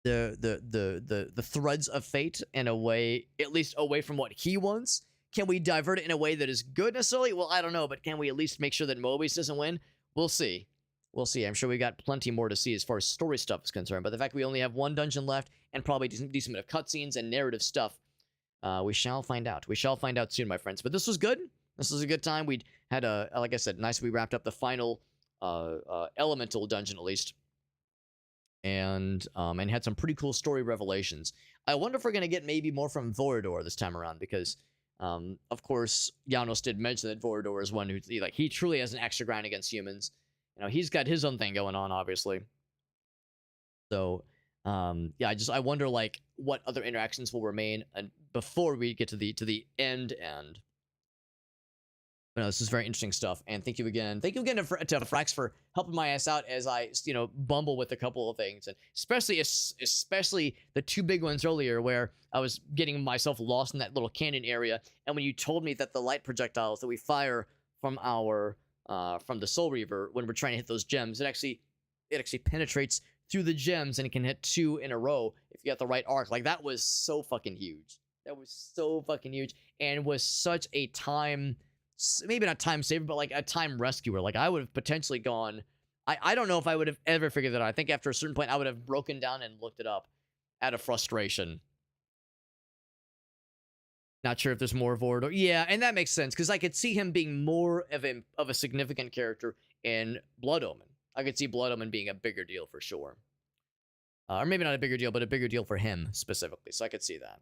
the threads of fate in a way, at least away from what he wants, can we divert it in a way that is good necessarily? Well, I don't know, but can we at least make sure that Mobius doesn't win? We'll see. We'll see. I'm sure we got plenty more to see as far as story stuff is concerned, but the fact we only have one dungeon left and probably decent bit of cutscenes and narrative stuff, we shall find out. We shall find out soon, my friends. But this was good. This was a good time. We had like I said, nice. We wrapped up the final elemental dungeon at least, and had some pretty cool story revelations. I wonder if we're gonna get maybe more from Vorador this time around, because of course Janos did mention that Vorador is one who he truly has an extra grind against humans. You know, he's got his own thing going on, obviously. So yeah, I wonder what other interactions will remain before we get to the end. But no, this is very interesting stuff, and thank you again to Frax for helping my ass out as I bumble with a couple of things, and especially the two big ones earlier where I was getting myself lost in that little canyon area, and when you told me that the light projectiles that we fire from our from the Soul Reaver when we're trying to hit those gems, it actually penetrates through the gems and it can hit 2 in a row if you got the right arc. That was so fucking huge. That was so fucking huge, and was such a time, maybe not time saver, but a time rescuer. I would have potentially gone, I don't know if I would have ever figured that out. I think after a certain point I would have broken down and looked it up out of frustration. Not sure if there's more Vorador. Yeah, and that makes sense, because I could see him being more of a significant character in Blood Omen. I could see Blood Omen being a bigger deal for sure. Or maybe not a bigger deal, but a bigger deal for him specifically. So I could see that.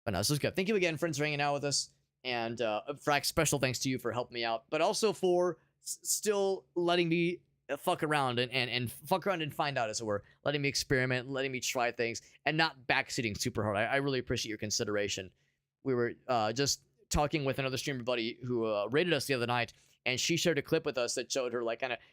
But no, this was good. Thank you again, friends, for hanging out with us. And Frax, special thanks to you for helping me out, but also for still letting me fuck around and fuck around and find out, as it were. Letting me experiment, letting me try things, and not backseating super hard. I really appreciate your consideration. We were just talking with another streamer buddy who rated us the other night, and she shared a clip with us that showed her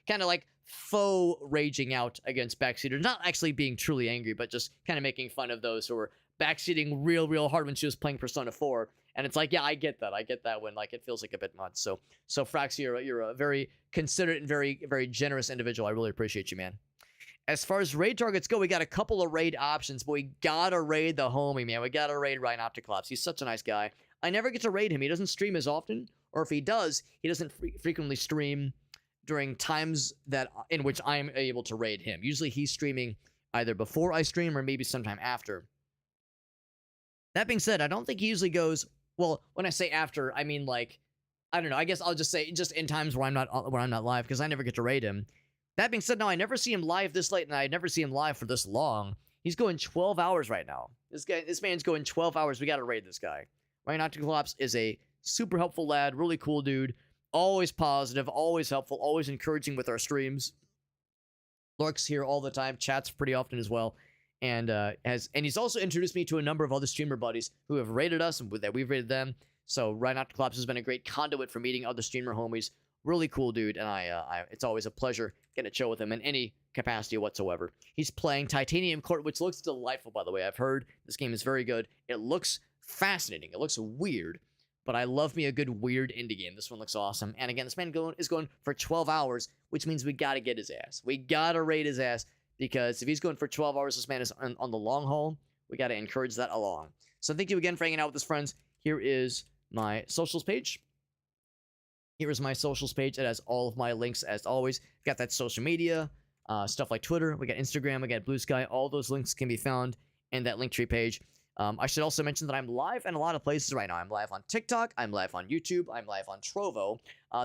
kind of faux raging out against backseaters, not actually being truly angry, but just kind of making fun of those who were backseating real hard when she was playing Persona 4. And it's yeah, I get that when it feels like a bit much. So Frax, you're a very considerate and very generous individual. I really appreciate you, man. As far as raid targets go, we got a couple of raid options, but we gotta raid the homie, man. We gotta raid Ryan Opticlops. He's such a nice guy. I never get to raid him. He doesn't stream as often, or if he does, he doesn't frequently stream during times in which I'm able to raid him. Usually he's streaming either before I stream or maybe sometime after. That being said, I don't think he usually goes, well, when I say after, I mean I don't know, I guess I'll just say just in times where I'm not live, because I never get to raid him. That being said, no, I never see him live this late, and I never see him live for this long. He's going 12 hours right now. This man's going 12 hours. We gotta raid this guy. Ryan Octoclops is a super helpful lad, really cool dude, always positive, always helpful, always encouraging with our streams. Lurks here all the time, chats pretty often as well, and he's also introduced me to a number of other streamer buddies who have rated us and that we've rated them. So Ryan Octoclops has been a great conduit for meeting other streamer homies. Really cool dude, and it's always a pleasure getting to chill with him in any capacity whatsoever. He's playing Titanium Court, which looks delightful, by the way. I've heard this game is very good. It looks fascinating. It looks weird, but I love me a good weird indie game. This one looks awesome. And again, this man is going for 12 hours, which means we gotta get his ass. We gotta raid his ass, because if he's going for 12 hours, this man is on the long haul. We gotta encourage that along. So thank you again for hanging out with us, friends. Here is my socials page. Here is my socials page. It has all of my links, as always. We've got that social media, stuff like Twitter. We got Instagram. We got Blue Sky. All those links can be found in that Linktree page. I should also mention that I'm live in a lot of places right now. I'm live on TikTok, I'm live on YouTube, I'm live on Trovo.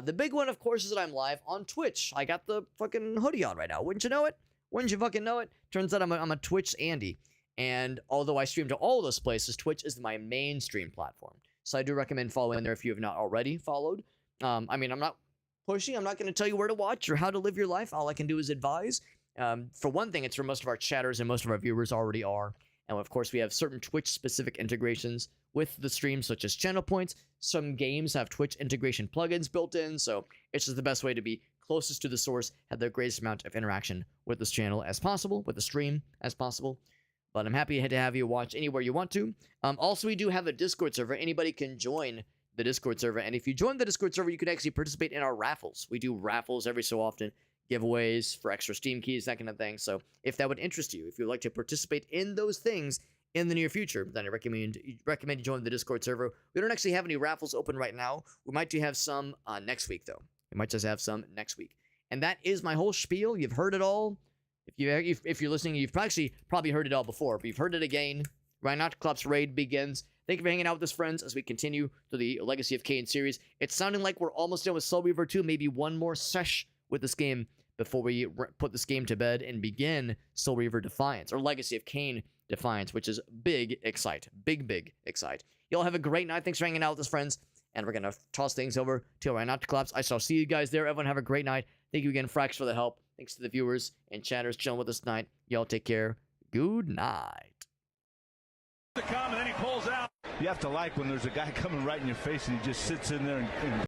The big one, of course, is that I'm live on Twitch. I got the fucking hoodie on right now. Wouldn't you know it? Wouldn't you fucking know it? Turns out I'm a Twitch Andy. And although I stream to all those places, Twitch is my main stream platform. So I do recommend following there if you have not already followed. I mean, I'm not pushing. I'm not going to tell you where to watch or how to live your life. All I can do is advise. For one thing, it's where most of our chatters and most of our viewers already are. And of course, we have certain Twitch-specific integrations with the stream, such as channel points. Some games have Twitch integration plugins built in, so it's just the best way to be closest to the source, have the greatest amount of interaction with this channel as possible, with the stream as possible. But I'm happy to have you watch anywhere you want to. Also, we do have a Discord server. Anybody can join the Discord server. And if you join the Discord server, you can actually participate in our raffles. We do raffles every so often, giveaways for extra Steam keys, that kind of thing. So if that would interest you, if you'd like to participate in those things in the near future, then I recommend you join the Discord server. We don't actually have any raffles open right now. We might do have some next week, though. We might just have some next week. And that is my whole spiel. You've heard it all. If you're listening, you've probably heard it all before, but you've heard it again. Rhinoceros raid begins. Thank you for hanging out with us, friends, as we continue through the Legacy of Kain series. It's sounding like we're almost done with Soul Reaver 2, maybe one more sesh with this game before we put this game to bed and begin Soul Reaver Defiance, or Legacy of Kain Defiance, which is big excite. Big excite. Y'all have a great night. Thanks for hanging out with us, friends. And we're going to toss things over to Rhinoceros. I shall see you guys there. Everyone have a great night. Thank you again, Frax, for the help. Thanks to the viewers and chatters chilling with us tonight. Y'all take care. Good night. To come and then he pulls out. You have to like when there's a guy coming right in your face and he just sits in there and